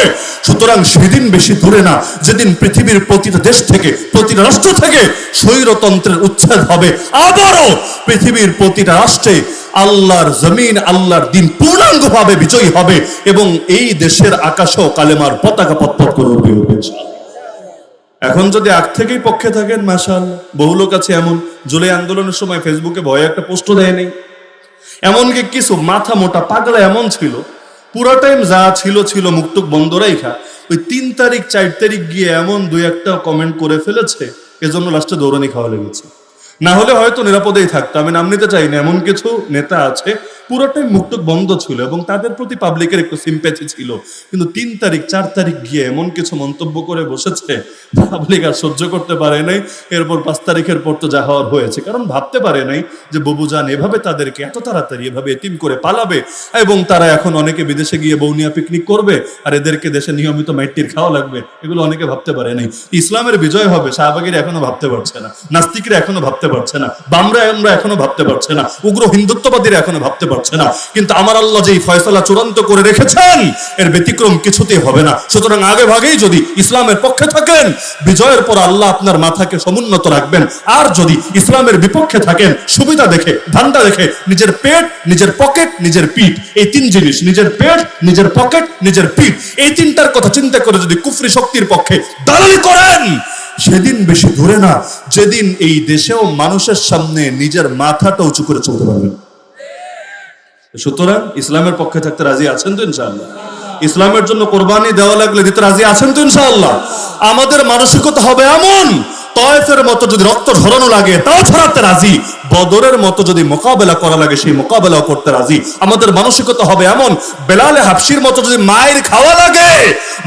সুতরাং সেদিন বেশি দূরে না যেদিন পৃথিবীর প্রতিটা দেশ থেকে, প্রতিটা রাষ্ট্র থেকে স্বৈরতন্ত্রের উচ্ছেদ হবে। আবারও পৃথিবীর প্রতিটা রাষ্ট্রে আল্লাহর জমিন, আল্লাহর দিন পূর্ণাঙ্গভাবে বিজয়ী হবে এবং এই দেশের আকাশেও কালেমার পতাকা পতপত করে উঠবে। এখন যদি আগ থেকেই পক্ষে থাকেন, মাশাআল্লাহ। বহু লোক আছে এমন, জুলাই আন্দোলনের সময় ফেসবুকে ভয়ে একটা পোস্টও দেয় নেই। এমনকি কিছু মাথা মোটা পাগলা এমন ছিল, পুরো টাইম যা ছিল মুখটুক বন্ধ রাইখা ওই 3 তারিখ 4 তারিখ গিয়ে এমন 2-1টা কমেন্ট করে ফেলেছে, এজন্য লাস্টে দৌড়ানি খাওয়া লেগেছে। না হলে হয়তো নিরাপদেই থাকতো। আমি নাম নিতে চাই না, এমন কিছু নেতা আছে পুরো টাইম মুখটুক বন্ধ ছিল এবং তাদের প্রতি পাবলিকের একটু সিম্প্যাথি ছিল, কিন্তু 3 তারিখ 4 তারিখ গিয়ে এমন কিছু মন্তব্য করে বসেছে, পাবলিক আর সহ্য করতে পারে নাই। এরপর 5 তারিখের পর তো যা হওয়ার হয়েছে, কারণ ভাবতে পারে নাই যে ববুজান এভাবে তাদেরকে এত তাড়াতাড়ি এভাবে এতিম করে পালাবে এবং তারা এখন অনেকে বিদেশে গিয়ে বৌনিয়া পিকনিক করবে আর এদেরকে দেশে নিয়মিত মাইটির খাওয়া লাগবে। এগুলো অনেকে ভাবতে পারে নাই। ইসলামের বিজয় হবে শাহবাগীরা এখনো ভাবতে পারছে না, নাস্তিকরা এখনো ভাবতে পারছে না, বামরা আমরা এখনো ভাবতে পারছে না, উগ্র হিন্দুত্ববাদীরা এখনো ভাবতে পারছে না। কিন্তু আমার আল্লাহ যেই ফয়সালা চূড়ান্ত করে রেখেছেন এর ব্যতিক্রম কিছুতেই হবে না। সুতরাং আগে ভাগেই যদি ইসলামের পক্ষে থাকেন, বিজয়ের পর আল্লাহ আপনার মাথাকে সমুন্নত রাখবেন। আর যদি ইসলামের বিপক্ষে থাকেন, সুবিধা দেখে, ধান্দা দেখে, নিজের পেট, নিজের পকেট, নিজের পিঠ, এই 3 জিনিস, নিজের পেট, নিজের পকেট, নিজের পিঠ, এই 3টার কথা চিন্তা করে যদি কুফরি শক্তির পক্ষে দালালি করেন, সেদিন বেশি দূরে না যেদিন এই দেশেও মানুষের সামনে নিজের মাথাটা উঁচু করে চলতে পারবেন। সুতরাং ইসলামের পক্ষে থাকতে রাজি আছেন তো ইনশাআল্লাহ? ইসলামের জন্য কোরবানি দেওয়া লাগলে দিতে রাজি আছেন তো ইনশাআল্লাহ? আমাদের মানসিকতা হবে এমন, তয়েফের মতো যদি রক্ত ঝরানো লাগে তাও ঝরাতে রাজি, বদরের মতো যদি মোকাবেলা করা লাগে সেই মোকাবেলাও করতে রাজি। আমাদের মানসিকতা হবে এমন, বেলালে হাবশির মতো যদি মায়ের খাওয়া লাগে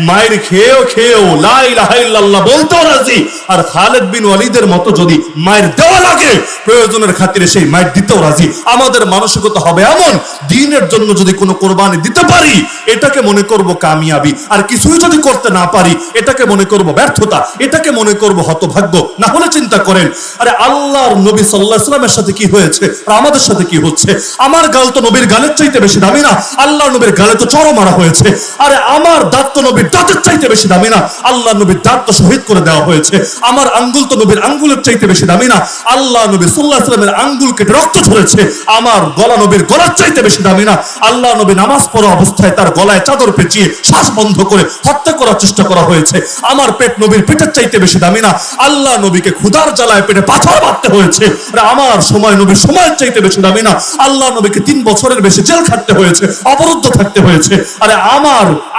মায়ের খেয়েও খেয়েও লা ইলাহা ইল্লাল্লাহ বলতেও রাজি, আর খালিদ বিন ওয়ালিদের মতো যদি মায়ের দেওয়া লাগে প্রয়োজনের খাতিরে সেই মায়ের দিতেও রাজি। আমাদের মানসিকতা হবে এমন, দ্বীনের জন্য যদি কোনো কোরবানি দিতে পারি এটাকে মনে করব কামিয়াবি, আর কিছুই যদি করতে না পারি এটাকে মনে করব ব্যর্থতা, এটাকে মনে করব হতভাগ্য। না হলে চিন্তা করেন, আরে আল্লাহর নবী সাল্লাল্লাহু আলাইহি ওয়াসাল্লামের সাথে কি হয়েছে আর আমাদের সাথে কি হচ্ছে? আমার গাল তো নবীর গালের চাইতে বেশি দামি না, আল্লাহর নবীর গালে তো চড় মারা হয়েছে। আরে আমার দাঁত তো নবীর দাঁতের চাইতে বেশি দামি না, আল্লাহর নবীর দাঁত তো শহীদ করে দেওয়া হয়েছে। আমার আঙ্গুল তো নবীর আঙ্গুলের চাইতে বেশি দামি না, আল্লাহ নবী সাল্লাল্লাহু আলাইহি ওয়াসাল্লামের আঙ্গুল কেটে রক্ত ঝরেছে। আমার গলা নবীর গলার চাইতে বেশি দামি না, আল্লাহ নবী নামাজ পড়া অবস্থায় তার গলায় চাদর পেঁচিয়ে শ্বাস বন্ধ করে হত্যা করার চেষ্টা করা হয়েছে। আমার পেট নবীর পেটের চাইতে বেশি দামি না, আল্লাহ নবীকে ক্ষুধার জ্বালায় পেটে পাথর মারতে হয়েছে। আমার সময় নবীর সময়ের চাইতে বেশি দামি না, আল্লাহ নবীকে 3 বছরের বেশি জেল খাটতে হয়েছে, অবরুদ্ধ থাকতে হয়েছে। আরে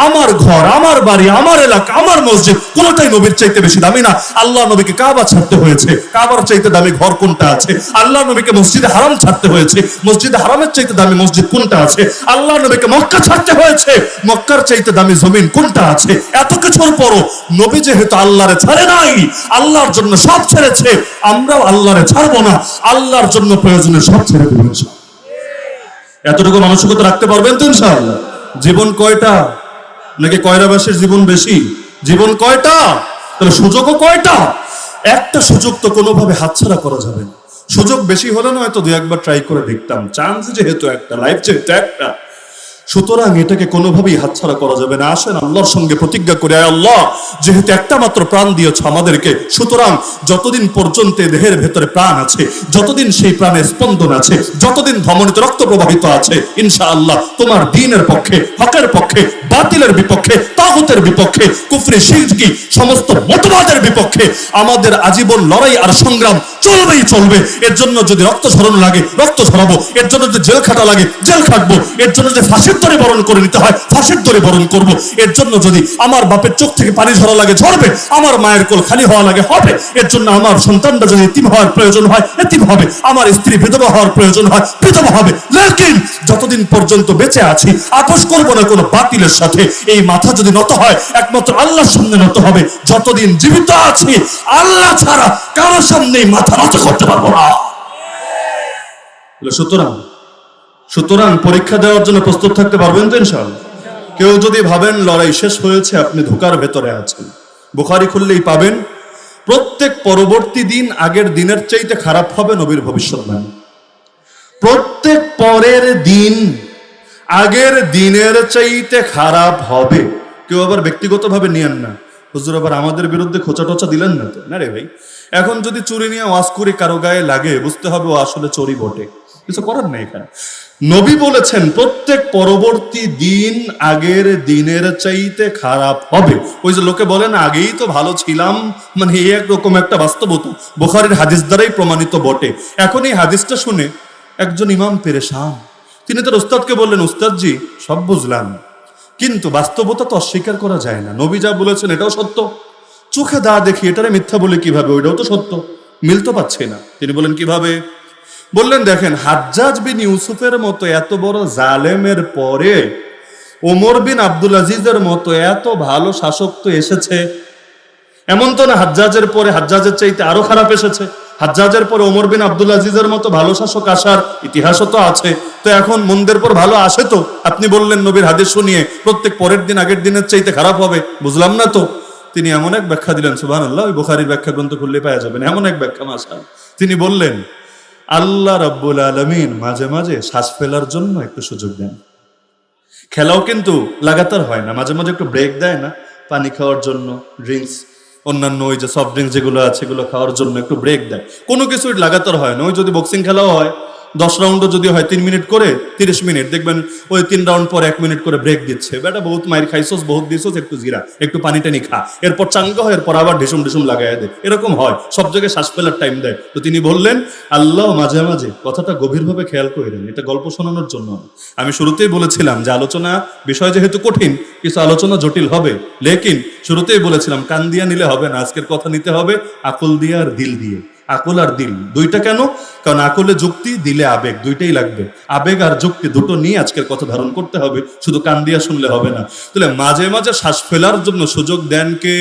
আমার ঘর, আমার বাড়ি, আমার এলাকা, আমার মসজিদ কোনটাই নবীর চাইতে বেশি দামি না, আল্লাহ নবীকে কাবা ছাড়তে হয়েছে। কাবার চাইতে দামি ঘর কোনটা আছে? আল্লাহ নবীকে মসজিদে হারাম ছাড়তে হয়েছে, মসজিদে হারামের চাইতে দামি মসজিদ কোনটা আছে? আল্লাহ নবীকে মক্কা ছাড়তে হয়েছে, মক্কার চাইতে দামি জমিন কোনটা আছে? এত কিছুর পরও নবী যেহেতু আল্লাহরে ছাড়ে নাই, আল্লাহর জন্য সব ছেড়েছে, আমরাও আল্লাহরে ছাড়বো না, আল্লাহর জন্য প্রয়োজনে সব ছেড়ে দেব। এতটুকু মানসিকতা রাখতে পারবেন তো ইনশাআল্লাহ? জীবন কয়টা? নাকি কয়রাবাসের জীবন বেশি? জীবন কয়টা? তাহলে সুযোগও কয়টা? একটা সুযোগ তো কোনোভাবে হাতছাড়া করা যাবে না। সুযোগ বেশি হলে না হয়তো 2-1বার ট্রাই করে দেখতাম, চান্স যেহেতু একটা, লাইফ যেহেতু একটা, সুতরাং এটাকে কোনোভাবেই হাতছাড়া করা যাবে না। আসেন আল্লাহর সঙ্গে প্রতিজ্ঞা করে, আল্লাহ যেহেতু একটা মাত্র প্রাণ দিয়েছ আমাদেরকে, সুতরাং যতদিন পর্যন্ত দেহের ভেতরে প্রাণ আছে, যতদিন সেই প্রাণে স্পন্দন আছে, যতদিন ধমনীতে রক্ত প্রবাহিত আছে, ইনশাআল্লাহ তোমার দ্বীনের পক্ষে, হকের পক্ষে, বাতিলের বিপক্ষে, তাগুতের বিপক্ষে, কুফরি শিরকি সমস্ত মতবাদের বিপক্ষে আমাদের আজীবন লড়াই আর সংগ্রাম চলবেই চলবে। এর জন্য যদি রক্ত ঝরানো লাগে রক্ত ঝরাবো, এর জন্য যদি জেল খাটা লাগে জেল খাটবো, এর জন্য যদি ফাঁসির দড়ি বরণ করে নিতে হয় ফাঁসির দড়ি বরণ করবো, এর জন্য যদি আমার বাপের চোখ থেকে পানি ঝরা লাগে ঝরবে, আমার মায়ের কোল খালি হওয়া লাগে হবে, এর জন্য আমার সন্তানরা যদি এতিম হওয়ার প্রয়োজন হয় এতিম হবে, আমার স্ত্রী বিধবা হওয়ার প্রয়োজন হয় বিধবা হবে। লেকিন যতদিন পর্যন্ত বেঁচে আছি আপোষ করবো না কোনো বাতিলের সাথে। এই মাথা যদি নত হয় একমাত্র আল্লাহর সামনে নত হবে। যতদিন জীবিত আছি আল্লাহ ছাড়া কারোর সামনেই মাথা নত করতে পারবো না। সুতরাং পরীক্ষা দেওয়ার জন্য প্রস্তুত থাকতে পারবেন তো ইনশাআল্লাহ? কেউ যদি ভাবেন লড়াই শেষ হয়েছে, আপনি ধোঁকার ভেতরে আছেন। বুখারী খুললেই পাবেন, প্রত্যেক পরবর্তী দিন আগের দিনের চাইতে খারাপ হবে নবীর ভবিষ্যৎবাণী। প্রত্যেক পরের দিন আগের দিনের চাইতে খারাপ হবে। কেউ আবার ব্যক্তিগতভাবে নিয়েন না, হুজুর আবার আমাদের বিরুদ্ধে খোঁচা টোচা দিলেন না তো? না রে ভাই, এখন যদি চুরি নিয়ে ওয়াজ করে কারো গায়ে লাগে বুঝতে হবে ও আসলে চোরই বটে, কিছু করার নেই এখানে। নবী বলেছেন প্রত্যেক পরবর্তী দিন আগের দিনের চাইতে খারাপ হবে। ওই যে লোকে বলেন আগেই তো ভালো ছিলাম, মানে এই একরকম একটা বাস্তবতা বুখারীর হাদিস দ্বারাই প্রমাণিত বটে। এখন এই হাদিসটা শুনে একজন ইমাম পেরেশান। তিনি তার উস্তাদকে বললেন, উস্তাদজি সব বুঝলাম, কিন্তু বাস্তবতা তো অস্বীকার করা যায় না। নবী যা বলেছেন এটাও সত্য, চোখে দা দেখি এটারে মিথ্যা বলে কিভাবে, ওইটাও তো সত্য, মিল তো পাচ্ছে না। তিনি বলেন কিভাবে? বললেন দেখেন, হাজ্জাজ বিন ইউসুফের মতো এত বড় জালেমের পরে ওমর বিন আব্দুল আজিজের মতো এত ভালো শাসক তো এসেছে। এমন তো না হাজ্জাজের পরে হাজ্জাজের চাইতে আরো খারাপ এসেছে, হাজ্জাজের পরে ওমর বিন আব্দুল আজিজের মতো ভালো শাসক আসার ইতিহাসও তো আছে। তো এখন মন্দের পর ভালো আসে তো? আপনি বললেন নবীর হাদিস শুনিয়ে প্রত্যেক পরের দিন আগের দিনের চাইতে খারাপ হবে, বুঝলাম না তো। তিনি এমন এক ব্যাখ্যা দিলেন, সুবহানাল্লাহ, ওই বুখারীর ব্যাখ্যা গ্রন্থ খুললে পাওয়া যাবেন, এমন এক ব্যাখ্যা মাশাআল্লাহ। তিনি বললেন, আল্লাহ রাব্বুল আলামিন মাঝে মাঝে শ্বাস ফেলার জন্য একটু সুযোগ দেন। খেলাও কিন্তু লাগাতার হয় না, মাঝে মাঝে একটু ব্রেক দেয় না, পানি খাওয়ার জন্য, ড্রিঙ্কস, অন্যান্য ওই যে সফট ড্রিঙ্কস যেগুলো আছে এগুলো খাওয়ার জন্য একটু ব্রেক দেয়। কোনো কিছুই লাগাতার হয় না। ওই যদি বক্সিং খেলাও হয় 10 রাউন্ডও যদি হয় 3 মিনিট করে 30 মিনিট, দেখবেন ওই 3 রাউন্ড পর 1 মিনিট করে ব্রেক দিচ্ছে। বেটা বহুত মাইর খাইছোস, বহুত দিছোস, একটু জিরা, একটু পানি টানি খা, এরপর চাঙ্গা হয়, এরপর আবার ঢিসুম ঢিসুম লাগাই দেয়। এরকম হয়, সব জায়গায় শ্বাস ফেলার টাইম দেয়। তো তিনি বললেন আল্লাহ মাঝে মাঝে, কথাটা গভীরভাবে খেয়াল করেন, এটা গল্প শোনানোর জন্য। আমি শুরুতেই বলেছিলাম যে আলোচনা বিষয় যেহেতু কঠিন, কিছু আলোচনা জটিল হবে, লেকিন শুরুতেই বলেছিলাম কান দিয়া নিলে হবে না, আজকের কথা নিতে হবে আকল দিয়ে আর দিল দিয়ে। আকল আর দিল দুইটা কেন? কারণ আকলে যুক্তি, দিলে আবেগ, দুইটাই লাগবে। আবেগ আর যুক্তি দুটো নিয়ে আজকের কথা ধারণ করতে হবে, শুধু কান দিয়া শুনলে হবে না। তাহলে মাঝে মাঝে শ্বাস ফেলার জন্য সুযোগ দেন কে?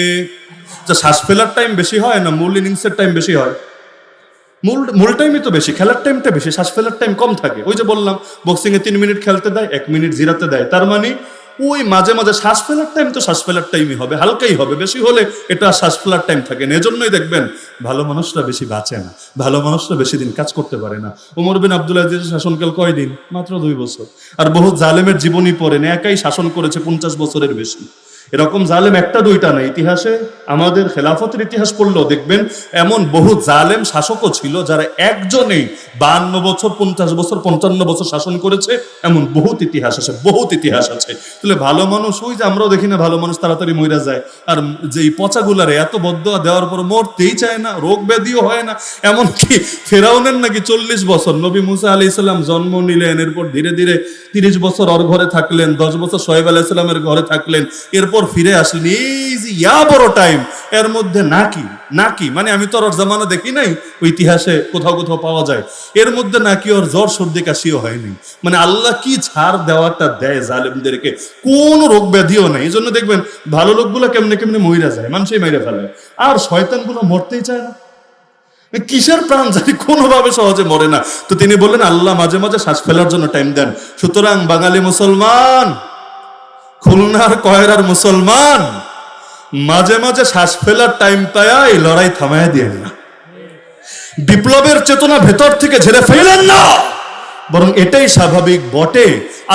যে শ্বাস ফেলার টাইম বেশি হয় না মূল ইনিংসের টাইম বেশি হয়? মূল টাইমই তো বেশি, খেলার টাইমটা বেশি, শ্বাস ফেলার টাইম কম থাকে। ওই যে বললাম বক্সিং এ 3 মিনিট খেলতে দেয়, 1 মিনিট জিরাতে দেয়। তার মানে ওই মাঝে মাঝে শ্বাস ফেলার টাইম তো শ্বাস ফেলার টাইমই হবে, হালকাই হবে, বেশি হলে এটা শ্বাস ফেলার টাইম থাকে না। এজন্যই দেখবেন ভালো মানুষরা বেশি বাঁচে না, ভালো মানুষরা বেশি দিন কাজ করতে পারে না। ওমর বিন আব্দুল আজিজের শাসনকাল কয়দিন? মাত্র 2 বছর। আর বহু জালেমের জীবনী পড়েন, একাই শাসন করেছে 50 বছরের বেশি। এরকম জালেম একটা দুইটা না, ইতিহাসে আমাদের খেলাফতের ইতিহাস পড়লেও দেখবেন এমন বহু জালেম শাসকও ছিল যারা একজনেই 52 বছর, 50 বছর, 55 বছর শাসন করেছে। এমন বহুত ইতিহাস আছে, বহুত ইতিহাস আছে। তাহলে ভালো মানুষ, ওই যে আমরাও দেখি না ভালো মানুষ তাড়াতাড়ি মইরা যায়, আর যে এই পচাগুলারে এত বদদোয়া দেওয়ার পর মরতেই চায় না, রোগ ব্যাধিও হয় না। এমনকি ফেরাউনের নাকি 40 বছর, নবী মুসা আলাইহিস সালাম জন্ম নিলেন, এরপর ধীরে ধীরে 30 বছর ওর ঘরে থাকলেন, 10 বছর সোহেব আলাইহিস সালামের ঘরে থাকলেন, এরপর ফিরে আসলেন। এই যে ইয়া বড় টাইম, এর মধ্যে নাকি মানে আমি তো ওর জামানা দেখি নাই, ওই ইতিহাসে কোথাও কোথাও পাওয়া যায়, এর মধ্যে নাকি ওর জ্বর সর্দি কাশিও হয়নি। মানে আল্লাহ কি ছাড় দেওয়াটা দেয় জালেমদেরকে, কোন রোগ ব্যাধিও নাই। এই জন্য দেখবেন ভালো লোকগুলো কেমনে কেমনে মইরা যায়, মানুষই মাইরা ফেলে, আর শয়তানগুলো মরতেই চায় না। কিসের প্রাণ জানি কোনোভাবে সহজে মরে না। তো তিনি বললেন আল্লাহ মাঝে মাঝে শ্বাস ফেলার জন্য টাইম দেন। সুতরাং বাঙালি মুসলমান, খুলনার কয়রার মুসলমান, মাঝে মাঝে শ্বাস ফেলার টাইম পায়া এই লড়াই থামায় দিয়ে না, বিপ্লবের চেতনা ভেতর থেকে ঝেড়ে ফেলেন না, বরং এটাই স্বাভাবিক বটে।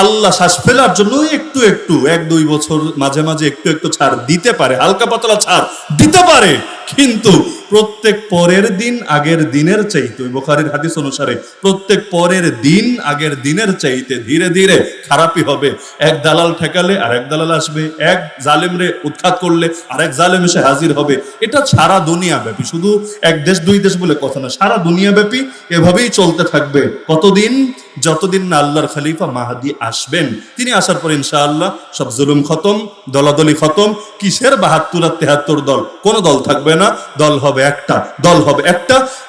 আল্লাহ শ্বাস ফেলার জন্য একটু একটু 1-2 বছর মাঝে মাঝে একটু একটু ছাড় দিতে পারে, হালকা পাতলা ছাড় দিতে পারে, কিন্তু প্রত্যেক পরের দিন আগের দিনের চাইতে, বুখারীর হাদিস অনুসারে প্রত্যেক পরের দিন আগের দিনের চাইতে ধীরে ধীরে খারাপই হবে। এক দালাল ঠেকালে আরেক দালাল আসবে, এক জালেমরে উৎখাত করলে আরেক জালেম এসে হাজির হবে। এটা সারা দুনিয়া ব্যাপী, শুধু 1 দেশ 2 দেশ বলে কথা না, সারা দুনিয়া ব্যাপী এভাবেই চলতে থাকবে। কতদিন? যতদিন না আল্লাহর খলিফা মাহদী আসবেন। তিনি আসার পর ইনশাআল্লাহ সব জুলুম খতম, দলাদলি খতম। কিসের 72 আর 73 দল? কোন দল থাকবে না, দল হবে একটা, দল হবে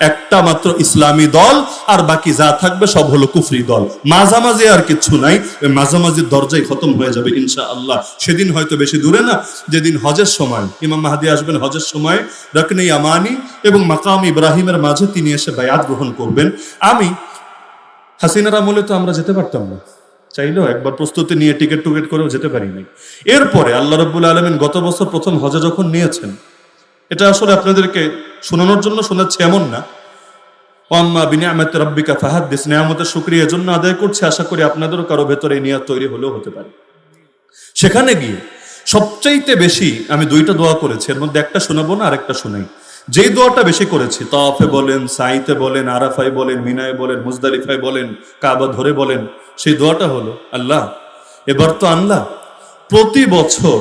একটা মাত্র ইসলামী দল, আর বাকি যা থাকবে সব হলো কুফরি দল। মাঝামাঝি আর কিচ্ছু নাই, ওই মাঝামাঝির দরজাই খতম হয়ে যাবে ইনশাআল্লাহ। সেদিন হয়তো বেশি দূরে না, যেদিন হজের সময় ইমাম মাহদী আসবেন, হজের সময় রকনে ইয়ামানি এবং মাকাম ইব্রাহিমের মাঝে তিনি এসে বায়াত গ্রহণ করবেন। হাসিনার আমলে তো আমরা যেতে পারতাম না, চাইলেও একবার প্রস্তুতি নিয়ে টিকিট করেও যেতে পারিনি। এরপরে আল্লাহ রাব্বুল আলামিন গত বছর প্রথম হজে যখন নিয়েছেন, এটা আসলে আপনাদেরকে শোনানোর জন্য শোনাচ্ছি এমন না, ওয়াম্মা বিনিআমাতি রাব্বিকা ফাহাদ্দিস, নিয়ামতের শুকরিয়া এজন্য আদায় করছি, আশা করি আপনাদেরও কারো ভেতরে এই নিয়ত তৈরি হলেও হতে পারে। সেখানে গিয়ে সবচাইতে বেশি আমি 2টা দোয়া করেছি, এর মধ্যে একটা শোনাবো না, আরেকটা শোনাই। যেই দোয়াটা বেশি করেছি, তাওয়াফে বলেন, সাইতে বলেন, আরাফায় বলেন, মিনায় বলেন, মুজদালিফায় বলেন, কাবা ধরে বলেন, সেই দোয়াটা হলো আল্লাহ এবার তো আল্লাহ প্রতি বছর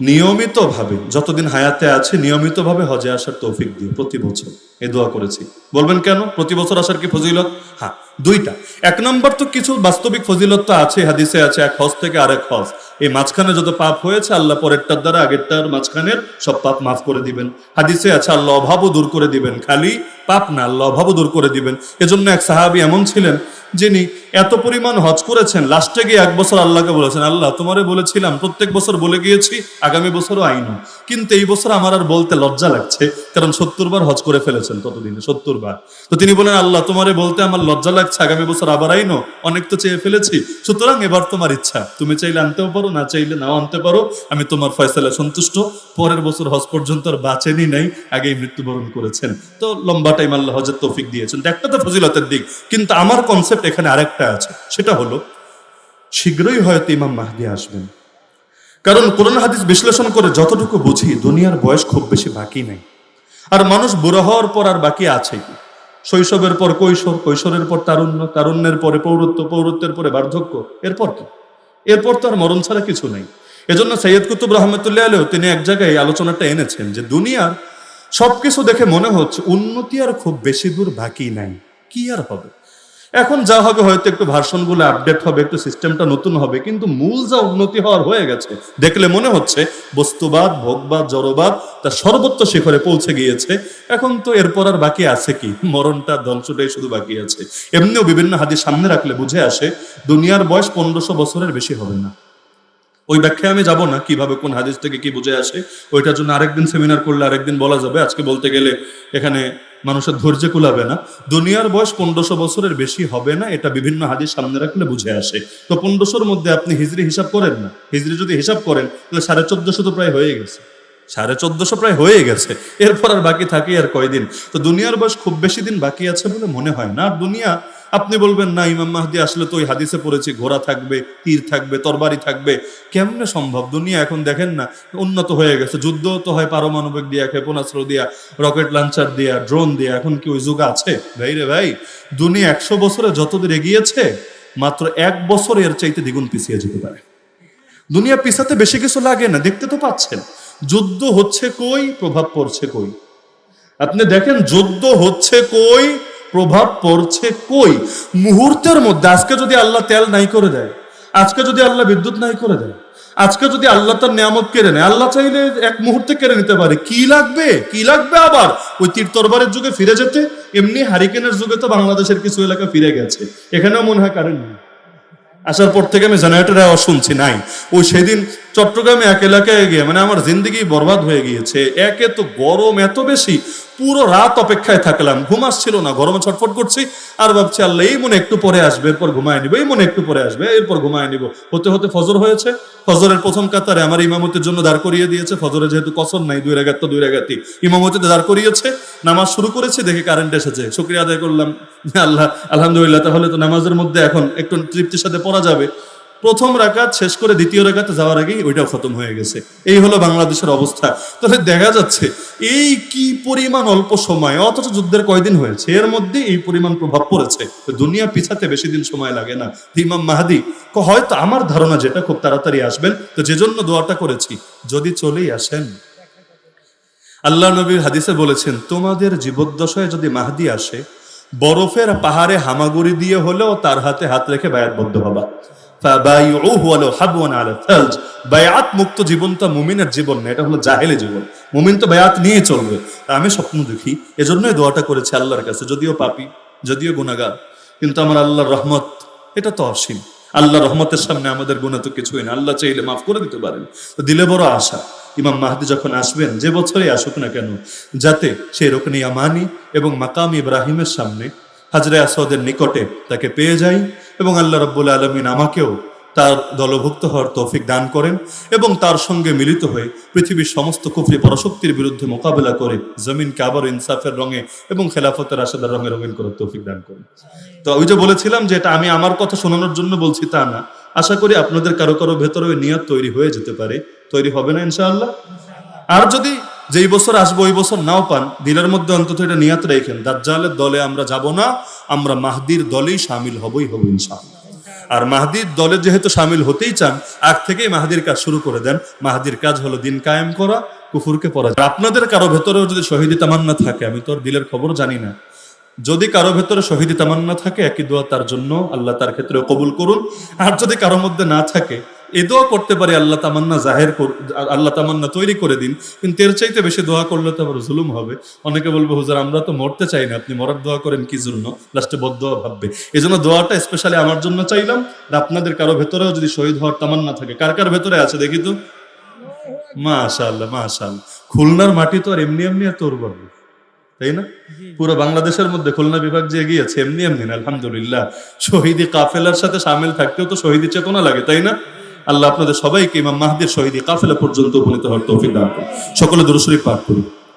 নিয়মিতভাবে, যতদিন হায়াতে আছে নিয়মিতভাবে হজে আসার তৌফিক দিও প্রতি বছর। এই দোয়া করেছি। বলবেন কেন প্রতি বছর আসার কি ফজিলত? হ্যাঁ, 2টা। 1 নম্বর তো কিছু বাস্তবিক ফজিলত তো আছে, হাদিসে আছে, এক হজ থেকে আরেক হজ, এই মাঝখানে যত পাপ হয়েছে আল্লাহ পরেরটার দ্বারা আগেরটার মাঝখানের সব পাপ মাফ করে দিবেন। হাদিসে আছে আল্লাহ অভাবও দূর করে দিবেন, খালি পাপ না, আল্লাহ অভাবও দূর করে দিবেন। এজন্য এক সাহাবী এমন ছিলেন যিনি এত পরিমাণ হজ করেছেন, লাস্টে গিয়ে 1 বছর আল্লাহকে বলেছেন, আল্লাহ তোমারে বলেছিলাম, প্রত্যেক বছর বলে গিয়েছি, আগামী বছরও আইন, কিন্তু এই বছর আমার আর বলতে লজ্জা লাগছে, কারণ 70 বার হজ করে ফেলেছেন ততদিনে, 70 বার। তো তিনি বলেন আল্লাহ তোমারে বলতে আমার লজ্জা লাগছে, আগামী বছর আবার আইনো, অনেক তো চেয়ে ফেলেছি, সুতরাং এবার তোমার ইচ্ছা, তুমি চাইলে আনতেও পারো, না চাইলে নাও আনতে পারো, আমি তোমার ফয়সালা সন্তুষ্ট। পরের বছর হজ পর্যন্ত আর বাঁচেনি নাই, আগেই মৃত্যুবরণ করেছেন। তো লম্বা টাইম আল্লাহ হজের তৌফিক দিয়েছেন। একটা তো ফজিলতের দিক, কিন্তু আমার কনসেপ্ট এখানে আরেকটা আছে, সেটা হলো শীঘ্রই হয়তো ইমাম মাহদী আসবেন। কারণ কোরআন হাদিস বিশ্লেষণ করে যতটুকু বুঝি, দুনিয়ার বয়স খুব বেশি বাকি নেই, আর মানুষ বুড়ো হওয়ার পর আর বাকি আছে কি? শৈশবের পর কৈশোর, কৈশোরের পর তারুণ্য, তারুণ্যের পরে পৌরত্ব, পৌরত্বের পরে বার্ধক্য, এরপর কি? এরপর তো আর মরণ ছাড়া কিছু নাই। এজন্য সৈয়দ কুতুব রহমতুল্লাহ আলাইহ তিনি এক জায়গায় আলোচনাটা এনেছেন যে দুনিয়ার সবকিছু দেখে মনে হচ্ছে উন্নতি আর খুব বেশি দূর বাকি নাই, কি আর হবে। এখন যা হবে হয়তো একটু ভার্সনগুলো আপডেট হবে, একটু সিস্টেমটা নতুন হবে, কিন্তু মূল যা উন্নতি হওয়ার হয়ে গেছে দেখলে মনে হচ্ছে বস্তুবাদ, ভোগবাদ, জড়বাদ তার সর্বোচ্চ শিখরে পৌঁছে গিয়েছে। এখন তো এরপর আর বাকি আছে কি? মরণটা, ধ্বংসটাই শুধু বাকি আছে। এমনিও বিভিন্ন হাদিস সামনে রাখলে বুঝে আসে দুনিয়ার বয়স 1500 বছরের বেশি হবে না। ওই ব্যাখ্যায় আমি যাব না, কিভাবে কোন হাদিস থেকে কি বুঝে আসে, ওইটার জন্য আরেকদিন সেমিনার করলে আরেকদিন বলা যাবে। আজকে বলতে গেলে এখানে মানুষের ধৈর্য কুলাবে না। দুনিয়ার বয়স 1500 বছরের বেশি হবে না, এটা বিভিন্ন হাদিস সামনে রাখলে বুঝে আসে। তো 1500-র মধ্যে আপনি হিজরি হিসাব করেন না, হিজরি যদি হিসাব করেন তাহলে 1450 তো প্রায় হয়ে গেছে, 1450 প্রায় হয়ে গেছে। এরপর আর বাকি থাকে আর কয়দিন? তো দুনিয়ার বয়স খুব বেশি দিন বাকি আছে বলে মনে হয় না। আর দুনিয়া, আপনি বলবেন না ইমাম মাহদি আসলে তো ওই হাদিসে পড়েছি ঘোড়া থাকবে, তীর থাকবে, তরবারি থাকবে, কেমনে সম্ভব? দুনিয়া এখন দেখেন না উন্নত হয়ে গেছে, যুদ্ধ তো হয় পারমাণবিক দিয়া, ক্ষেপণাস্ত্র দিয়া, রকেট লঞ্চার দিয়া, ড্রোন দিয়া। এখন কি ওই যুগ আছে? ভাই রে ভাই, দুনিয়া 100 বছরে যতদূর এগিয়েছে মাত্র 1 বছর এর চাইতে দ্বিগুণ পিছিয়ে যেতে পারে। দুনিয়া পিছাতে বেশি কিছু লাগে না, দেখতে তো পাচ্ছেন যুদ্ধ হচ্ছে কই, প্রভাব পড়ছে কই। আপনি দেখেন যুদ্ধ হচ্ছে কই, প্রভাব পড়ছে কই। মুহূর্তের মধ্যে আজকে যদি আল্লাহ তেল নাই করে দেয়, আজকে যদি আল্লাহ বিদ্যুৎ নাই করে দেয়, আজকে যদি আল্লাহ তার নিয়ামত কেড়ে নেয়, আল্লাহ চাইলে এক মুহূর্তে কেড়ে নিতে পারে। কি লাগবে, কি লাগবে আবার ওই তীর তরবারের যুগে ফিরে যেতে? এমনি হারিকেনের যুগে তো বাংলাদেশের কিছু এলাকা ফিরে গেছে, এখানেও মনে হয় কারেন্ট নেই। আসার পর থেকে আমি জেনারেটর আওয়াজ শুনছি নাই। ওই সেদিন চট্টগ্রামে এক এলাকায় গিয়ে মানে আমার জিন্দগি বরবাদ হয়ে গিয়েছে। একে তো গরম এত বেশি, পুরো রাত অপেক্ষায় থাকলাম, ঘুম আসছিল না, গরমে ছটফট করছি। আর ভাবছি আল্লাহ এই মনে একটু পরে আসবে, এরপর ঘুমায় নিব, এই মনে একটু পরে আসবে, এরপর ঘুমায় নিব। হতে হতে ফজর হয়েছে। ফজরের প্রথম কাতারে আমার ইমামতির জন্য দাঁড় করিয়ে দিয়েছে। ফজরে যেহেতু কসর নাই, 2 রাকাত তো 2 রাকাতই ইমামতিতে দাঁড় করিয়েছে। নামাজ শুরু করেছে, দেখে কারেন্ট এসেছে। শুকরিয়া আদায় করলাম, আল্লাহ আলহামদুলিল্লাহ, তাহলে তো নামাজের মধ্যে এখন একটু তৃপ্তির সাথে পড়া যাবে। প্রথম রাকাত শেষ করে দ্বিতীয় রাকাতে যাওয়ার আগেই ওইটাও খতম হয়ে গেছে। এই হলো বাংলাদেশের অবস্থা। তাহলে দেখা যাচ্ছে এই কি পরিমাণ অল্প সময়, অথচ যুদ্ধের কয়দিন হয়েছে, এর মধ্যে এই পরিমাণ প্রভাব পড়েছে। দুনিয়া পিছাতে বেশি দিন সময় লাগে না। ইমাম মাহদি হয়তো আমার ধারণা যেটা খুব তাড়াতাড়ি আসবেন। তো যে জন্য দোয়াটা করেছি, যদি চলেই আসেন, আল্লাহ নবীর হাদিসে বলেছেন তোমাদের জীবদ্দশায় যদি মাহদি আসে, বরফের পাহাড়ে হামাগুড়ি দিয়ে হলেও তার হাতে হাত রেখে বায়াতবদ্ধ হবা। বায়াত মুক্ত জীবনটা মুমিনের জীবন না, এটা হলো জাহেলি জীবন। মুমিন তো বায়াত নিয়ে চলবে। আমি স্বপ্ন দেখি, এজন্যই দোয়াটা করেছি আল্লাহর কাছে। যদিও পাপী, যদিও গুনাহগার, কিন্তু আমার আল্লাহর রহমত এটা তো অসীম। আল্লাহ রহমতের সামনে আমাদের গুনাহ তো কিছুই না। আল্লাহ চাইলে মাফ করে দিতে পারেন। তো দিলে বড় আশা, ইমাম মাহদি যখন আসবেন, যে বছরই আসুক না কেন, যাতে সেই রুকনে ইয়ামানি এবং মাকাম ইব্রাহিমের সামনে হাজরে আসওয়াদের নিকটে তাকে পেয়ে যাই, এবং আল্লাহ রাব্বুল আলামিন আমাকেও তার দলভুক্ত হওয়ার তৌফিক দান করেন, এবং তার সঙ্গে মিলিত হয়ে পৃথিবীর সমস্ত কুফরি পরাশক্তির বিরুদ্ধে মোকাবেলা করে জমিনকে আবার ইনসাফের রঙে এবং খেলাফতের রাশেদার রঙে রঙিন করার তৌফিক দান করেন। তো ওই যে বলেছিলাম যে এটা আমি আমার কথা শোনানোর জন্য বলছি তা না। আশা করি আপনাদের কারো কারো ভেতরে ওই নিয়ত তৈরি হয়ে যেতে পারে। তৈরি হবে না ইনশাআল্লাহ? আর যদি যেই বছর আসবো ওই বছর নাও পান, দিলের মধ্যে অন্তত এটা নিয়াত রেখেন, দাজ্জালের দলে আমরা যাব না, আমরা মাহদির দলেই শামিল হবই হব ইনশাআল্লাহ। আর মাহদির দলে যেহেতু শামিল হতেই চান, আগ থেকেই মাহদির কাজ শুরু করে দেন। মাহদির কাজ হলো দিন কায়েম করা, কুফুরকে পরাজয়। আপনাদের কারো ভেতরেও যদি শহীদি তামান্না থাকে, আমি তো আর দিলের খবর জানি না, যদি কারো ভেতরে শহীদি তামান্না থাকে, একই দোয়া তার জন্য, আল্লাহ তার ক্ষেত্রে কবুল করুন। আর যদি কারোর মধ্যে না থাকে, এ দোয়া করতে পারি আল্লাহ তামান্না আল্লাহ তামান্না তৈরি করে দিন। কিন্তু এর চাইতে বেশি দোয়া করলে তো আবার জুলুম হবে। অনেকে বলবে হুজুর আমরা তো মরতে চাই না, আপনি মরার দোয়া করেন কি জন্য? লাস্টে বদদোয়া ভাববে। এই জন্য দোয়াটা স্পেশালি আমার জন্য চাইলাম। আপনাদের কারো ভেতরেও যদি শহীদ হওয়ার তামান্না থাকে, কার কার ভেতরে আছে দেখি তো? মাশাআল্লাহ, মাশাআল্লাহ। খুলনার মাটি তো আর এমনি এমনি এত উর্বর, তাই না? পুরো বাংলাদেশের মধ্যে খুলনা বিভাগ যে এগিয়েছে এমনি এমনি না, আলহামদুলিল্লাহ। শহীদি কাফেলার সাথে সামিল থাকতেও তো শহীদি চেতনা লাগে, তাই না? আল্লাহ আপনাদের সবাইকে ইমাম মাহদির শহীদি কাফেলা পর্যন্ত উপনীত হওয়ার তৌফিক দান করুন। সকলে দুরূদ শরীফ পাঠ করুন।